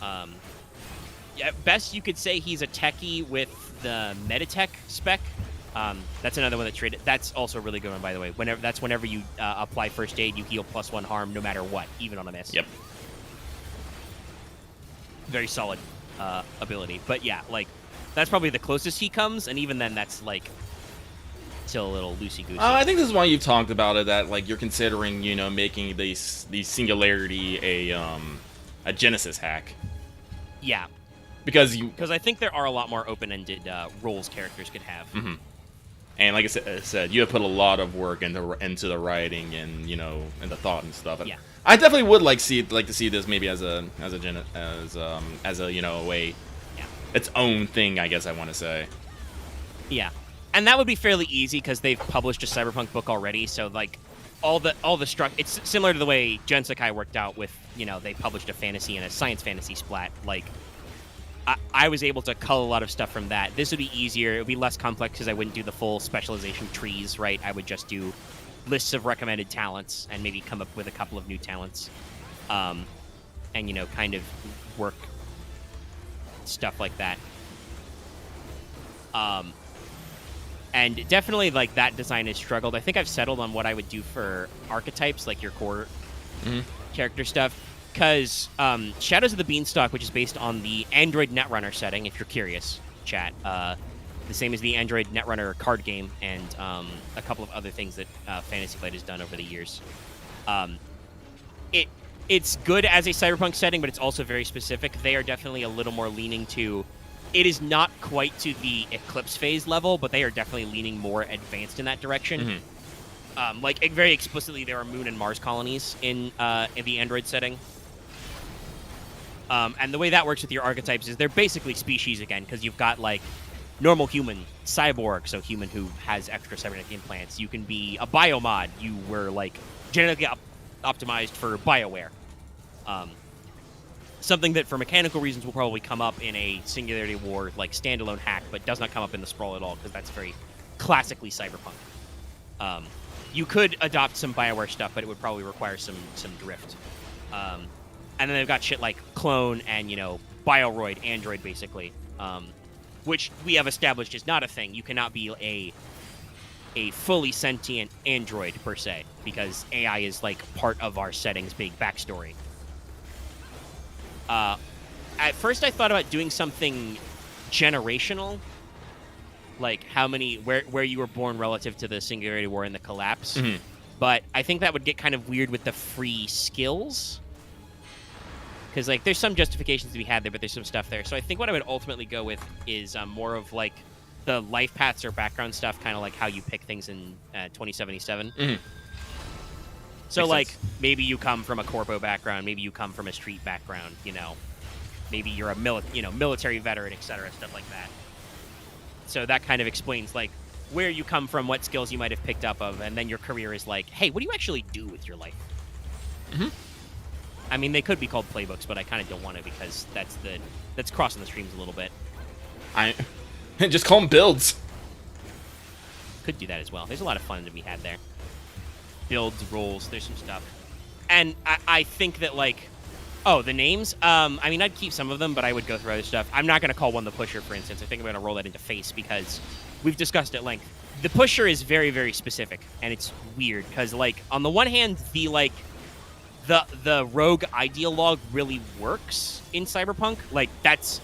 At best, you could say he's a techie with the Metatech spec. That's another one that's traded. That's also a really good one, by the way. Whenever you apply first aid, you heal +1 harm no matter what, even on a miss. Yep. Very solid ability. But yeah, like, that's probably the closest he comes, and even then, that's, like, still a little loosey-goosey. I think this is why you've talked about it, that, like, you're considering, you know, making the Singularity a Genesis hack. Yeah. Because I think there are a lot more open-ended roles characters could have. Mm-hmm. And like I said, you have put a lot of work into the writing and, you know, and the thought and stuff. Yeah. I definitely would like to see this maybe as a you know, its own thing, I guess I want to say. Yeah, and that would be fairly easy because they've published a Cyberpunk book already. So, like, all the it's similar to the way Gensekai worked out with, you know, they published a fantasy and a science fantasy splat. Like, I was able to cull a lot of stuff from that. This would be easier. It would be less complex because I wouldn't do the full specialization trees, right? I would just do lists of recommended talents and maybe come up with a couple of new talents, and, you know, kind of work stuff like that. And definitely, like, that design has struggled. I think I've settled on what I would do for archetypes, like your core character stuff. Because Shadows of the Beanstalk, which is based on the Android Netrunner setting, if you're curious, chat, the same as the Android Netrunner card game and a couple of other things that Fantasy Flight has done over the years. It's good as a cyberpunk setting, but it's also very specific. They are definitely a little more leaning to... It is not quite to the Eclipse phase level, but they are definitely leaning more advanced in that direction. Like, very explicitly, there are Moon and Mars colonies in the Android setting. And the way that works with your archetypes is they're basically species again, because you've got, like, normal human, cyborg, so human who has extra cybernetic implants. You can be a biomod. You were, like, genetically optimized for BioWare. Something that, for mechanical reasons, will probably come up in a Singularity War like standalone hack, but does not come up in the Sprawl at all because that's very classically Cyberpunk. You could adopt some BioWare stuff, but it would probably require some drift. And then they've got shit like Clone and Bioroid, Android basically, which we have established is not a thing. You cannot be a fully sentient android per se because AI is like part of our setting's big backstory. At first I thought about doing something generational, like where you were born relative to the Singularity War and the collapse. Mm-hmm. But I think that would get kind of weird with the free skills. Because like there's some justifications to be had there, but there's some stuff there. So I think what I would ultimately go with is more of like the life paths or background stuff, kind of like how you pick things in 2077. Mm-hmm. So Makes like sense. maybe you come from a corpo background, maybe you come from a street background, maybe you're a military veteran, etc., stuff like that. So that kind of explains like where you come from, what skills you might have picked up of, and then your career is like, hey, what do you actually do with your life? Mm-hmm. I mean, they could be called playbooks, but I kind of don't want to because that's crossing the streams a little bit. Just call them builds. Could do that as well. There's a lot of fun to be had there. Builds, roles, there's some stuff. And I think that, like, the names, I mean, I'd keep some of them, but I would go through other stuff. I'm not going to call one the Pusher, for instance. I think I'm going to roll that into Face because we've discussed at length. The Pusher is very, very specific, and it's weird because, like, on the one hand, the rogue ideologue really works in Cyberpunk. Like, that's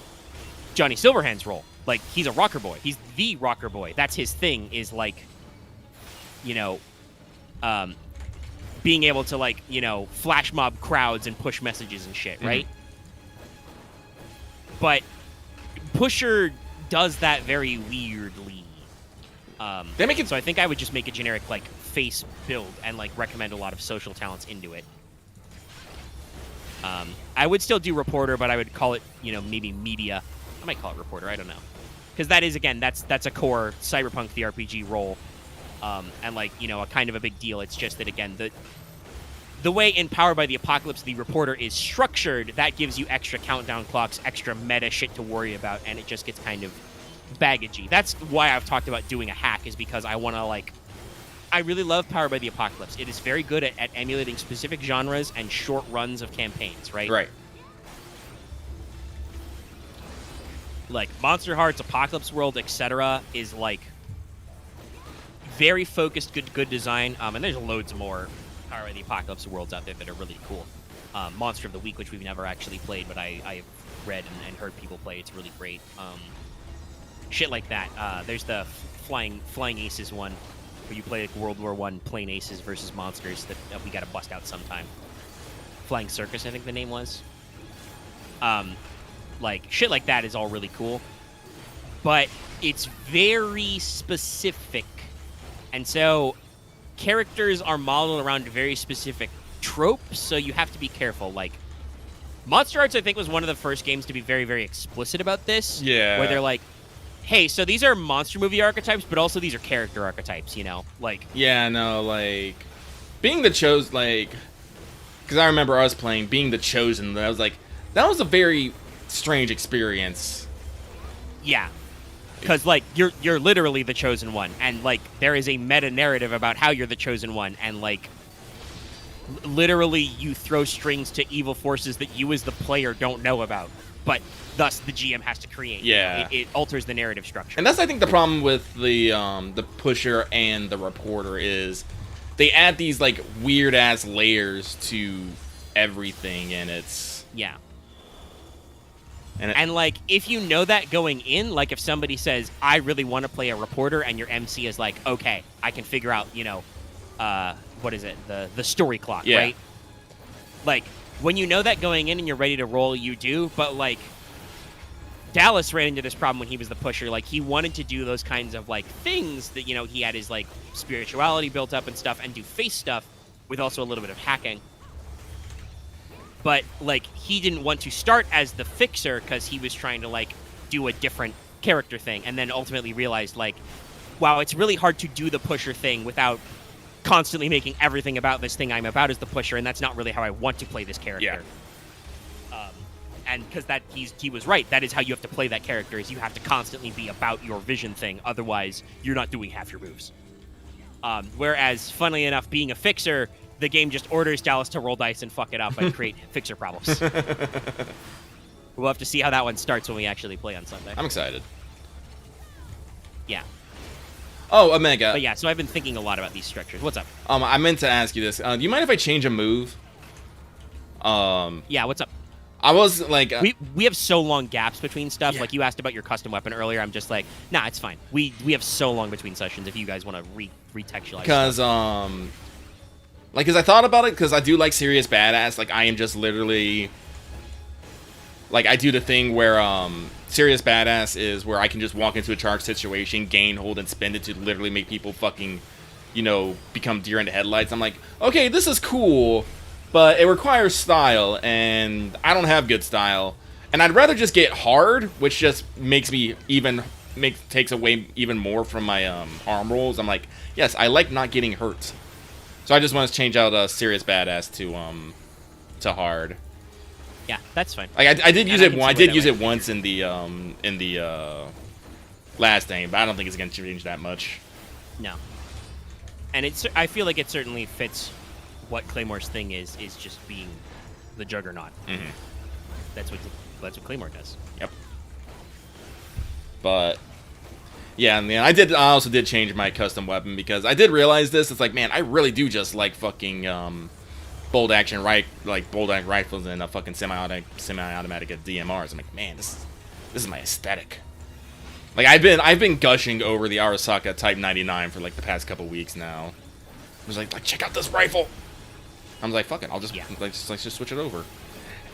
Johnny Silverhand's role. Like, he's a rocker boy. He's the rocker boy. That's his thing, is, like, being able to, like, flash mob crowds and push messages and shit, right? Mm-hmm. But Pusher does that very weirdly. They make it so I think I would just make a generic, like, Face build and, like, recommend a lot of social talents into it. I would still do Reporter, but I would call it, maybe Media. I might call it Reporter. I don't know. Because that is, again, that's a core Cyberpunk the RPG role. And, like, a kind of a big deal. It's just that, again, the way in Powered by the Apocalypse the Reporter is structured, that gives you extra countdown clocks, extra meta shit to worry about, and it just gets kind of baggagey. That's why I've talked about doing a hack, is because I want to, like... I really love Powered by the Apocalypse. It is very good at emulating specific genres and short runs of campaigns, right? Right. Like, Monster Hearts, Apocalypse World, etc. is, like, very focused, good design. And there's loads more Powered by the Apocalypse worlds out there that are really cool. Monster of the Week, which we've never actually played, but I've read and heard people play. It's really great. Shit like that. There's the Flying Aces one, where you play like World War I plane aces versus monsters that we got to bust out sometime. Flying Circus, I think the name was. Like, shit like that is all really cool. But it's very specific. And so characters are modeled around very specific tropes, so you have to be careful. Like, Monster Hearts, I think, was one of the first games to be very, very explicit about this. Yeah. Where they're like, hey, so these are monster movie archetypes, but also these are character archetypes, Like... Yeah, no, like... Being the Chosen, like... Because I remember us playing Being the Chosen, and I was like, that was a very strange experience. Yeah. Because, like, you're literally the Chosen One, and, like, there is a meta-narrative about how you're the Chosen One, and, like, literally you throw strings to evil forces that you as the player don't know about, but thus the GM has to create. Yeah. It alters the narrative structure. And that's, I think, the problem with the Pusher and the Reporter is they add these, like, weird-ass layers to everything, and it's... Yeah. And, And, like, if you know that going in, like, if somebody says, I really want to play a Reporter, and your MC is like, okay, I can figure out, what is it? The story clock, Yeah. right? Like, when you know that going in and you're ready to roll, you do, but, like, Dallas ran into this problem when he was the Pusher. Like, he wanted to do those kinds of, like, things that, he had his, like, spirituality built up and stuff, and do face stuff with also a little bit of hacking. But, like, he didn't want to start as the Fixer because he was trying to, like, do a different character thing, and then ultimately realized, like, wow, it's really hard to do the Pusher thing without constantly making everything about this thing I'm about as the pusher, and that's not really how I want to play this character. Yeah. And because he was right. That is how you have to play that character. Is you have to constantly be about your vision thing. Otherwise, you're not doing half your moves. Whereas, funnily enough, being a fixer, the game just orders Dallas to roll dice and fuck it up and create fixer problems. We'll have to see how that one starts when we actually play on Sunday. I'm excited. Yeah. Oh, Omega. But yeah, so I've been thinking a lot about these structures. What's up? I meant to ask you this. Do you mind if I change a move? Yeah, what's up? I was like... we have so long gaps between stuff. Yeah. Like, you asked about your custom weapon earlier. I'm just like, nah, it's fine. We have so long between sessions if you guys want to retextualize Because, stuff. like, because I thought about it, because I do like Serious Badass. Like, I am just literally... Like, I do the thing where, Serious Badass is where I can just walk into a charge situation, gain, hold, and spend it to literally make people fucking, you know, become deer in the headlights. I'm like, okay, this is cool, but it requires style, and I don't have good style. And I'd rather just get hard, which just makes me takes away even more from my arm rolls. I'm like, yes, I like not getting hurt. So I just want to change out Serious Badass to hard. Yeah, that's fine. Like I did use it. I did use it way. once in the last thing, but I don't think it's gonna change that much. No. And I feel like it certainly fits what Claymore's thing is just being the juggernaut. Mm-hmm. That's what Claymore does. Yep. But yeah, and then I also did change my custom weapon because I did realize this. It's like, man, I really do just like fucking bolt action rifles and a fucking semi-automatic DMRs. I'm like, man, this is my aesthetic. Like I've been gushing over the Arasaka Type 99 for like the past couple weeks now. I was like check out this rifle. I was like, fuck it, I'll just let's just switch it over.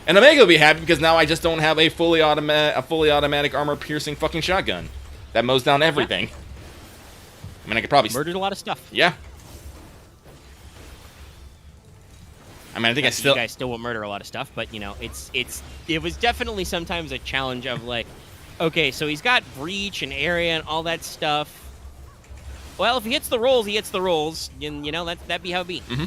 And Omega will be happy because now I just don't have a fully automatic armor piercing fucking shotgun that mows down everything. Yeah. I mean, I could probably murdered a lot of stuff. Yeah. I mean, I think you guys still will murder a lot of stuff, but you know, it was definitely sometimes a challenge of like, okay, so he's got breach and area and all that stuff. Well, if he hits the rolls, he hits the rolls, and you know that be how it be. Mm-hmm.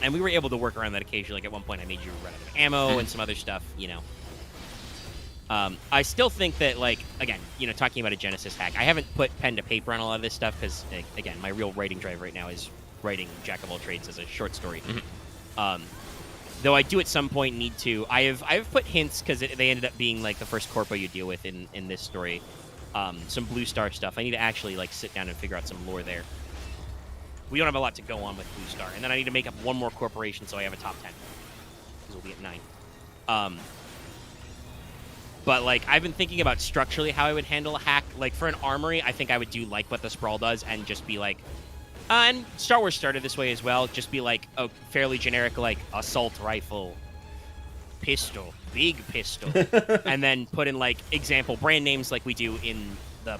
And we were able to work around that occasionally. Like at one point, I made you run out of ammo and some other stuff. You know, I still think that, like, again, you know, talking about a Genesis hack, I haven't put pen to paper on a lot of this stuff because, again, my real writing drive right now is writing Jack of all trades as a short story. Mm-hmm. Though I do at some point need to. I've put hints because they ended up being like the first corpo you deal with in this story. Some Blue Star stuff. I need to actually like sit down and figure out some lore there. We don't have a lot to go on with Blue Star, and then I need to make up one more corporation so I have a top 10. Because we'll be at 9. But like I've been thinking about structurally how I would handle a hack. Like for an armory, I think I would do like what the Sprawl does and just be like. And Star Wars started this way as well. Just be like a fairly generic, like, assault rifle, pistol, big pistol. And then put in, like, example brand names like we do in the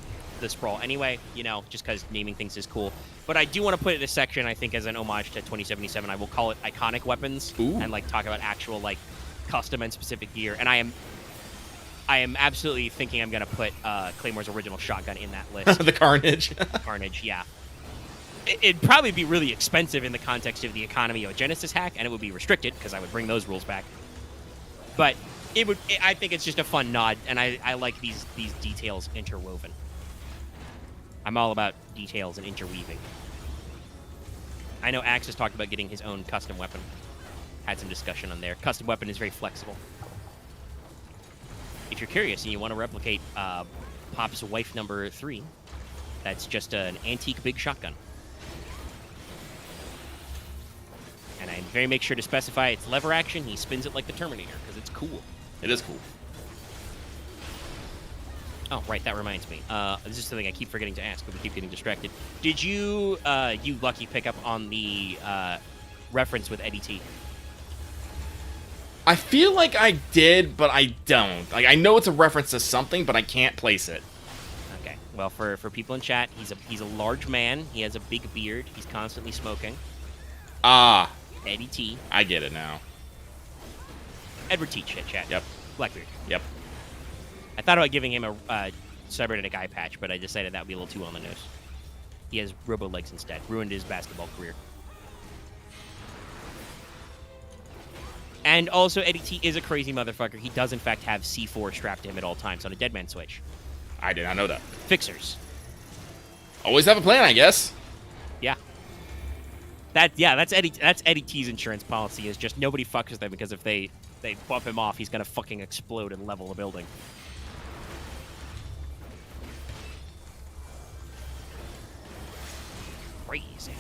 Sprawl anyway, you know, just because naming things is cool. But I do want to put it in this section, I think, as an homage to 2077. I will call it Iconic Weapons. Ooh. And, like, talk about actual, like, custom and specific gear. And I am absolutely thinking I'm going to put Claymore's original shotgun in that list. The Carnage. Carnage, yeah. It'd probably be really expensive in the context of the economy of a Genesis hack, and it would be restricted because I would bring those rules back. But I think it's just a fun nod, and I like these details interwoven. I'm all about details and interweaving. I know Axe has talked about getting his own custom weapon. Had some discussion on there. Custom weapon is very flexible. If you're curious and you want to replicate Pop's wife number 3, that's just an antique big shotgun. And I very make sure to specify it's lever action. He spins it like the Terminator because it's cool. It is cool. Oh, right. That reminds me. This is something I keep forgetting to ask, but we keep getting distracted. Did you lucky pick up on the reference with Eddie T? I feel like I did, but I don't. Like I know it's a reference to something, but I can't place it. Okay. Well, for people in chat, he's a large man. He has a big beard. He's constantly smoking. Ah. Eddie T. I get it now. Edward T. Chat. Yep. Blackbeard. Yep. I thought about giving him a cybernetic eye patch, but I decided that would be a little too on the nose. He has robo legs instead. Ruined his basketball career. And also, Eddie T is a crazy motherfucker. He does, in fact, have C4 strapped to him at all times on a Deadman switch. I did not know that. Fixers. Always have a plan, I guess. Yeah. That's Eddie T's insurance policy, is just nobody fucks with him, because if they bump him off, he's gonna fucking explode and level a building. Crazy.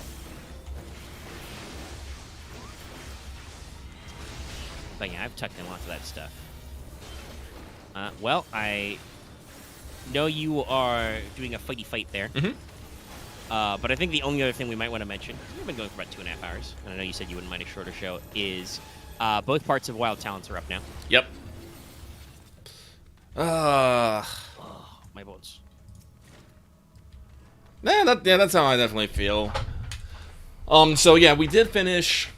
But yeah, I've tucked in lots of that stuff. Well, I know you are doing a fighty fight there. Mm-hmm. But I think the only other thing we might want to mention, we've been going for about 2.5 hours, and I know you said you wouldn't mind a shorter show, is both parts of Wild Talents are up now. Yep. Oh, my bones. That's how I definitely feel. So yeah, we did finish.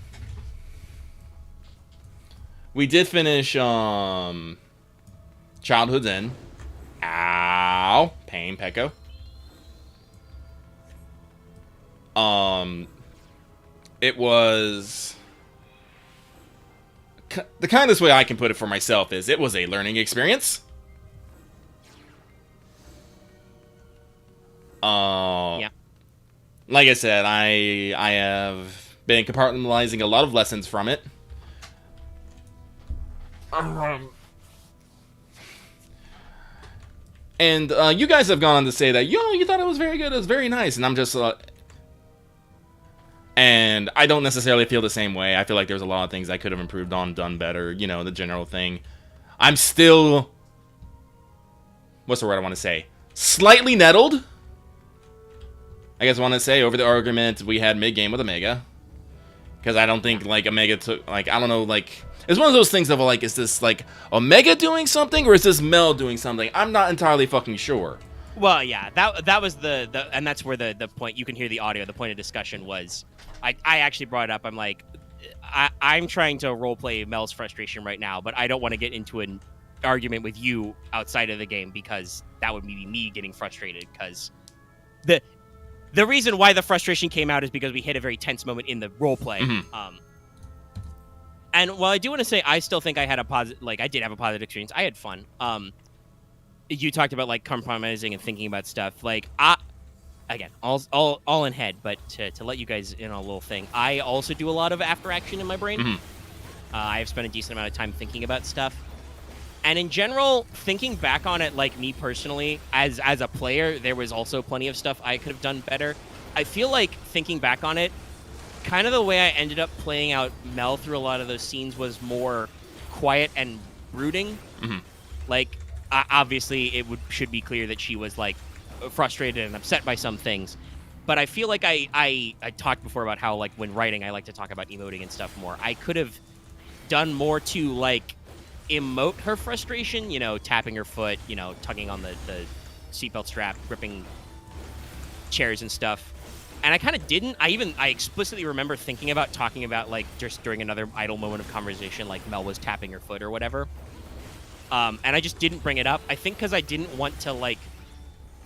Childhood's End. Ow, pain, Pecco. It was the kindest way I can put it for myself is it was a learning experience. Yeah. Like I said, I have been compartmentalizing a lot of lessons from it. And you guys have gone on to say that, you thought it was very good, it was very nice, and I'm just, and I don't necessarily feel the same way. I feel like there's a lot of things I could have improved on, done better, the general thing. I'm still, what's the word I want to say? Slightly nettled, I guess I want to say, over the argument we had mid-game with Omega. Because I don't think, Omega took, I don't know, it's one of those things of, is this, Omega doing something, or is this Mel doing something? I'm not entirely fucking sure. Well, yeah, that was the and that's where the point, you can hear the audio, the point of discussion was, I actually brought it up, I'm like, I'm trying to roleplay Mel's frustration right now, but I don't want to get into an argument with you outside of the game, because that would be me getting frustrated, because the reason why the frustration came out is because we hit a very tense moment in the roleplay. Mm-hmm. And while I do want to say I still think I had a positive, I did have a positive experience. I had fun. You talked about compromising and thinking about stuff. Again, all in head, but to let you guys in on a little thing, I also do a lot of after action in my brain. Mm-hmm. I have spent a decent amount of time thinking about stuff. And in general, thinking back on it, me personally, as a player, there was also plenty of stuff I could have done better. I feel like thinking back on it, kind of the way I ended up playing out Mel through a lot of those scenes was more quiet and brooding. Mm-hmm. Obviously, it should be clear that she was frustrated and upset by some things. But I feel like I talked before about how when writing, I like to talk about emoting and stuff more. I could have done more to emote her frustration, tapping her foot, tugging on the seatbelt strap, gripping chairs and stuff. And I kind of didn't. I explicitly remember thinking about talking about just during another idle moment of conversation, Mel was tapping her foot or whatever. And I just didn't bring it up. I think because I didn't want to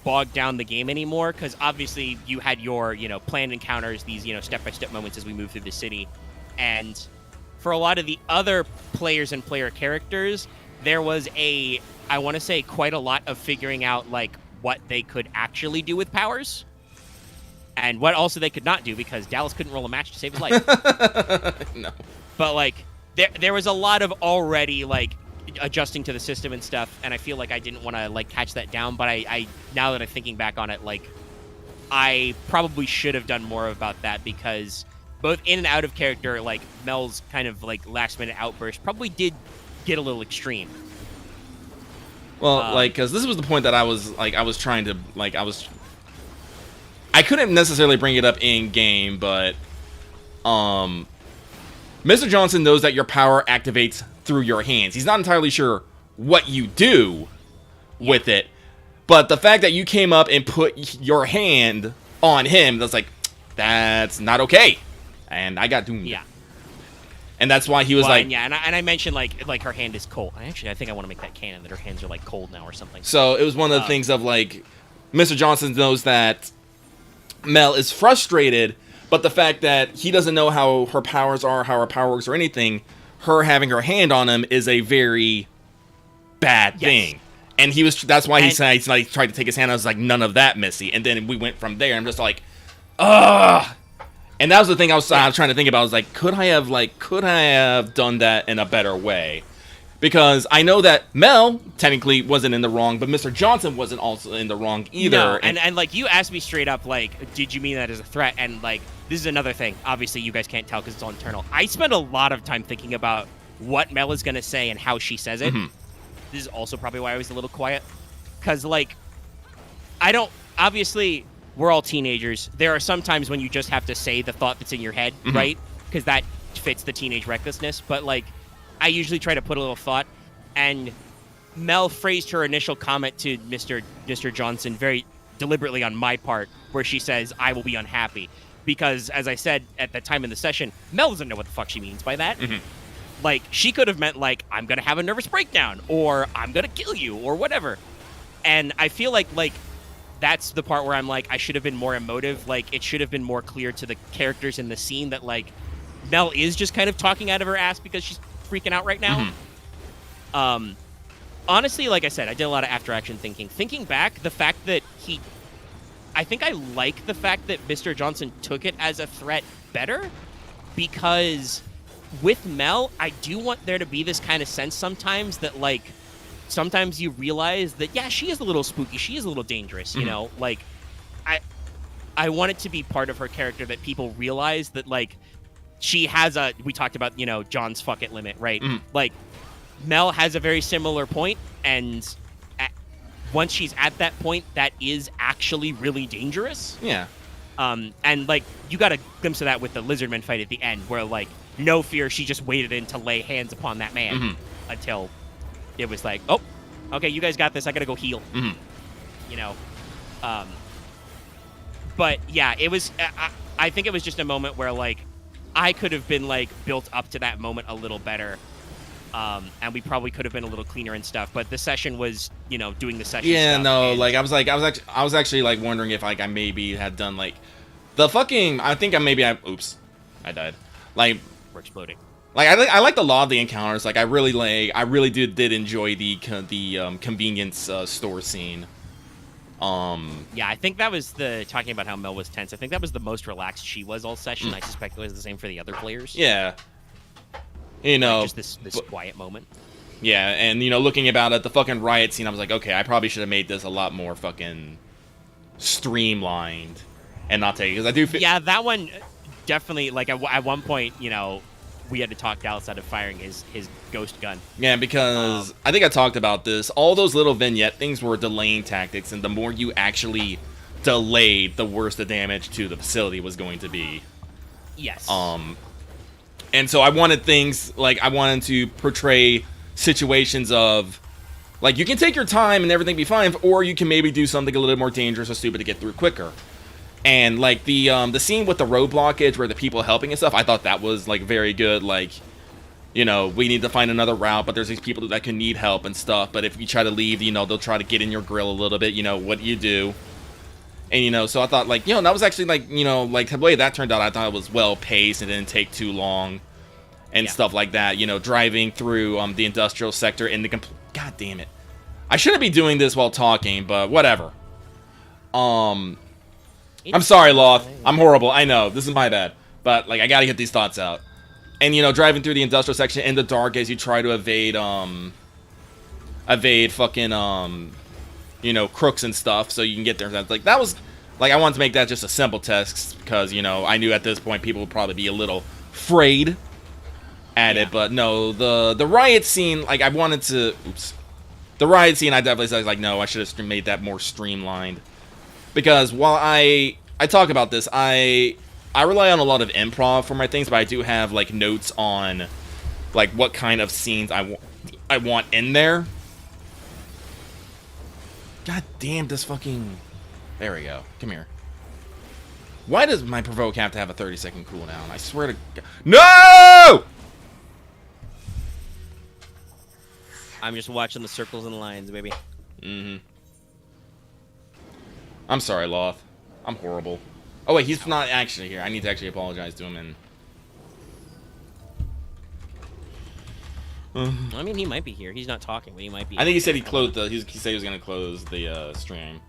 bog down the game anymore, because obviously you had your planned encounters, these step-by-step moments as we move through the city, and for a lot of the other players and player characters, there was I want to say, quite a lot of figuring out what they could actually do with powers, and what also they could not do, because Dallas couldn't roll a match to save his life. No. But there was a lot of already adjusting to the system and stuff, and I feel like I didn't want to catch that down. But I now that I'm thinking back on it, I probably should have done more about that, because both in and out of character, Mel's kind of last minute outburst probably did get a little extreme. Well, because this was the point that I was trying to I couldn't necessarily bring it up in game, but Mr. Johnson knows that your power activates through your hands. He's not entirely sure what you do with it, but the fact that you came up and put your hand on him, that's not okay. And I got doomed. Yeah. And that's why he was yeah, and I mentioned her hand is cold. I think I want to make that canon that her hands are cold now or something. So it was one of the things of Mr. Johnson knows that Mel is frustrated, but the fact that he doesn't know how her powers are, how her power works, or anything, her having her hand on him is a very bad thing. And that's why he said, like, tried to take his hand. I was like, none of that, Missy. And then we went from there. I'm just like, ugh. And that was the thing I was trying to think about. I was like, could I have done that in a better way? Because I know that Mel technically wasn't in the wrong, but Mr. Johnson wasn't also in the wrong either. No, and like, you asked me straight up, like, did you mean that as a threat? And like, this is another thing. Obviously, you guys can't tell because it's all internal. I spend a lot of time thinking about what Mel is going to say and how she says it. Mm-hmm. This is also probably why I was a little quiet. Because, like, obviously, we're all teenagers. There are some times when you just have to say the thought that's in your head, mm-hmm. right? Because that fits the teenage recklessness. But, like, I usually try to put a little thought. And Mel phrased her initial comment to Mr. Johnson very deliberately on my part, where she says, I will be unhappy. Because, as I said at the time in the session, Mel doesn't know what the fuck she means by that. Mm-hmm. Like, she could have meant, like, I'm going to have a nervous breakdown, or I'm going to kill you, or whatever. And I feel like, that's the part where I'm like, I should have been more emotive. Like, it should have been more clear to the characters in the scene that, like, Mel is just kind of talking out of her ass because she's freaking out right now. Mm-hmm. Honestly, like I said, I did a lot of after-action thinking. Thinking back, the fact that I think I like the fact that Mr. Johnson took it as a threat better, because with Mel, I do want there to be this kind of sense sometimes that, like, sometimes you realize that, yeah, she is a little spooky. She is a little dangerous, you know? Like, I want it to be part of her character that people realize that, like, she has we talked about, you know, John's fuck it limit, right? Like, Mel has a very similar point, and once she's at that point, that is actually really dangerous. Yeah. And, like, you got a glimpse of that with the Lizardman fight at the end, where, like, no fear, she just waited in to lay hands upon that man until it was like, oh, okay, you guys got this. I gotta go heal. You know? But, yeah, it was... I think it was just a moment where, like, I could have been, like, built up to that moment a little better. And we probably could have been a little cleaner and stuff, but the session was, you know, doing the session stuff. No, like, I was actually like wondering if, like, I maybe had done, like, the fucking, oops, I died. Like, we're exploding. Like, I like a lot of the encounters. Like, I really did enjoy the convenience store scene. Yeah, I think that was talking about how Mel was tense. I think that was the most relaxed she was all session. I suspect it was the same for the other players. Yeah. You know, like, just this quiet moment. Yeah, and, you know, looking about at the fucking riot scene, I was like, okay, I probably should have made this a lot more fucking streamlined and not take it, because I do feel... Yeah, that one definitely, like, at one point, you know, we had to talk Dallas out of firing his ghost gun. Yeah, because I think I talked about this. All those little vignette things were delaying tactics, and the more you actually delayed, the worse the damage to the facility was going to be. Yes. And so I wanted things, like, I wanted to portray situations of, like, you can take your time and everything be fine, or you can maybe do something a little more dangerous or stupid to get through quicker. And, like, the scene with the road blockage where the people helping and stuff, I thought that was, like, very good. Like, you know, we need to find another route, but there's these people that can need help and stuff. But if you try to leave, you know, they'll try to get in your grill a little bit, you know, what do you do? And, you know, so I thought, like, you know, that was actually, like, you know, like, the way that turned out, I thought it was well-paced and didn't take too long and stuff like that. You know, driving through the industrial sector in the... God damn it. I shouldn't be doing this while talking, but whatever. I'm sorry, Loth. I'm horrible. I know. This is my bad. But, like, I gotta get these thoughts out. And, you know, driving through the industrial section in the dark as you try to evade fucking, you know, crooks and stuff so you can get there. Like, that was... Like, I wanted to make that just a simple test because, you know, I knew at this point people would probably be a little afraid at it. But, no, the riot scene, like, I wanted to... Oops. The riot scene, I definitely said, like, no, I should have made that more streamlined. Because while I talk about this, I rely on a lot of improv for my things, but I do have, like, notes on, like, what kind of scenes I want in there. God damn, this fucking... There we go. Come here. Why does my provoke have to have a 30-second cooldown? I swear to God. No! I'm just watching the circles and lines, baby. I'm sorry, Loth. I'm horrible. Oh wait, he's not actually here. I need to actually apologize to him and. I mean, he might be here. He's not talking, but he might be. I think he said he closed the. He said he was gonna close the stream.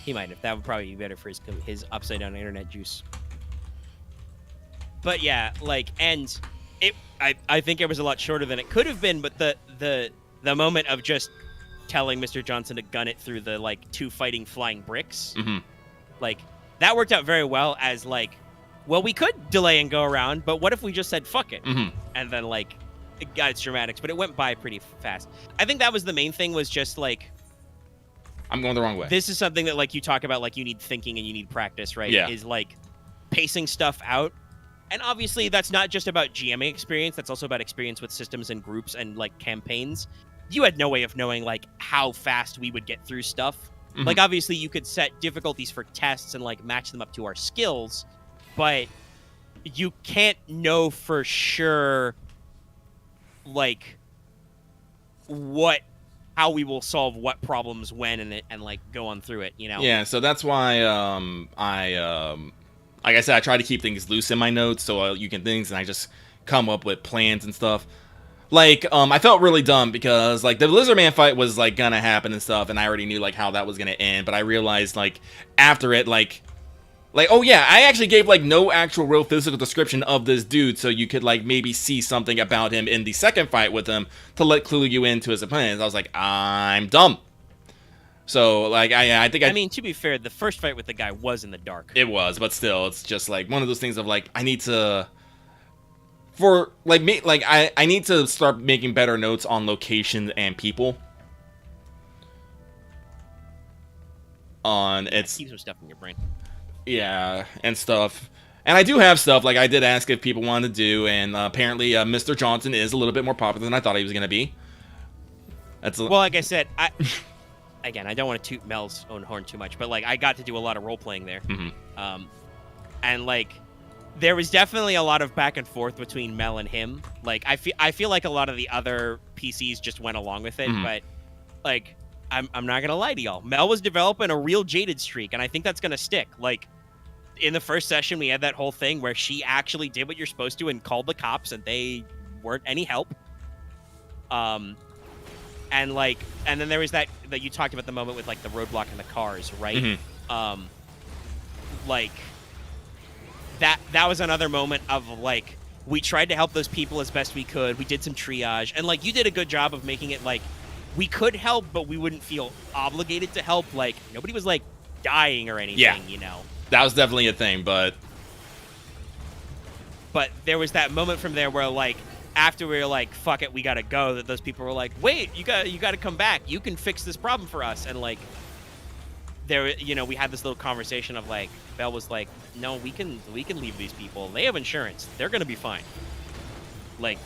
He might have. That would probably be better for his upside down internet juice. But yeah, like, and it. I think it was a lot shorter than it could have been. But the moment of just telling Mr. Johnson to gun it through the like 2 fighting flying bricks, like that worked out very well. As like, well, we could delay and go around, but what if we just said fuck it, and then like. It got its dramatics, but it went by pretty fast. I think that was the main thing, was just like, I'm going the wrong way. This is something that like you talk about, like you need thinking and you need practice, right? Yeah. Is like pacing stuff out. And obviously that's not just about GMing experience, that's also about experience with systems and groups and like campaigns. You had no way of knowing like how fast we would get through stuff. Like obviously you could set difficulties for tests and like match them up to our skills, but you can't know for sure like how we will solve what problems when and like go on through it, you know. Yeah, so that's why like I said, I try to keep things loose in my notes so you can things and I just come up with plans and stuff. Like I felt really dumb because like the Lizardman fight was like gonna happen and stuff, and I already knew like how that was gonna end, but I realized like after it like oh yeah, I actually gave like no actual real physical description of this dude, so you could like maybe see something about him in the second fight with him to let clue you into his plans. I was like, I'm dumb. So like I think I mean, to be fair, the first fight with the guy was in the dark. It was, but still, it's just like one of those things of like I need to for like me like I need to start making better notes on location and people. On it's keep some stuff in your brain. Yeah, and stuff. And I do have stuff, like I did ask if people wanted to do, and apparently Mr. Johnson is a little bit more popular than I thought he was going to be. Well, like I said, again, I don't want to toot Mel's own horn too much, but like I got to do a lot of role-playing there. And like there was definitely a lot of back and forth between Mel and him. Like I feel like a lot of the other PCs just went along with it, but like I'm not going to lie to y'all. Mel was developing a real jaded streak, and I think that's going to stick. Like, in the first session, we had that whole thing where she actually did what you're supposed to and called the cops, and they weren't any help. And then there was that you talked about the moment with like the roadblock in the cars, right? Like that was another moment of like we tried to help those people as best we could. We did some triage, and like you did a good job of making it like we could help, but we wouldn't feel obligated to help. Like nobody was like dying or anything, you know. That was definitely a thing, but there was that moment from there where like after we were like fuck it, we gotta go, that those people were like, wait, you gotta come back, you can fix this problem for us. And like there, you know, we had this little conversation of like Belle was like, no, we can leave these people, they have insurance, they're gonna be fine. Like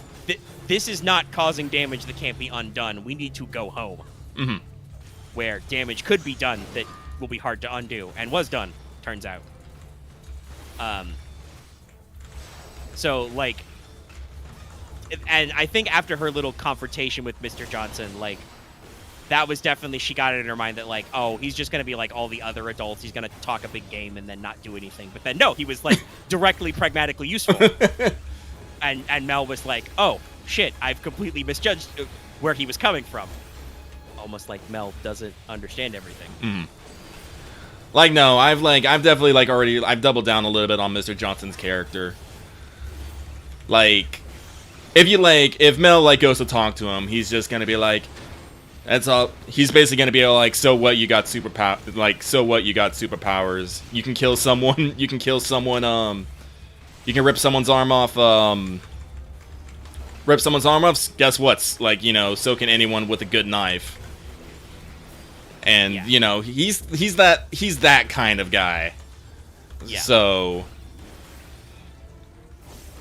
this is not causing damage that can't be undone, we need to go home. Where damage could be done that will be hard to undo, and was done, turns out. So like, and I think after her little confrontation with Mr. Johnson, like that was definitely, she got it in her mind that like, oh, he's just gonna be like all the other adults, he's gonna talk a big game and then not do anything. But then no, he was like directly pragmatically useful. and Mel was like, oh shit, I've completely misjudged where he was coming from. Almost like Mel doesn't understand everything. Like, no, I've definitely like already, I've doubled down a little bit on Mr. Johnson's character. Like, if Mel like goes to talk to him, he's just gonna be like, that's all. He's basically gonna be like, so what? You got superpower? Like, so what? You got superpowers? You can kill someone. You can kill someone. You can rip someone's arm off. Rip someone's arm off. Guess what? Like, you know, so can anyone with a good knife. And yeah. You know, he's that kind of guy. Yeah. So,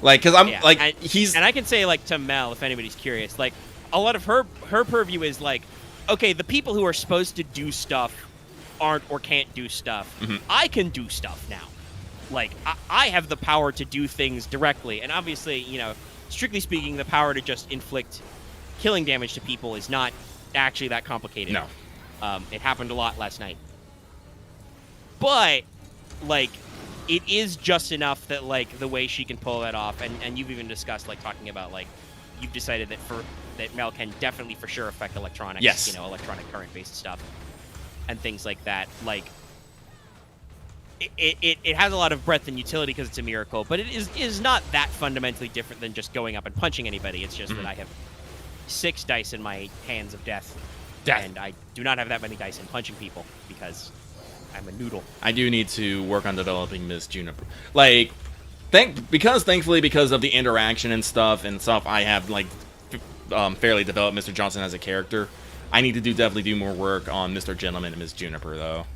like, cause I'm like and I can say like to Mel, if anybody's curious, like a lot of her purview is like, okay, the people who are supposed to do stuff aren't or can't do stuff. I can do stuff now. Like I have the power to do things directly, and obviously, you know, strictly speaking, the power to just inflict killing damage to people is not actually that complicated. No. It happened a lot last night. But, like, it is just enough that like the way she can pull that off, and you've even discussed like talking about like you've decided that Mel can definitely for sure affect electronics, Yes. you know, electronic current based stuff and things like that. Like it has a lot of breadth and utility because it's a miracle, but it is not that fundamentally different than just going up and punching anybody. It's just that I have 6 dice in my hands of death, and I do not have that many dice in punching people because I'm a noodle. I do need to work on developing Miss Juniper. Like, thankfully, because of the interaction and stuff, I have, like, fairly developed Mr. Johnson as a character. I need to definitely do more work on Mr. Gentleman and Miss Juniper, though.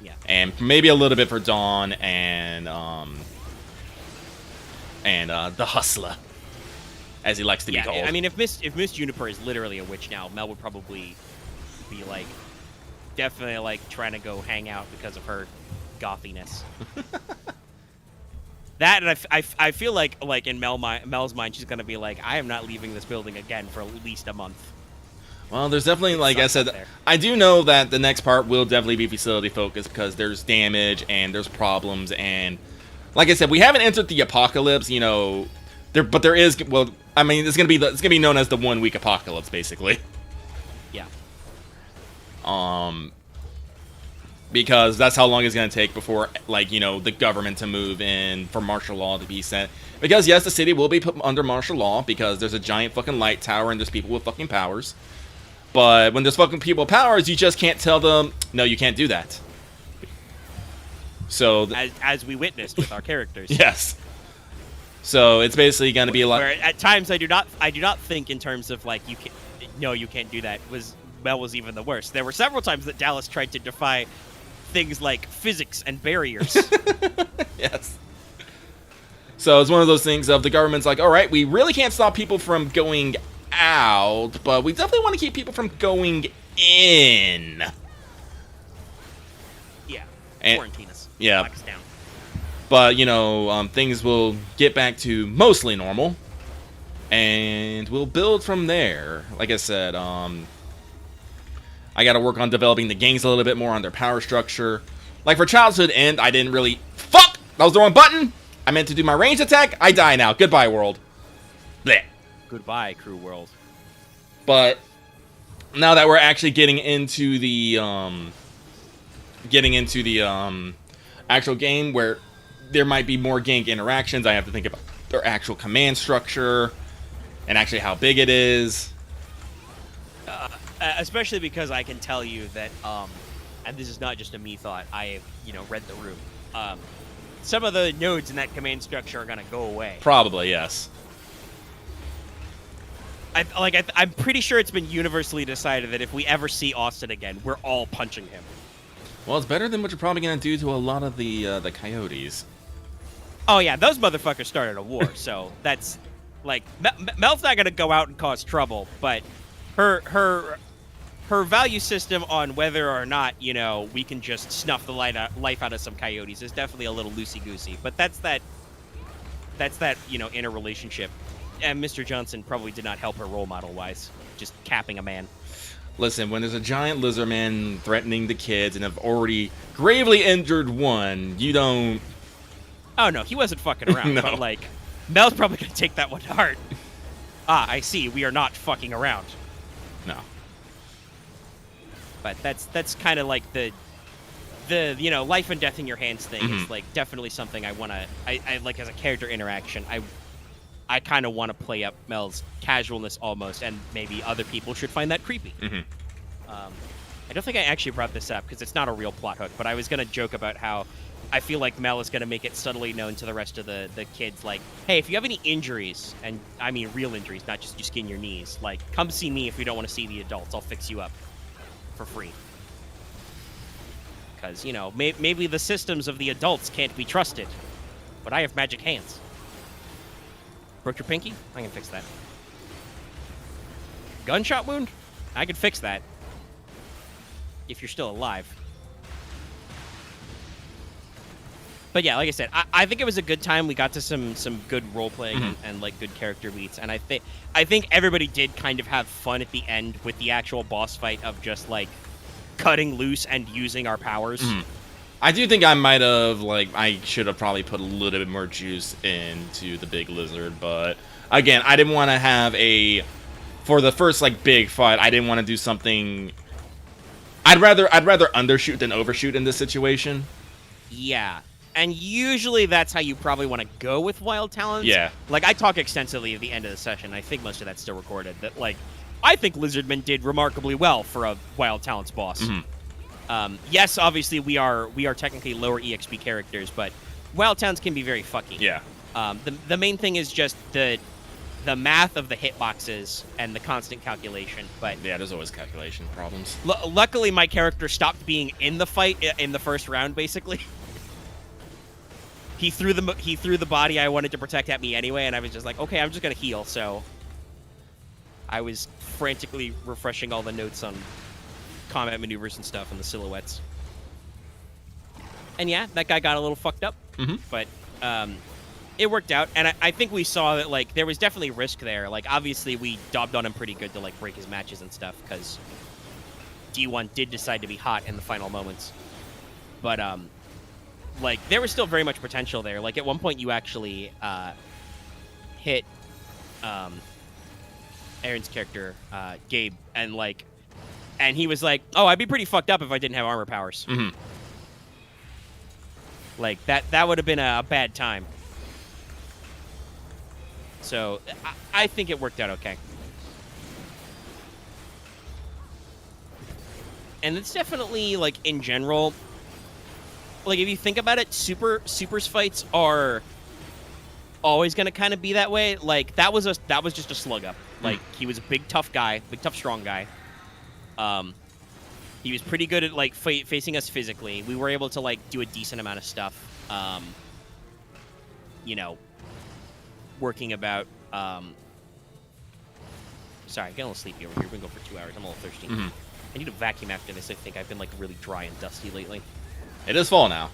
Yeah. And maybe a little bit for Dawn and the Hustler, as he likes to be called. I mean, if Miss Juniper is literally a witch now, Mel would probably be like definitely like trying to go hang out because of her gothiness. That, and I feel like in Mel's mind, she's gonna be like, I am not leaving this building again for at least a month. Well, there's definitely, like I said, I do know that the next part will definitely be facility focused because there's damage and there's problems, and like I said, we haven't entered the apocalypse, you know, but there is, well, I mean, it's gonna be known as the 1 week apocalypse, basically. Yeah. Because that's how long it's gonna take before, like, you know, the government to move in for martial law to be sent. Because yes, the city will be put under martial law because there's a giant fucking light tower and there's people with fucking powers. But when there's fucking people with powers, you just can't tell them, no, you can't do that. So as we witnessed with our characters. Yes. So it's basically going to be a lot. Where at times I do not think in terms of like you can't do that. Mel was even the worst. There were several times that Dallas tried to defy things like physics and barriers. Yes. So it's one of those things of the government's like, all right, we really can't stop people from going out, but we definitely want to keep people from going in. Yeah. And, quarantine us. Yeah. Lock us down. But, you know, things will get back to mostly normal. And we'll build from there. Like I said, I got to work on developing the gangs a little bit more on their power structure. Like for Childhood End, I didn't really... Fuck! That was the wrong button! I meant to do my ranged attack. I die now. Goodbye, world. Blech. Goodbye, crew world. But now that we're actually getting into the actual game where there might be more gang interactions, I have to think about their actual command structure and actually how big it is. Especially because I can tell you that, and this is not just a me thought. I have, read the room. Some of the nodes in that command structure are gonna go away. Probably, yes. I'm pretty sure it's been universally decided that if we ever see Austin again, we're all punching him. Well, it's better than what you're probably gonna do to a lot of the coyotes. Oh yeah, those motherfuckers started a war, so that's like Mel's not gonna go out and cause trouble, but her value system on whether or not we can just snuff the life out of some coyotes is definitely a little loosey goosey. But that's that inner relationship. And Mr. Johnson probably did not help her role model wise, just capping a man. Listen, when there's a giant lizard man threatening the kids and have already gravely injured one, you don't... Oh, no, he wasn't fucking around. No. But, Mel's probably going to take that one to heart. I see. We are not fucking around. No. But that's kind of like the life and death in your hands thing. Mm-hmm. Is, definitely something I want to... I like, as a character interaction, I kind of want to play up Mel's casualness almost, and maybe other people should find that creepy. Mm-hmm. I don't think I actually brought this up because it's not a real plot hook, but I was going to joke about how I feel like Mel is going to make it subtly known to the rest of the kids, like, hey, if you have any injuries, and I mean real injuries, not just you skin your knees, come see me if you don't want to see the adults. I'll fix you up for free. Because, maybe the systems of the adults can't be trusted, but I have magic hands. Broke your pinky? I can fix that. Gunshot wound? I can fix that. If you're still alive. But yeah, like I said, I think it was a good time. We got to some good role playing and good character beats, and I think everybody did kind of have fun at the end with the actual boss fight of just cutting loose and using our powers. I do think I might have, like, I should have probably put a little bit more juice into the big lizard, but again, I didn't want to have for the first, like, big fight, I didn't want to do something. I'd rather undershoot than overshoot in this situation. Yeah. And usually that's how you probably want to go with Wild Talents. Yeah. Like, I talk extensively at the end of the session. I think most of that's still recorded. That, like, I think Lizardman did remarkably well for a Wild Talents boss. Yes, obviously we are technically lower EXP characters, but Wild Talents can be very fucky. Yeah. The main thing is just the math of the hitboxes and the constant calculation. But yeah, there's always calculation problems. Luckily, my character stopped being in the fight in the first round, basically. He threw the body I wanted to protect at me anyway, and I was just like, okay, I'm just gonna heal. So I was frantically refreshing all the notes on combat maneuvers and stuff and the silhouettes. And yeah, that guy got a little fucked up, but it worked out. And I think we saw that, like, there was definitely risk there. Like, obviously we dobbed on him pretty good to, like, break his matches and stuff, because D1 did decide to be hot in the final moments. But like, there was still very much potential there. Like, at one point you actually hit Aaron's character, Gabe, and he was like, oh, I'd be pretty fucked up if I didn't have armor powers. Like, that would have been a bad time. So I think it worked out okay. And it's definitely, like, in general, like, if you think about it, Super's fights are always going to kind of be that way. Like, that was just a slug up. Like, he was a big tough guy, big tough strong guy. He was pretty good at, like, facing us physically. We were able to, like, do a decent amount of stuff. You know, working about sorry, I'm getting a little sleepy over here. We've been going for 2 hours. I'm a little thirsty. I need a vacuum after this. I think I've been, like, really dry and dusty lately. It is fall now.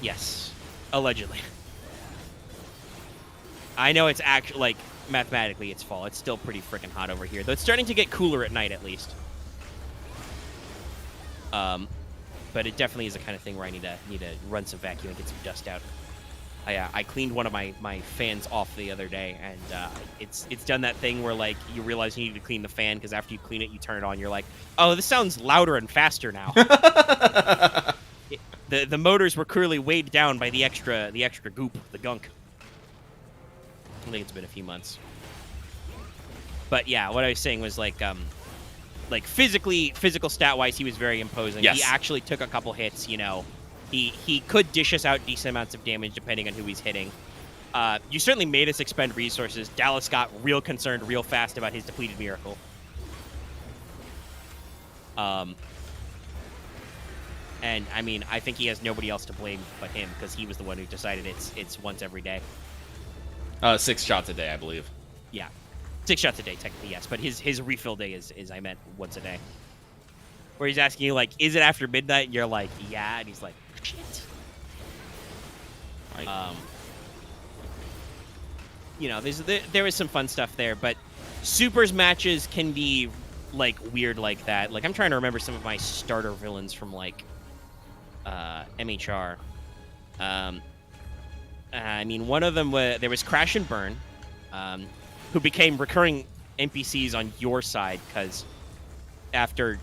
Yes. Allegedly. I know it's actually, like, mathematically it's fall. It's still pretty freaking hot over here. Though it's starting to get cooler at night, at least. But it definitely is the kind of thing where I need to run some vacuum and get some dust out. I cleaned one of my fans off the other day, and it's done that thing where, like, you realize you need to clean the fan, because after you clean it, you turn it on, you're like, oh, this sounds louder and faster now. The motors were clearly weighed down by the extra goop, the gunk. I think it's been a few months. But yeah, what I was saying was, like physical stat-wise, he was very imposing. Yes. He actually took a couple hits, you know. He could dish us out decent amounts of damage depending on who he's hitting. You certainly made us expend resources. Dallas got real concerned real fast about his depleted miracle. And, I mean, I think he has nobody else to blame but him, because he was the one who decided it's once every day. 6 shots a day, I believe. Yeah. 6 shots a day, technically, yes. But his refill day is I meant, once a day. Where he's asking you, like, is it after midnight? And you're like, yeah. And he's like, shit. You know, there is some fun stuff there, but Super's matches can be, like, weird like that. Like, I'm trying to remember some of my starter villains from, like, MHR. I mean, one of them there was Crash and Burn, who became recurring NPCs on your side, because after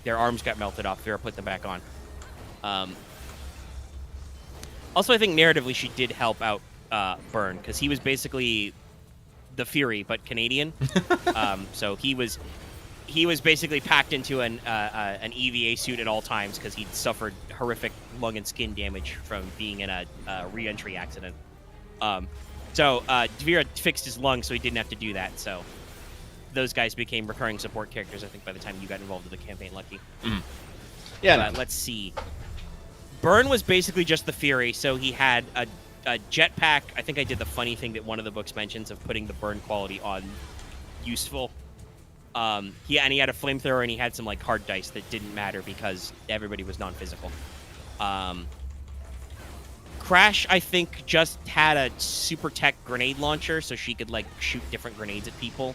their arms got melted off, Vera put them back on. Also, I think narratively she did help out Burn, because he was basically the Fury, but Canadian. So he was basically packed into an EVA suit at all times, because he'd suffered horrific lung and skin damage from being in a re-entry accident. So Vera fixed his lung so he didn't have to do that. So those guys became recurring support characters, I think, by the time you got involved with the campaign, Lucky. Yeah. Let's see. Burn was basically just the Fury, so he had a jetpack. I think I did the funny thing that one of the books mentions of putting the burn quality on useful. He had a flamethrower, and he had some, like, hard dice that didn't matter because everybody was non-physical. Crash, I think, just had a super tech grenade launcher, so she could, like, shoot different grenades at people.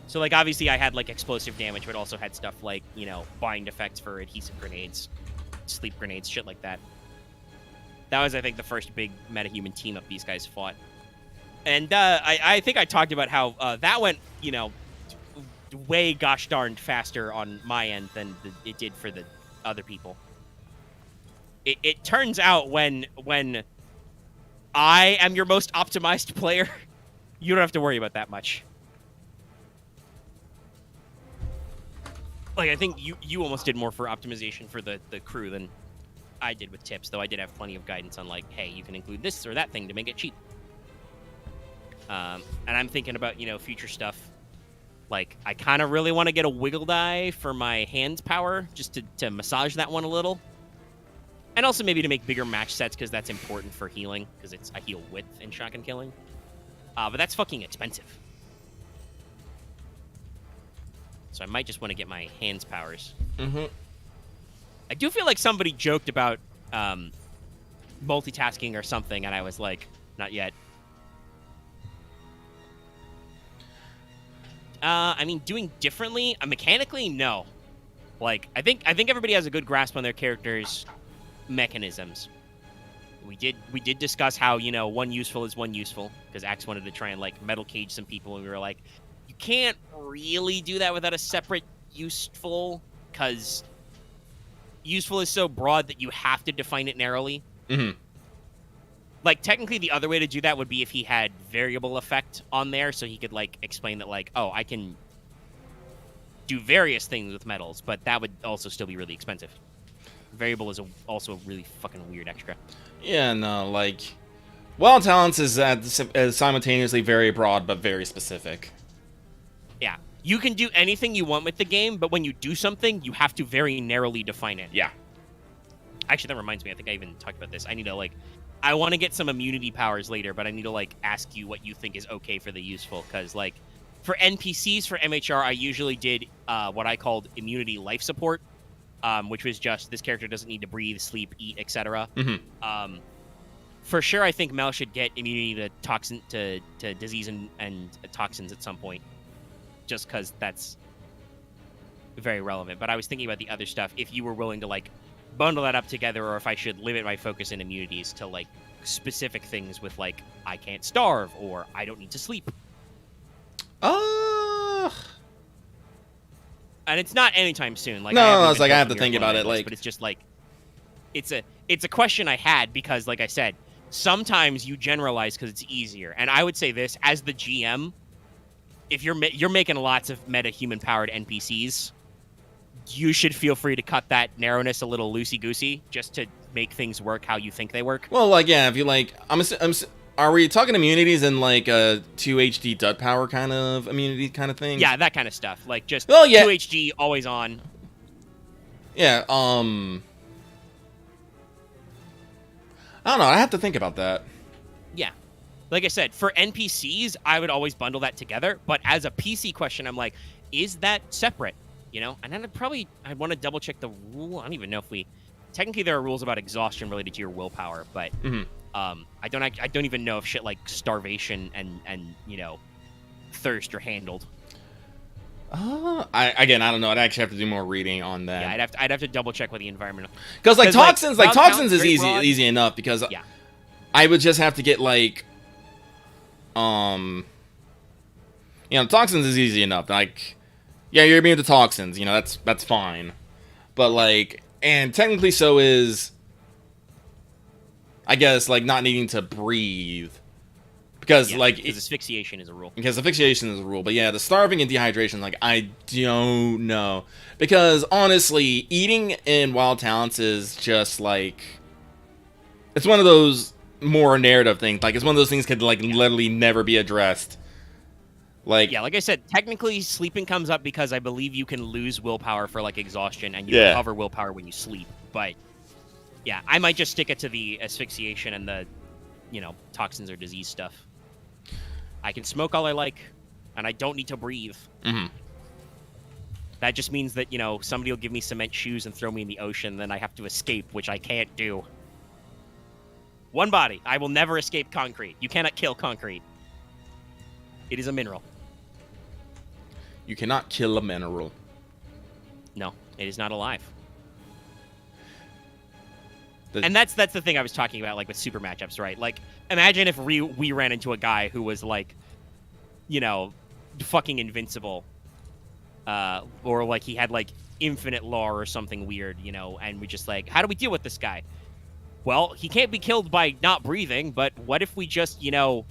So, like, obviously I had, like, explosive damage, but also had stuff like, you know, bind effects for adhesive grenades. sleep grenades, shit like that. That was, I think, the first big metahuman team up these guys fought. And I think I talked about how that went, way gosh darned faster on my end than it did for the other people. It turns out when I am your most optimized player, you don't have to worry about that much. Like, I think you almost did more for optimization for the crew than I did with tips, though I did have plenty of guidance on, like, hey, you can include this or that thing to make it cheap. And I'm thinking about, future stuff. Like, I kind of really want to get a wiggle die for my hands power, just to massage that one a little. And also maybe to make bigger match sets, because that's important for healing, because I heal width in shotgun killing. But that's fucking expensive. So I might just want to get my hands powers. Mm-hmm. I do feel like somebody joked about multitasking or something, and I was like, not yet. I mean, doing differently? Mechanically, no. Like, I think everybody has a good grasp on their characters' mechanisms. We did discuss how, one useful is one useful, because Axe wanted to try and, like, metal cage some people, and we were like, you can't really do that without a separate useful, because useful is so broad that you have to define it narrowly. Mm-hmm. Like, technically, the other way to do that would be if he had variable effect on there, so he could, like, explain that, like, oh, I can do various things with metals, but that would also still be really expensive. Variable is also a really fucking weird extra. Yeah, no, like, Wild Talents is simultaneously very broad, but very specific. Yeah. You can do anything you want with the game, but when you do something, you have to very narrowly define it. Yeah. Actually, that reminds me, I think I even talked about this. I need to, like, I want to get some immunity powers later, but I need to, like, ask you what you think is okay for the useful, because, like, for NPCs, for MHR, I usually did what I called immunity life support, which was just, this character doesn't need to breathe, sleep, eat, etc. Mm-hmm. For sure, I think Mel should get immunity to disease and toxins at some point, just because that's very relevant. But I was thinking about the other stuff, if you were willing to, like, bundle that up together, or if I should limit my focus in immunities to, like, specific things with, like, I can't starve, or I don't need to sleep. And it's not anytime soon. Like, no, it's like I have to think about it. Like, but it's just like, it's a question I had because, like I said, sometimes you generalize because it's easier. And I would say this as the GM, if you're making lots of meta-human powered NPCs, you should feel free to cut that narrowness a little loosey-goosey just to make things work how you think they work. Well, like, yeah, if you like, are we talking immunities in, like, a 2 HD dud power kind of immunity kind of thing? Yeah, that kind of stuff. Like, just 2 HD, always on. Yeah, I don't know, I have to think about that. Yeah. Like I said, for NPCs, I would always bundle that together, but as a PC question, I'm like, is that separate? And then I'd want to double check the rule. I don't even know if technically there are rules about exhaustion related to your willpower, but I don't even know if shit like starvation and thirst are handled. I don't know. I'd actually have to do more reading on that. Yeah, I'd have to double check with the environmental. Because like toxins is easy enough because yeah. I would just have to get like toxins is easy enough. Like, yeah, you're immune to toxins. That's fine. But like, and technically so is, I guess, like not needing to breathe. Because asphyxiation is a rule. Because asphyxiation is a rule. But yeah, the starving and dehydration, like, I don't know. Because honestly, eating in Wild Talents is just like, it's one of those more narrative things. Like, it's one of those things that could like literally never be addressed. Like, yeah, like I said, technically sleeping comes up because I believe you can lose willpower for like exhaustion and you recover willpower when you sleep. But yeah, I might just stick it to the asphyxiation and the, toxins or disease stuff. I can smoke all I like, and I don't need to breathe. Mm-hmm. That just means that, somebody will give me cement shoes and throw me in the ocean, then I have to escape, which I can't do. One body. I will never escape concrete. You cannot kill concrete. It is a mineral. You cannot kill a mineral. No, it is not alive. And that's the thing I was talking about, like with super matchups, right? Like, imagine if we ran into a guy who was like, you know, fucking invincible, or like he had like infinite lore or something weird, you know, and we just like, how do we deal with this guy? Well, he can't be killed by not breathing, but what if we just, you know,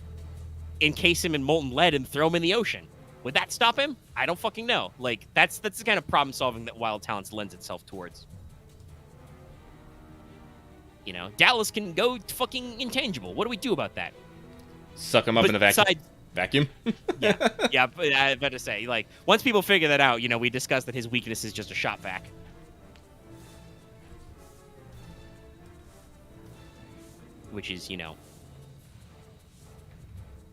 encase him in molten lead and throw him in the ocean? Would that stop him? I don't fucking know. Like, that's the kind of problem solving that Wild Talents lends itself towards. You know, Dallas can go fucking intangible. What do we do about that? Suck him up in a vacuum. Vacuum? yeah, but I better say, like, once people figure that out, you know, we discussed that his weakness is just a shot vac. Which is, you know,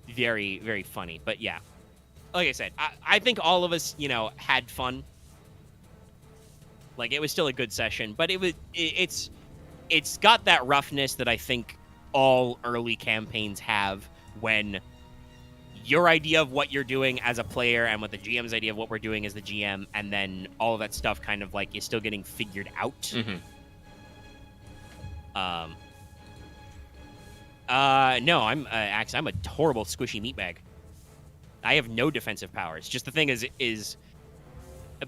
very, very funny. But yeah, like I said, I think all of us, you know, had fun. Like, it was still a good session, but it's got that roughness that I think all early campaigns have, when your idea of what you're doing as a player and what the GM's idea of what we're doing as the GM, and then all of that stuff kind of like is still getting figured out. Mm-hmm. No, I'm Axe. I'm a horrible squishy meatbag. I have no defensive powers. Just the thing is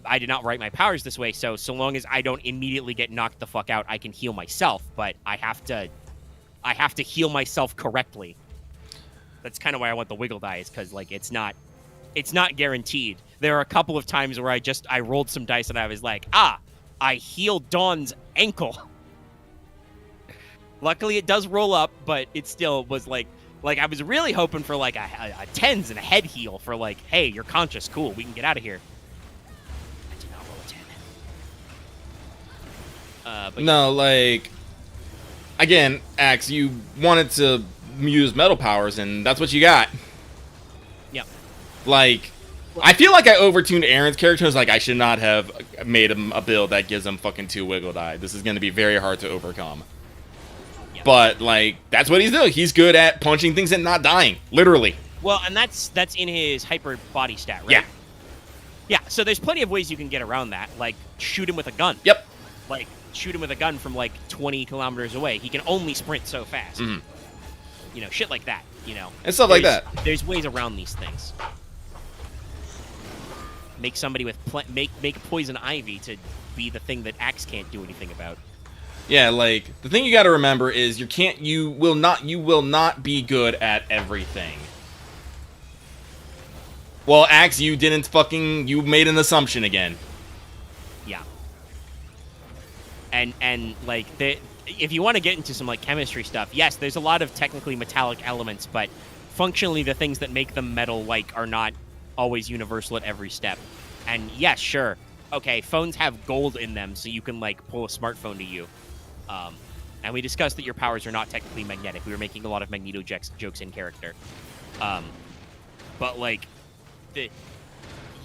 I did not write my powers this way, so long as I don't immediately get knocked the fuck out, I can heal myself, but I have to heal myself correctly. That's kind of why I want the wiggle dice, because like it's not guaranteed. There are a couple of times where I rolled some dice and I was like, I healed Dawn's ankle. Luckily it does roll up, but it still was like I was really hoping for like a tens and a head heal for like, hey, you're conscious, cool, we can get out of here. But no, like, again, Axe, you wanted to use metal powers, and that's what you got. Yep. Like, I feel like I overtuned Aaron's character. I was like, I should not have made him a build that gives him fucking 2 wiggle die. This is going to be very hard to overcome. Yep. But, like, that's what he's doing. He's good at punching things and not dying. Literally. Well, and that's in his hyper body stat, right? Yeah. Yeah, so there's plenty of ways you can get around that. Like, shoot him with a gun. Yep. Like, shoot him with a gun from, like, 20 kilometers away. He can only sprint so fast. Mm-hmm. You know, shit like that, you know. And stuff like that. There's ways around these things. Make somebody with... make poison ivy to be the thing that Axe can't do anything about. Yeah, like, the thing you gotta remember is you will not be good at everything. Well, Axe, you made an assumption again. Yeah. And like, if you want to get into some, like, chemistry stuff, yes, there's a lot of technically metallic elements, but functionally the things that make them metal-like are not always universal at every step. And yes, sure, okay, phones have gold in them, so you can, like, pull a smartphone to you. And we discussed that your powers are not technically magnetic. We were making a lot of Magneto jokes in character. But, like,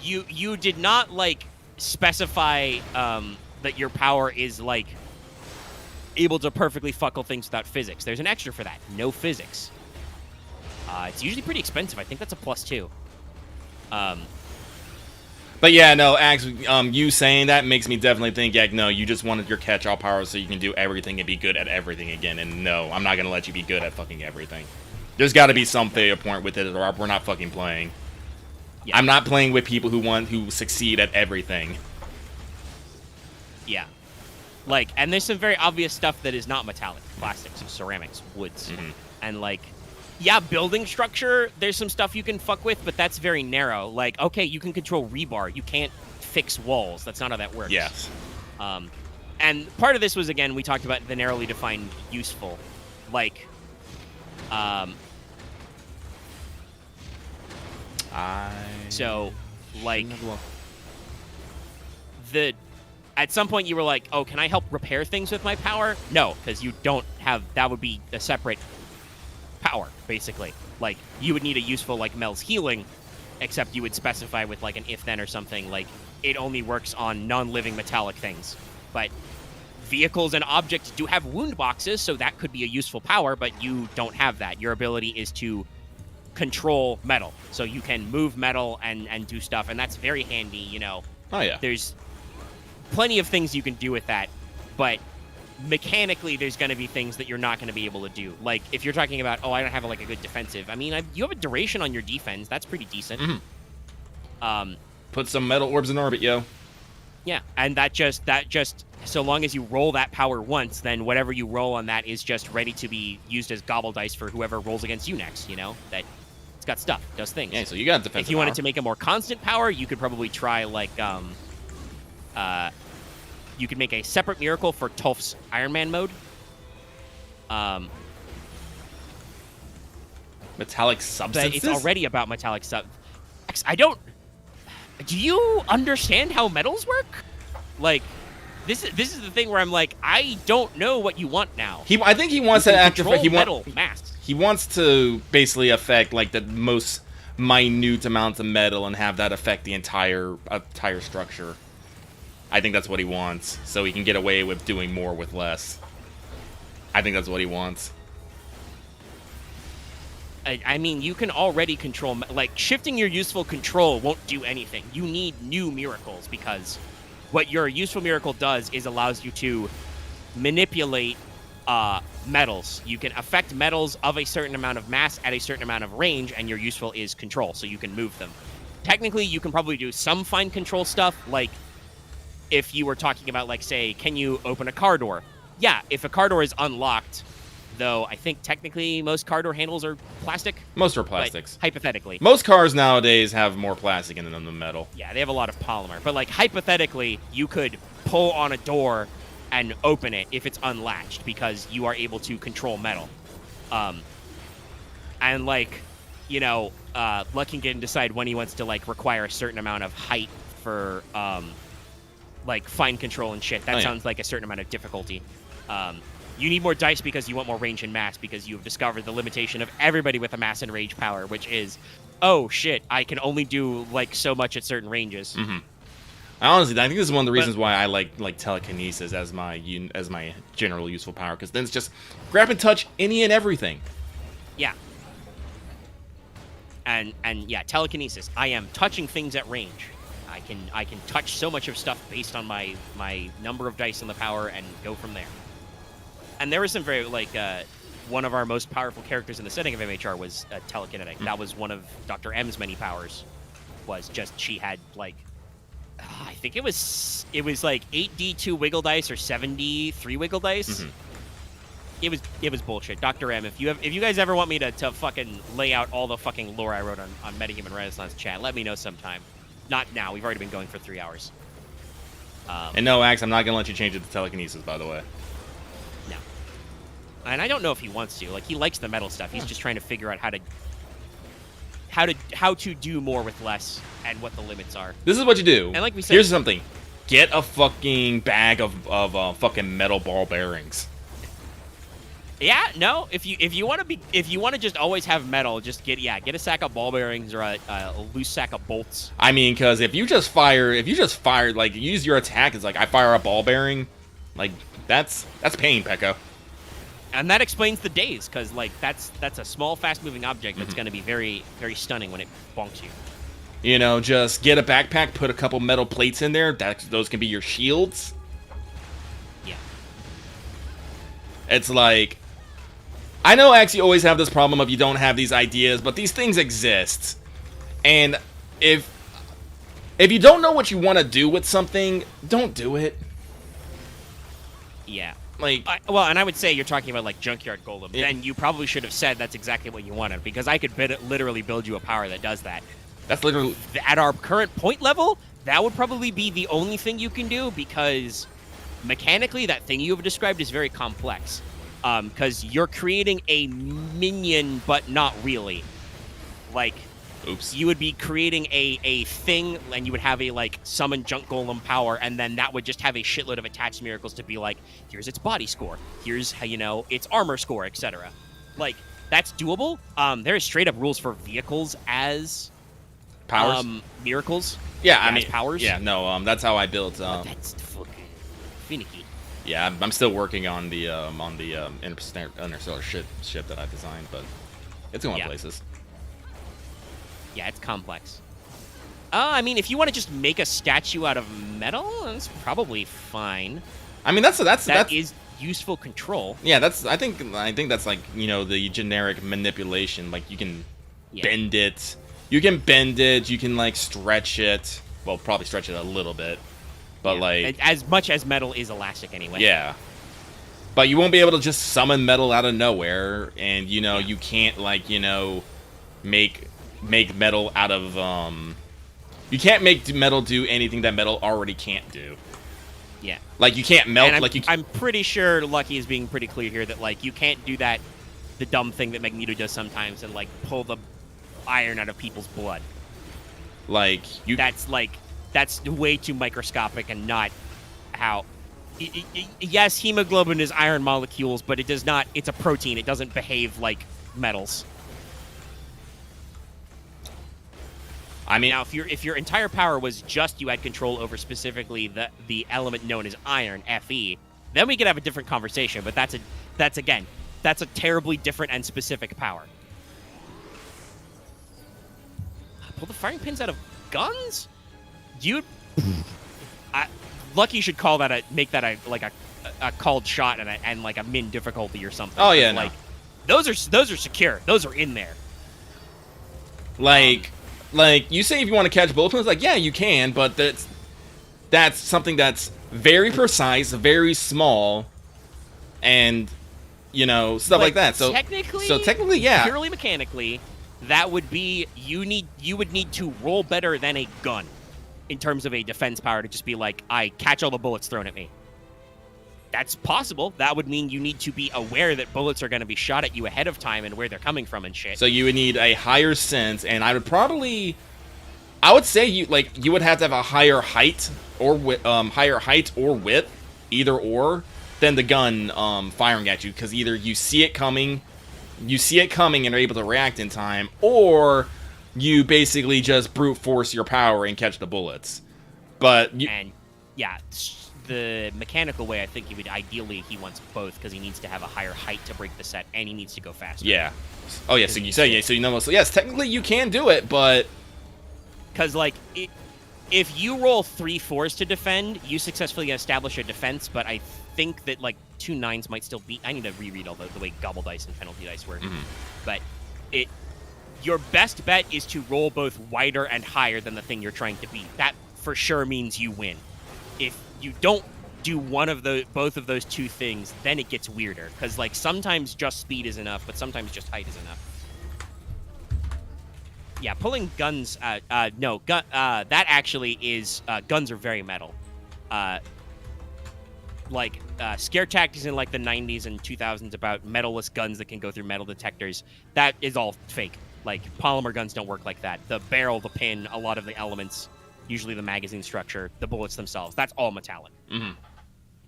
you did not, like, specify that your power is, like, able to perfectly fuckle things without physics. There's an extra for that. No physics. It's usually pretty expensive. I think that's a +2. But yeah, no, Axe, you saying that makes me definitely think, yeah, no, you just wanted your catch-all powers so you can do everything and be good at everything again. And no, I'm not going to let you be good at fucking everything. There's got to be some failure point with it, or we're not fucking playing. Yeah. I'm not playing with people who succeed at everything. Yeah. Like, and there's some very obvious stuff that is not metallic. Plastics, ceramics, woods. Mm-hmm. And, like, yeah, building structure, there's some stuff you can fuck with, but that's very narrow. Like, okay, you can control rebar. You can't fix walls. That's not how that works. Yes. And part of this was, again, we talked about the narrowly defined useful. Like, so, like, at some point you were like, oh, can I help repair things with my power? No, because you don't have, that would be a separate power, basically. Like, you would need a useful, like, Mel's healing, except you would specify with, like, an if-then or something, like, it only works on non-living metallic things. But vehicles and objects do have wound boxes, so that could be a useful power, but you don't have that. Your ability is to control metal. So you can move metal and do stuff, and that's very handy, you know. Oh, yeah. There's plenty of things you can do with that, but mechanically, there's going to be things that you're not going to be able to do. Like, if you're talking about, oh, I don't have, like, a good defensive. I mean, you have a duration on your defense. That's pretty decent. Put some metal orbs in orbit, yo. Yeah, and that just, so long as you roll that power once, then whatever you roll on that is just ready to be used as gobble dice for whoever rolls against you next, you know? That it's got stuff, does things. Yeah, so you got defensive If you wanted power. to make a more constant power, you could probably try, like, you could make a separate miracle for Tolf's Iron Man mode. Metallic But substances? it's already about metallic sub. I don't... Do you understand how metals work? Like, this is the thing where I'm like, I don't know what you want now. I think he wants You to can activate. control metal mass. He wants to basically affect like the most minute amounts of metal and have that affect the entire structure. I think that's what he wants, so he can get away with doing more with less. I think that's what he wants. I mean, you can already control... Like, shifting your useful control won't do anything. You need new miracles, because what your useful miracle does is allows you to manipulate metals. You can affect metals of a certain amount of mass at a certain amount of range, and your useful is control, so you can move them. Technically, you can probably do some fine control stuff, like if you were talking about, like, say, can you open a car door? Yeah, if a car door is unlocked... Though I think technically most car door handles are plastic. Most are plastics. Hypothetically. Most cars nowadays have more plastic in them than metal. Yeah, they have a lot of polymer. But, like, hypothetically, you could pull on a door and open it if it's unlatched because you are able to control metal. And, like, you know, Lucky can decide when he wants to, like, require a certain amount of height for, like, fine control and shit. That sounds like a certain amount of difficulty. You need more dice because you want more range and mass because you've discovered the limitation of everybody with a mass and range power, which is, oh shit, I can only do like so much at certain ranges. Honestly, I think this is one of the reasons why I like telekinesis as my general useful power, because then it's just grab and touch any and everything. Yeah. And yeah, telekinesis. I am touching things at range. I can touch so much of stuff based on my number of dice and the power and go from there. And there was some very, like, one of our most powerful characters in the setting of MHR was telekinetic. That was one of Dr. M's many powers, was just she had, like, I think it was like 8d2 wiggle dice or 7d3 wiggle dice. It was bullshit. Dr. M, if you guys ever want me to fucking lay out all the fucking lore I wrote on Metahuman Renaissance chat, let me know sometime. Not now. We've already been going for 3 hours. And no, Axe, I'm not going to let you change it to telekinesis, by the way. No. And I don't know if he wants to. Like, he likes the metal stuff. He's just trying to figure out how to do more with less and what the limits are. This is what you do. And like we said, here's something. Get a fucking bag of fucking metal ball bearings. Yeah, no. If you want to just always have metal, just get a sack of ball bearings or a loose sack of bolts. I mean, because if you just fire, like, use your attack, it's like I fire a ball bearing, like that's pain, Pekko. And that explains the daze, because like that's a small, fast-moving object that's going to be very, very stunning when it bonks you. You know, just get a backpack, put a couple metal plates in there. Those can be your shields. Yeah. It's like, I know, Axe, you always have this problem of you don't have these ideas, but these things exist. And if you don't know what you want to do with something, don't do it. Yeah. Like, Well, and I would say you're talking about like Junkyard Golem. Yeah. Then you probably should have said that's exactly what you wanted, because I could literally build you a power that does that. that's literally... At our current point level, that would probably be the only thing you can do, because mechanically that thing you have described is very complex. Because you're creating a minion, but not really. Like, Oops. you would be creating a thing, and you would have a, like, summon Junk Golem power, and then that would just have a shitload of attached miracles to be like, here's its body score, here's, you know, its armor score, etc. Like, that's doable. There is straight up rules for vehicles as... Powers? Miracles. Yeah, I as mean... powers. Yeah, no, that's how I built... That's fucking finicky. Yeah, I'm still working on the interstellar ship that I designed, but it's going places. Yeah, it's complex. I mean, if you want to just make a statue out of metal, that's probably fine. I mean, that's useful control. Yeah, I think that's like, you know, the generic manipulation. Like you can bend it. You can bend it. You can like stretch it. Well, probably stretch it a little bit, but like as much as metal is elastic anyway. Yeah. But you won't be able to just summon metal out of nowhere, and you know you can't like, you know, make metal out of you can't make metal do anything that metal already can't do. Yeah. Like you can't melt. I'm pretty sure Lucky is being pretty clear here that like you can't do that, the dumb thing that Magneto does sometimes, and like pull the iron out of people's blood. Like you. That's way too microscopic and not how. Yes, hemoglobin is iron molecules, but it does not. It's a protein. It doesn't behave like metals. I mean, now if your entire power was just you had control over specifically the element known as iron, Fe, then we could have a different conversation. But that's a terribly different and specific power. Pull the firing pins out of guns? Lucky should call that make that a called shot and like a min difficulty or something. Oh yeah, like those are secure. Those are in there. Like you say if you want to catch bullet pins, like yeah you can, but that's something that's very precise, very small, and you know stuff like that. So technically, yeah. Purely mechanically, that would be you would need to roll better than a gun. In terms of a defense power to just be like, I catch all the bullets thrown at me. That's possible. That would mean you need to be aware that bullets are going to be shot at you ahead of time and where they're coming from and shit. So you would need a higher sense, and I would say you would have to have a higher height or width, either or, than the gun firing at you, because either you see it coming and are able to react in time, or you basically just brute force your power and catch the bullets. But the mechanical way, I think he wants both, because he needs to have a higher height to break the set, and he needs to go faster. Yeah. Oh yeah. So you say yes. Technically, you can do it, but because like if you roll 3 4s to defend, you successfully establish a defense. But I think that like 2 9s might still be. I need to reread all the way gobble dice and penalty dice work, but your best bet is to roll both wider and higher than the thing you're trying to beat. That for sure means you win. If you don't do both of those two things, then it gets weirder. Because like sometimes just speed is enough, but sometimes just height is enough. Yeah, pulling guns. That actually is guns are very metal. Scare tactics in like the 90s and 2000s about metal-less guns that can go through metal detectors. That is all fake. Like, polymer guns don't work like that. The barrel, the pin, a lot of the elements, usually the magazine structure, the bullets themselves, that's all metallic.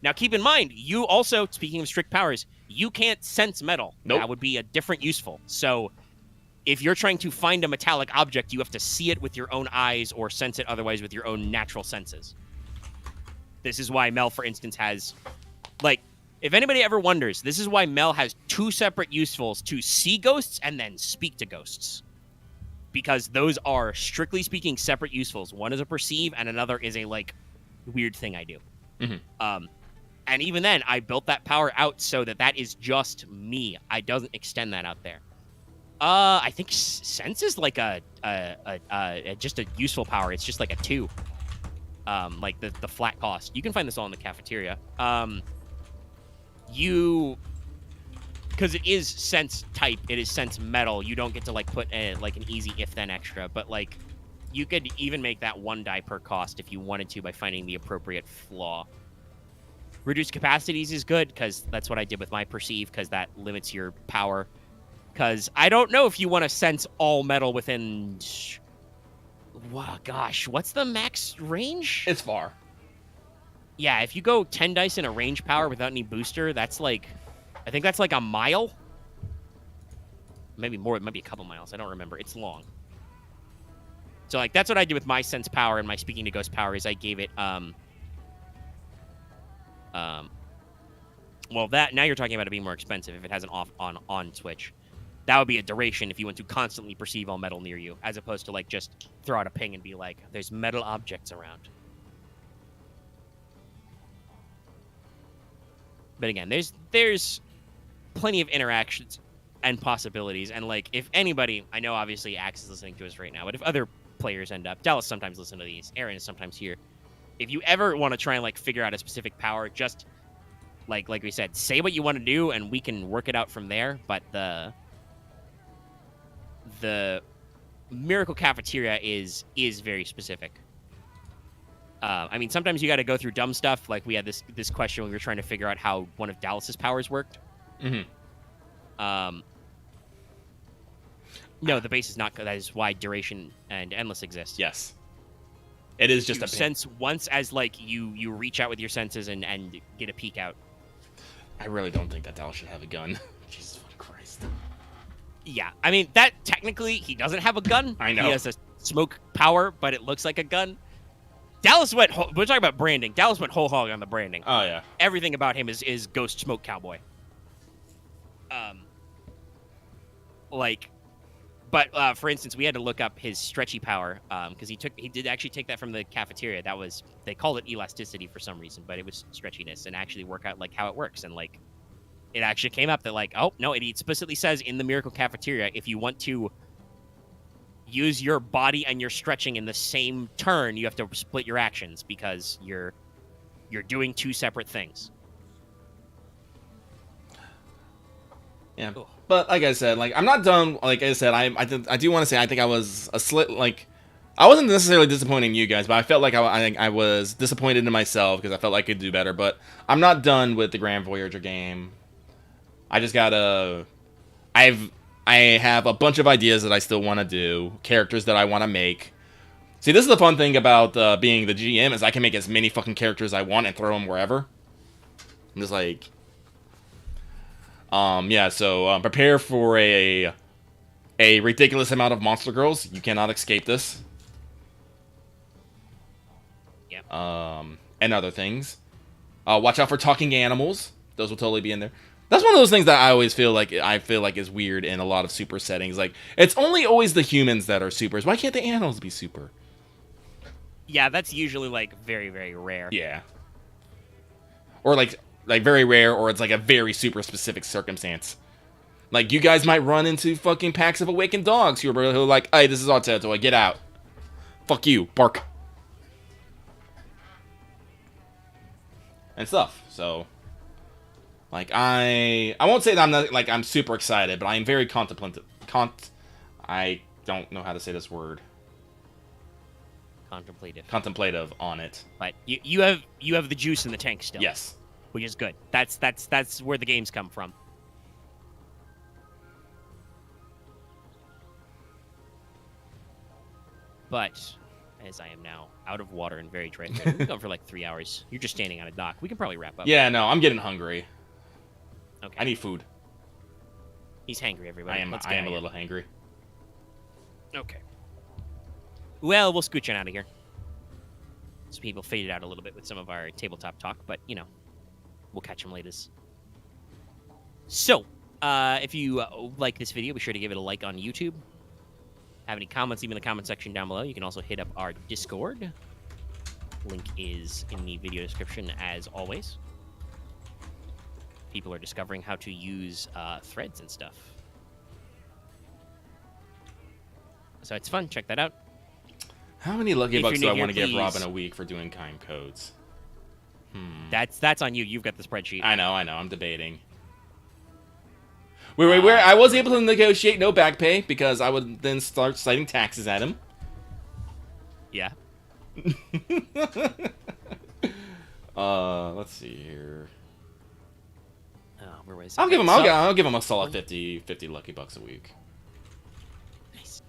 Now, keep in mind, you also, speaking of strict powers, you can't sense metal. Nope. That would be a different useful. So, if you're trying to find a metallic object, you have to see it with your own eyes or sense it otherwise with your own natural senses. This is why Mel, for instance, has, like, if anybody ever wonders, this is why Mel has 2 separate usefuls to see ghosts and then speak to ghosts. Because those are, strictly speaking, separate usefuls. One is a perceive, and another is a, like, weird thing I do. And even then, I built that power out so that is just me. I doesn't extend that out there. I think sense is like just a useful power. It's just like a 2. Like the flat cost. You can find this all in the cafeteria. Because it is sense type, it is sense metal. You don't get to like put like an easy if then extra, but like you could even make that 1 die per cost if you wanted to by finding the appropriate flaw. Reduced capacities is good because that's what I did with my perceive, because that limits your power. Because I don't know if you want to sense all metal within. Wow, gosh, what's the max range? It's far. Yeah, if you go 10 dice in a range power without any booster, that's like, I think that's like a mile. Maybe more, it might be a couple miles. I don't remember. It's long. So like that's what I did with my sense power and my speaking to ghost power is I gave it well that now you're talking about it being more expensive if it has an off on switch. That would be a duration if you want to constantly perceive all metal near you, as opposed to like just throw out a ping and be like, there's metal objects around. But again, there's plenty of interactions and possibilities. And like, if anybody, I know obviously Axe is listening to us right now, but if other players end up, Dallas sometimes listen to these, Aaron is sometimes here. If you ever want to try and like figure out a specific power, just like we said, say what you want to do, and we can work it out from there. But the Miracle Cafeteria is very specific. I mean, sometimes you got to go through dumb stuff. Like we had this question when we were trying to figure out how one of Dallas's powers worked. No, the base is not. That is why Duration and Endless exist. Yes. It is just you a sense once as like you reach out with your senses and get a peek out. I really don't think that Dallas should have a gun. Jesus fucking Christ. Yeah, I mean that technically he doesn't have a gun. I know. He has a smoke power, but it looks like a gun. Dallas went. We're talking about branding. Dallas went whole hog on the branding. Oh yeah. Everything about him is Ghost Smoke Cowboy. But for instance, we had to look up his stretchy power because he did actually take that from the cafeteria. That was, they called it elasticity for some reason, but it was stretchiness, and actually work out like how it works. And like it actually came up that like, oh no, it explicitly says in the Miracle Cafeteria, if you want to use your body and your stretching in the same turn, you have to split your actions because you're doing two separate things. Yeah. Ugh. But like I said, like I'm not done. Like I said, I do want to say I think I was I wasn't necessarily disappointing you guys, but I felt like I think I was disappointed in myself because I felt like I could do better. But I'm not done with the Grand Voyager game. I just gotta. I have a bunch of ideas that I still want to do, characters that I want to make. See, this is the fun thing about being the GM is I can make as many fucking characters I want and throw them wherever. I'm just like. Yeah, so prepare for a ridiculous amount of monster girls. You cannot escape this. Yeah. And other things. Watch out for talking animals. Those will totally be in there. That's one of those things that I always feel like is weird in a lot of super settings. Like it's only always the humans that are supers. Why can't the animals be super? Yeah, that's usually like very, very rare. Yeah. Or like very rare, or it's like a very super specific circumstance. Like, you guys might run into fucking packs of awakened dogs who are like, hey, this is our territory, get out. Fuck you, bark. And stuff, so. Like, I won't say that I'm not, like, I'm super excited, but I am very contemplative. I don't know how to say this word. Contemplative on it. But you have the juice in the tank still. Yes. Which is good. That's where the games come from. But as I am now out of water and very dry, we've been going for like 3 hours. You're just standing on a dock. We can probably wrap up. Yeah, no, I'm getting hungry. Okay. I need food. He's hangry, everybody. I am a little hangry. Okay. Well, we'll scooch on out of here. Some people faded out a little bit with some of our tabletop talk, but you know. We'll catch them later. So, if you like this video, be sure to give it a like on YouTube. Have any comments, leave in the comment section down below. You can also hit up our Discord. Link is in the video description, as always. People are discovering how to use threads and stuff. So it's fun. Check that out. How many Lucky Bucks do I want to give Robin a week for doing kind codes? That's on you. You've got the spreadsheet. I know. I'm debating. Wait. I was able to negotiate no back pay because I would then start citing taxes at him. Yeah. Let's see here. Where was it? I'll give him a solid 50 Lucky Bucks a week. Nice.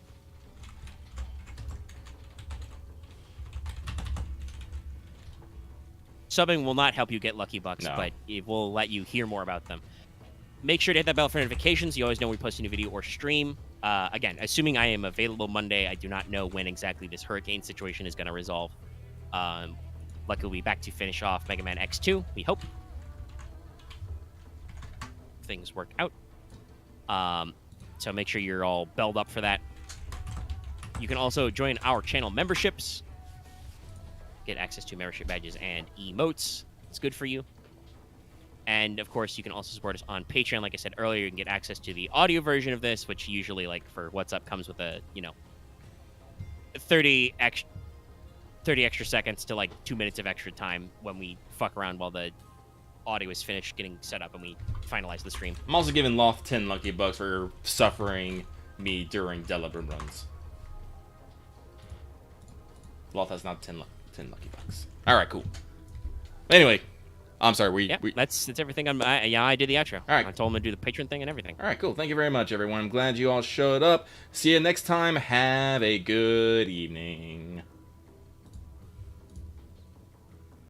Subbing will not help you get Lucky Bucks, but it will let you hear more about them. Make sure to hit that bell for notifications. You always know when we post a new video or stream. Again, assuming I am available Monday, I do not know when exactly this hurricane situation is going to resolve. Luckily, we'll be back to finish off Mega Man X2, we hope. Things work out. So make sure you're all belled up for that. You can also join our channel memberships. Get access to membership badges and emotes. It's good for you. And of course, you can also support us on Patreon. Like I said earlier, you can get access to the audio version of this, which usually, like for What's Up, comes with a 30 extra seconds to like 2 minutes of extra time when we fuck around while the audio is finished getting set up and we finalize the stream. I'm also giving Loth 10 lucky bucks for suffering me during Delibrum runs. Loth has not 10 lucky bucks. All right, cool. Anyway, I'm sorry. That's everything. I did the outro. All right. I told him to do the patron thing and everything. All right, cool. Thank you very much, everyone. I'm glad you all showed up. See you next time. Have a good evening.